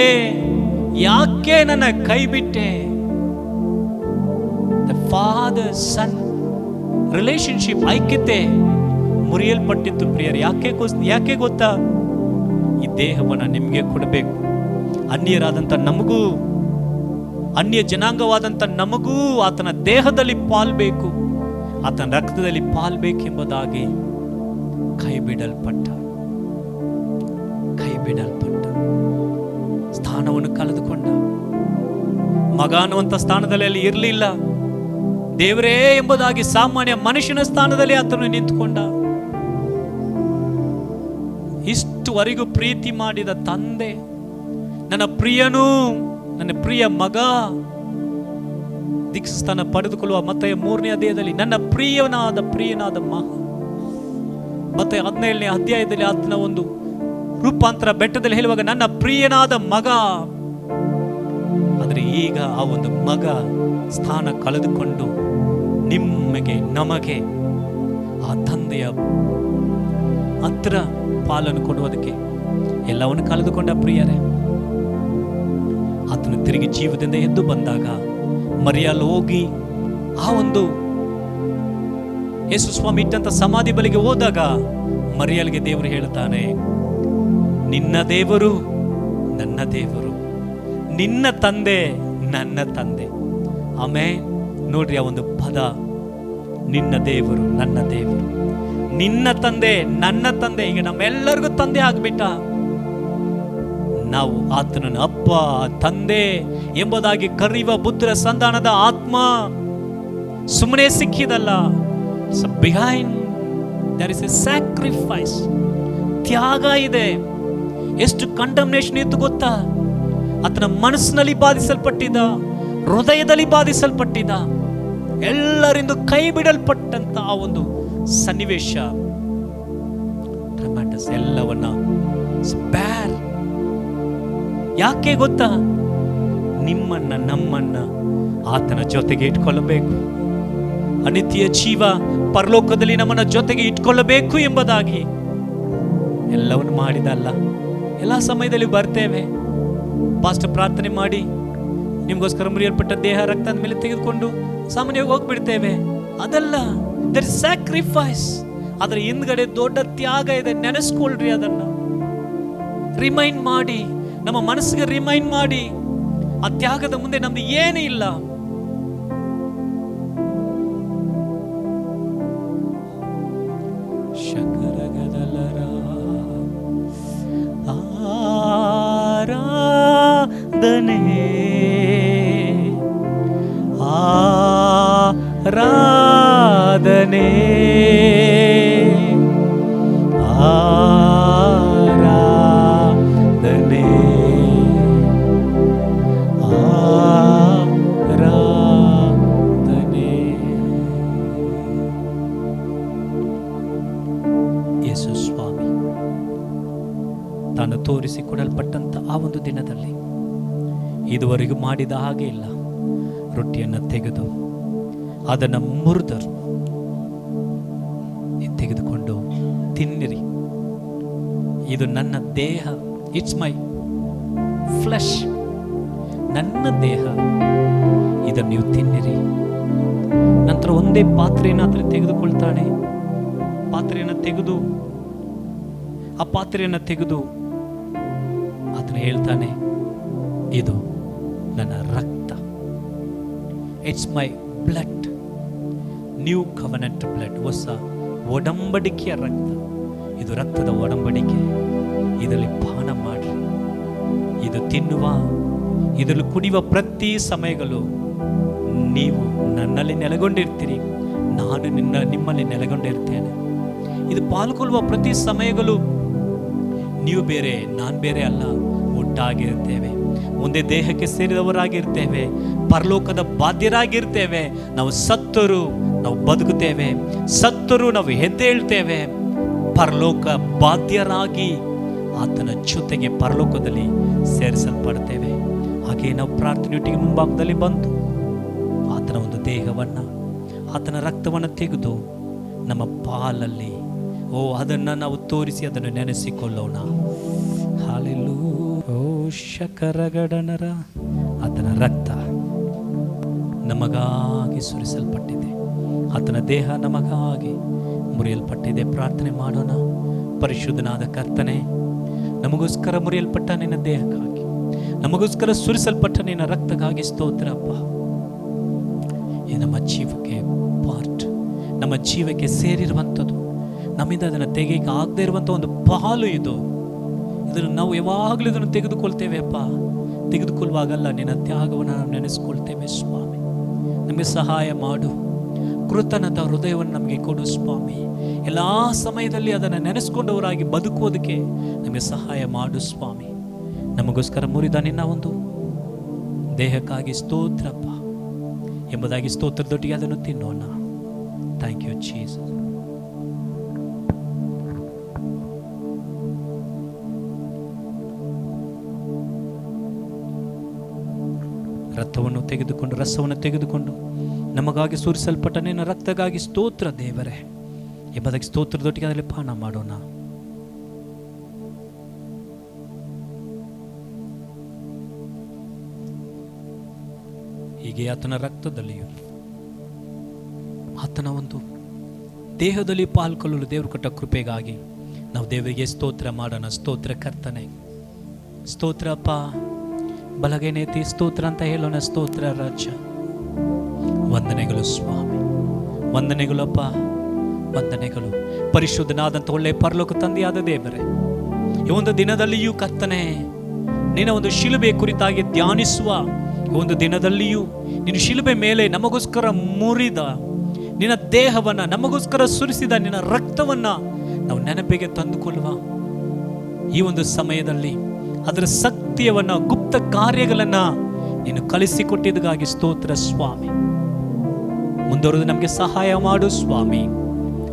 ಯಾಕೆ ನನ್ನ ಕೈ ಬಿಟ್ಟೆ? ದ ಫಾದರ್ ಸನ್ ರಿಲೇಶನ್ಶಿಪ್, ಐಕ್ಯತೆ ಮುರಿಯಲ್ಪಟ್ಟಿತ್ತು ಪ್ರಿಯರೇ. ಯಾಕೆ ಗೊತ್ತಾ? ಈ ದೇಹವನ್ನು ನಿಮಗೆ ಕೊಡಬೇಕು. ಅನ್ಯರಾದಂಥ ನಮಗೂ, ಅನ್ಯ ಜನಾಂಗವಾದಂಥ ನಮಗೂ ಆತನ ದೇಹದಲ್ಲಿ ಪಾಲ್ಬೇಕು, ಆತನ ರಕ್ತದಲ್ಲಿ ಪಾಲ್ಬೇಕೆಂಬುದಾಗಿ ಕೈ ಬಿಡಲ್ಪಟ್ಟ ಸ್ಥಾನವನ್ನು ಕಳೆದುಕೊಂಡ. ಮಗ ಅನ್ನುವಂಥ ಸ್ಥಾನದಲ್ಲಿ ಅಲ್ಲಿ ಇರಲಿಲ್ಲ. ದೇವರೇ ಎಂಬುದಾಗಿ ಸಾಮಾನ್ಯ ಮನುಷ್ಯನ ಸ್ಥಾನದಲ್ಲಿ ಆತನು ನಿಂತುಕೊಂಡ. ಇಷ್ಟುವರೆಗೂ ಪ್ರೀತಿ ಮಾಡಿದ ತಂದೆ, ನನ್ನ ಪ್ರಿಯನು, ನನ್ನ ಪ್ರಿಯ ಮಗ, ದೀಕ್ಷಾಸ್ಥಾನ ಪಡೆದುಕೊಳ್ಳುವ ಮತ್ತಾಯ 3ನೇ ಅಧ್ಯಾಯದಲ್ಲಿ ನನ್ನ ಪ್ರಿಯನಾದ ಮಗ, ಮತ್ತೆ 17ನೇ ಅಧ್ಯಾಯದಲ್ಲಿ ಆತನ ಒಂದು ರೂಪಾಂತರ ಬೆಟ್ಟದಲ್ಲಿ ಹೇಳುವಾಗ ನನ್ನ ಪ್ರಿಯನಾದ ಮಗ. ಆದರೆ ಈಗ ಆ ಒಂದು ಮಗ ಸ್ಥಾನ ಕಳೆದುಕೊಂಡು ನಮಗೆ ಆ ತಂದೆಯ ಹತ್ರ ಪಾಲನ್ನು ಕೊಡುವುದಕ್ಕೆ ಎಲ್ಲವನ್ನು ಕಳೆದುಕೊಂಡ ಪ್ರಿಯರೇ. ಆತನು ತಿರುಗಿ ಜೀವದಿಂದ ಎದ್ದು ಬಂದಾಗ ಮರಿಯಲ್ ಹೋಗಿ ಆ ಒಂದು ಯೇಸು ಸ್ವಾಮಿ ಇಟ್ಟಂತ ಸಮಾಧಿ ಬಳಿಗೆ ಹೋದಾಗ ಮರಿಯಲ್ಗೆ ದೇವರು ಹೇಳ್ತಾನೆ, ನಿನ್ನ ದೇವರು ನನ್ನ ದೇವರು, ನಿನ್ನ ತಂದೆ ನನ್ನ ತಂದೆ. ಆಮೇಲೆ ನೋಡ್ರಿ ಆ ಒಂದು ಪದ, ನಿನ್ನ ದೇವರು ನನ್ನ ದೇವರು, ನಿನ್ನ ತಂದೆ ನನ್ನ ತಂದೆ. ಈಗ ನಮ್ಮೆಲ್ಲರಿಗೂ ತಂದೆ ಆಗ್ಬಿಟ್ಟ. ನಾವು ಆತನನ್ನು ಅಪ್ಪ ತಂದೆ ಎಂಬುದಾಗಿ ಕರೆಯುವ ಬುದ್ಧರ ಸಂಧಾನದ ಆತ್ಮ ಸುಮ್ಮನೆ ಸಿಕ್ಕಿದಲ್ಲ. Behind there is a sacrifice, ತ್ಯಾಗ ಇದೆ. ಎಷ್ಟು ಕಂಡಮ್ನೇಷನ್ ಇತ್ತು ಗೊತ್ತಾ? ಆತನ ಮನಸ್ಸಿನಲ್ಲಿ ಬಾಧಿಸಲ್ಪಟ್ಟಿದ್ದ, ಹೃದಯದಲ್ಲಿ ಬಾಧಿಸಲ್ಪಟ್ಟಿದ್ದ, ಎಲ್ಲರಿಂದ ಕೈ ಬಿಡಲ್ಪಟ್ಟಂತ ಆ ಒಂದು ಸನ್ನಿವೇಶ ಟ್ರಮೆಂಡಸ್. ಎಲ್ಲವನ್ನ ಸ್ಪೇರ್. ಯಾಕೆ ಗೊತ್ತಾ? ನಮ್ಮನ್ನ ಆತನ ಜೊತೆಗೆ ಇಟ್ಕೊಳ್ಳಬೇಕು. ಅನಿತ್ಯ ಜೀವ ಪರಲೋಕದಲ್ಲಿ ನಮ್ಮನ್ನ ಜೊತೆಗೆ ಇಟ್ಕೊಳ್ಳಬೇಕು ಎಂಬುದಾಗಿ ಎಲ್ಲವನ್ನು ಮಾಡಿದಲ್ಲ. ಎಲ್ಲ ಸಮಯದಲ್ಲಿ ಬರ್ತೇವೆ, ಪಾಸ್ಟರ್ ಪ್ರಾರ್ಥನೆ ಮಾಡಿ ನಿಮ್ಗೋಸ್ಕರ ಮುರಿಯಲ್ಪಟ್ಟ ದೇಹ ರಕ್ತ ಮೇಲೆ ತೆಗೆದುಕೊಂಡು ಸಾಮಾನ್ಯವಾಗಿ ಹೋಗ್ಬಿಡ್ತೇವೆ. ಅದಲ್ಲ, ದರ್ ಇಸ್ ಸ್ಯಾಕ್ರಿಫೈಸ್. ಅದರ ಹಿಂದ್ಗಡೆ ದೊಡ್ಡ ತ್ಯಾಗ ಇದೆ. ನೆನೆಸ್ಕೊಳ್ರಿ, ಅದನ್ನ ರಿಮೈಂಡ್ ಮಾಡಿ, ನಮ್ಮ ಮನಸ್ಸಿಗೆ ರಿಮೈಂಡ್ ಮಾಡಿ. ಆ ತ್ಯಾಗದ ಮುಂದೆ ನಮ್ದು ಏನೂ ಇಲ್ಲ. ಆರಾಧನೆ ಆರಾಧನೆ ಆರಾಧನೆ ಆರಾಧನೆ. ಯೇಸು ಸ್ವಾಮಿ ತಾನು ತೋರಿಸಿಕೊಡಲ್ಪಟ್ಟಂತ ಆ ಒಂದು ದಿನದಲ್ಲಿ ಇದುವರೆಗೂ ಮಾಡಿದ ಹಾಗೆ ಇಲ್ಲ. ರೊಟ್ಟಿಯನ್ನು ತೆಗೆದು ಅದನ್ನು ಮುರಿದರು, ತೆಗೆದುಕೊಂಡು ತಿನ್ನಿರಿ, ಇದು ನನ್ನ ದೇಹ, ಇಟ್ಸ್ ಮೈ ಫ್ಲೆಶ್, ನನ್ನ ದೇಹ, ಇದನ್ನು ನೀವು ತಿನ್ನಿರಿ, ನನ್ನ ನಂತರ ಒಂದೇ ಪಾತ್ರೆಯನ್ನು ಆತನು ತೆಗೆದುಕೊಳ್ತಾನೆ. ಪಾತ್ರೆಯನ್ನು ತೆಗೆದು ಆತನು ಹೇಳ್ತಾನೆ, ಇದು ನನ್ನ ರಕ್ತ, it's my blood, new covenant blood, ಹೊಸ ಒಡಂಬಡಿಕೆಯ ರಕ್ತ, ಇದು ರಕ್ತದ ಒಡಂಬಡಿಕೆ, ಇದರಲ್ಲಿ ಪಾನ ಮಾಡ್ರಿ, ಇದು ತಿನ್ನುವ, ಇದರಲ್ಲಿ ಕುಡಿಯುವ ಪ್ರತಿ ಸಮಯಗಳು ನೀವು ನನ್ನಲ್ಲಿ ನೆಲೆಗೊಂಡಿರ್ತೀರಿ, ನಾನು ನಿಮ್ಮಲ್ಲಿ ನೆಲೆಗೊಂಡಿರ್ತೇನೆ. ಇದು ಪಾಲ್ಗೊಳ್ಳುವ ಪ್ರತಿ ಸಮಯಗಳು ನೀವು ಬೇರೆ ನಾನು ಬೇರೆ ಅಲ್ಲ, ಒಟ್ಟಾಗಿರ್ತೇವೆ, ಒಂದೇ ದೇಹಕ್ಕೆ ಸೇರಿದವರಾಗಿರ್ತೇವೆ, ಪರಲೋಕದ ಬಾಧ್ಯರಾಗಿರ್ತೇವೆ. ನಾವು ಸತ್ತರೂ ನಾವು ಬದುಕುತ್ತೇವೆ, ಸತ್ತರೂ ನಾವು ಎದ್ದೇಳ್ತೇವೆ, ಪರಲೋಕ ಬಾಧ್ಯರಾಗಿ ಆತನ ಜೊತೆಗೆ ಪರಲೋಕದಲ್ಲಿ ಸೇರಿಸಲ್ಪಡ್ತೇವೆ. ಹಾಗೆ ನಾವು ಪ್ರಾರ್ಥನೆಯೊಟ್ಟಿಗೆ ಮುಂಭಾಗದಲ್ಲಿ ಬಂದು ಆತನ ಒಂದು ದೇಹವನ್ನು, ಆತನ ರಕ್ತವನ್ನು ತೆಗೆದು ನಮ್ಮ ಪಾಲಲ್ಲಿ ಅದನ್ನು ನಾವು ತೋರಿಸಿ ಅದನ್ನು ನೆನೆಸಿಕೊಳ್ಳೋಣ. ಹಲ್ಲೆಲೂಯಾ. ಶಕರಗಡನರ ಆತನ ರಕ್ತ ನಮಗಾಗಿ ಸುರಿಸಲ್ಪಟ್ಟಿದೆ, ಆತನ ದೇಹ ನಮಗಾಗಿ ಮುರಿಯಲ್ಪಟ್ಟಿದೆ. ಪ್ರಾರ್ಥನೆ ಮಾಡೋಣ. ಪರಿಶುದ್ಧನಾದ ಕರ್ತನೆ, ನಮಗೋಸ್ಕರ ಮುರಿಯಲ್ಪಟ್ಟ ನಿನ್ನ ದೇಹಕ್ಕಾಗಿ, ನಮಗೋಸ್ಕರ ಸುರಿಸಲ್ಪಟ್ಟ ನಿನ್ನ ರಕ್ತಕ್ಕಾಗಿ ಸ್ತೋತ್ರ ಅಪ್ಪ. ಇದು ನಮ್ಮ ಜೀವಕ್ಕೆ ಪಾರ್ಟ್, ನಮ್ಮ ಜೀವಕ್ಕೆ ಸೇರಿರುವಂಥದ್ದು, ನಮ್ಮಿಂದ ಅದನ್ನು ತೆಗೆಯಕ್ಕೆ ಆಗದೆ ಇರುವಂಥ ಒಂದು ಪಾಲು ಇದು. ಇದನ್ನು ನಾವು ಯಾವಾಗಲೂ ಇದನ್ನು ತೆಗೆದುಕೊಳ್ತೇವೆ ಅಪ್ಪ. ತೆಗೆದುಕೊಳ್ಳುವಾಗಲ್ಲ ನಿನ್ನ ತ್ಯಾಗವನ್ನು ನಾವು ನೆನೆಸ್ಕೊಳ್ತೇವೆ ಸ್ವಾಮಿ. ನಮಗೆ ಸಹಾಯ ಮಾಡು, ಕೃತಜ್ಞತ ಹೃದಯವನ್ನು ನಮಗೆ ಕೊಡು ಸ್ವಾಮಿ. ಎಲ್ಲ ಸಮಯದಲ್ಲಿ ಅದನ್ನು ನೆನೆಸ್ಕೊಂಡವರಾಗಿ ಬದುಕುವುದಕ್ಕೆ ನಮಗೆ ಸಹಾಯ ಮಾಡು ಸ್ವಾಮಿ. ನಮಗೋಸ್ಕರ ಮುರಿದ ನಿನ್ನ ಒಂದು ದೇಹಕ್ಕಾಗಿ ಸ್ತೋತ್ರಪ್ಪ ಎಂಬುದಾಗಿ ಸ್ತೋತ್ರದೊಟ್ಟಿಗೆ ಅದನ್ನು ತಿನ್ನೋಣ. Thank you Jesus. ರಸವನ್ನು ತೆಗೆದುಕೊಂಡು ನಮಗಾಗಿ ಸುರಿಸಲ್ಪಟ್ಟ ನಿನ್ನ ರಕ್ತಗಾಗಿ ಸ್ತೋತ್ರ ದೇವರೇ ಎಂಬುದಾಗಿ ಸ್ತೋತ್ರದೊಟ್ಟಿಗೆ ಅದರಲ್ಲಿ ಪಾನ ಮಾಡೋಣ. ಹೀಗೆ ಆತನ ರಕ್ತದಲ್ಲಿಯೂ ಆತನ ಒಂದು ದೇಹದಲ್ಲಿ ಪಾಲ್ಗೊಳ್ಳಲು ದೇವರು ಕೊಟ್ಟ ಕೃಪೆಗಾಗಿ ನಾವು ದೇವರಿಗೆ ಸ್ತೋತ್ರ ಮಾಡೋಣ. ಸ್ತೋತ್ರ ಕರ್ತನೆ, ಸ್ತೋತ್ರ ಅಪ್ಪ. ಬಲಗೈ ನೇತಿ ಸ್ತೋತ್ರ ಅಂತ ಹೇಳೋಣ. ಸ್ತೋತ್ರ ರಾಜ, ವಂದನೆಗಳು ಸ್ವಾಮಿ, ವಂದನೆಗಳು ಅಪ್ಪ, ವಂದನೆಗಳು. ಪರಿಶುದ್ಧನಾದಂಥ ಒಳ್ಳೆ ಪರಲೋಕ ತಂದೆಯಾದ ದೇವರೇ, ಈ ಒಂದು ದಿನದಲ್ಲಿಯೂ ಕರ್ತನೆ ನಿನ್ನ ಒಂದು ಶಿಲುಬೆ ಕುರಿತಾಗಿ ಧ್ಯಾನಿಸುವ ಈ ಒಂದು ದಿನದಲ್ಲಿಯೂ ನಿನ್ನ ಶಿಲುಬೆ ಮೇಲೆ ನಮಗೋಸ್ಕರ ಮುರಿದ ನಿನ್ನ ದೇಹವನ್ನು, ನಮಗೋಸ್ಕರ ಸುರಿಸಿದ ನಿನ್ನ ರಕ್ತವನ್ನು ನಾವು ನೆನಪಿಗೆ ತಂದುಕೊಳ್ಳುವ ಈ ಒಂದು ಸಮಯದಲ್ಲಿ ಅದರ ಸತ್ಯವನ್ನು, ಗುಪ್ತ ಕಾರ್ಯಗಳನ್ನು ನೀನು ಕಲಿಸಿಕೊಟ್ಟಿದ್ದಕ್ಕಾಗಿ ಸ್ತೋತ್ರ ಸ್ವಾಮಿ. ಮುಂದುವರೆದು ನಮಗೆ ಸಹಾಯ ಮಾಡು ಸ್ವಾಮಿ.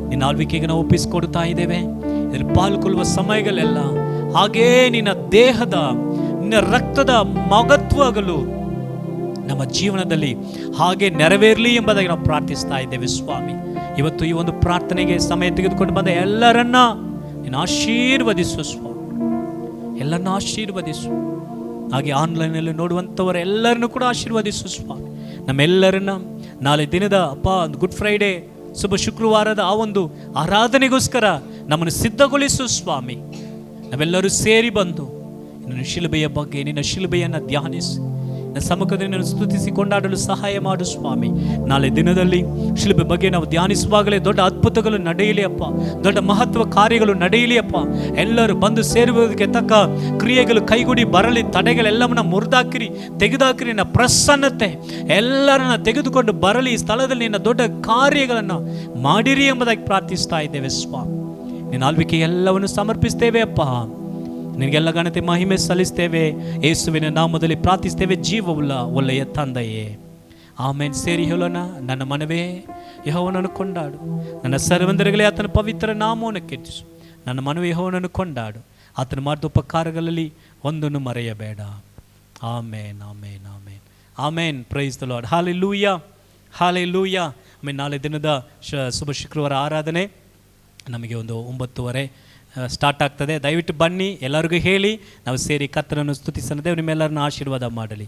ನಿನ್ನ ಆಳ್ವಿಕೆಗೆ ನಾವು ಒಪ್ಪಿಸಿಕೊಡ್ತಾ ಇದ್ದೇವೆ. ಇದರಲ್ಲಿ ಪಾಲ್ಗೊಳ್ಳುವ ಸಮಯಗಳೆಲ್ಲ ಹಾಗೇ ನಿನ್ನ ದೇಹದ, ನಿನ್ನ ರಕ್ತದ ಮಹತ್ವಗಳು ನಮ್ಮ ಜೀವನದಲ್ಲಿ ಹಾಗೆ ನೆರವೇರಲಿ ಎಂಬುದಾಗಿ ನಾವು ಪ್ರಾರ್ಥಿಸ್ತಾ ಇದ್ದೇವೆ ಸ್ವಾಮಿ. ಇವತ್ತು ಈ ಒಂದು ಪ್ರಾರ್ಥನೆಗೆ ಸಮಯ ತೆಗೆದುಕೊಂಡು ಬಂದ ಎಲ್ಲರನ್ನ ನೀನು ಆಶೀರ್ವದಿಸು ಸ್ವಾಮಿ, ಎಲ್ಲರನ್ನ ಆಶೀರ್ವದಿಸು. ಹಾಗೆ ಆನ್ಲೈನಲ್ಲಿ ನೋಡುವಂಥವರೆಲ್ಲರನ್ನು ಕೂಡ ಆಶೀರ್ವದಿಸು ಸ್ವಾಮಿ. ನಮ್ಮೆಲ್ಲರನ್ನ ನಾಳೆ ದಿನದ ಅಪ್ಪ ಗುಡ್ ಫ್ರೈಡೇ ಶುಭ ಶುಕ್ರವಾರದ ಆ ಒಂದು ಆರಾಧನೆಗೋಸ್ಕರ ನಮ್ಮನ್ನು ಸಿದ್ಧಗೊಳಿಸು ಸ್ವಾಮಿ. ನಾವೆಲ್ಲರೂ ಸೇರಿ ಬಂದು ನಿನ್ನ ಶಿಲುಬೆಯ ಬಗ್ಗೆ, ನಿನ್ನ ಶಿಲುಬೆಯನ್ನು ಧ್ಯಾನಿಸಿ ನಿನ್ನ ಸಮ್ಮುಖದಲ್ಲಿ ನಿನ್ನನ್ನು ಸ್ತುತಿಸಿ ಕೊಂಡಾಡಲು ಸಹಾಯ ಮಾಡು ಸ್ವಾಮಿ. ನಾಳೆ ದಿನದಲ್ಲಿ ಶಿಲುಬೆ ಬಗ್ಗೆ ನಾವು ಧ್ಯಾನಿಸುವಾಗಲೇ ದೊಡ್ಡ ಅದ್ಭುತಗಳು ನಡೆಯಲಿ ಅಪ್ಪ, ದೊಡ್ಡ ಮಹತ್ವ ಕಾರ್ಯಗಳು ನಡೆಯಲಿ ಅಪ್ಪ. ಎಲ್ಲರೂ ಬಂದು ಸೇರುವುದಕ್ಕೆ ತಕ್ಕ ಕ್ರಿಯೆಗಳು ಕೈಗೂಡಿ ಬರಲಿ. ತಡೆಗಳೆಲ್ಲವನ್ನ ಮುರಿದಾಕಿರಿ, ತೆಗೆದಾಕಿರಿ. ನಿನ್ನ ಪ್ರಸನ್ನತೆ ಎಲ್ಲರನ್ನ ತೆಗೆದುಕೊಂಡು ಬರಲಿ. ಈ ಸ್ಥಳದಲ್ಲಿ ನಿನ್ನ ದೊಡ್ಡ ಕಾರ್ಯಗಳನ್ನು ಮಾಡಿರಿ ಎಂಬುದಾಗಿ ಪ್ರಾರ್ಥಿಸ್ತಾ ಇದ್ದೇವೆ ಸ್ವಾಮಿ. ನಿನ್ನ ಆಳ್ವಿಕೆ ಎಲ್ಲವನ್ನು ಸಮರ್ಪಿಸ್ತೇವೆ ಅಪ್ಪ. ನಿನಗೆಲ್ಲ ಘನತೆ ಮಹಿಮೆ ಸಲ್ಲಿಸ್ತೇವೆ. ಯೇಸುವಿನ ನಾಮದಲ್ಲಿ ಪ್ರಾರ್ಥಿಸ್ತೇವೆ ಜೀವವುಳ್ಳ ಒಳ್ಳೆಯ ತಂದೆಯೇ, ಆಮೇನ್. ಸೇರಿ ಹೇಳೋಣ. ನನ್ನ ಮನವೇ ಯೆಹೋವನನ್ನು ಕೊಂಡಾಡು, ನನ್ನ ಸರ್ವಂದರಗಳೇ ಆತನ ಪವಿತ್ರ ನಾಮವನ್ನು ಕೆತ್ತಿಸು. ನನ್ನ ಮನವೇ ಯೆಹೋವನನ್ನು ಕೊಂಡಾಡು, ಆತನ ಮಾಡಿದ ಉಪಕಾರಗಳಲ್ಲಿ ಒಂದನ್ನು ಮರೆಯಬೇಡ. Amen, amen, amen, amen. Praise the Lord. Hallelujah, hallelujah. ಆಮೇಲೆ ನಾಳೆ ದಿನದ ಶುಭ ಶುಕ್ರವಾರ ಆರಾಧನೆ ನಮಗೆ ಒಂದು 9:30 ಸ್ಟಾರ್ಟ್ ಆಗ್ತದೆ. ದಯವಿಟ್ಟು ಬನ್ನಿ, ಎಲ್ಲರಿಗೂ ಹೇಳಿ ನಾವು ಸೇರಿ ಕರ್ತನನ್ನು ಸ್ತುತಿಸೋಣ. ದೇವರು ನಿಮ್ಮೆಲ್ಲರನ್ನು ಆಶೀರ್ವಾದ ಮಾಡಲಿ.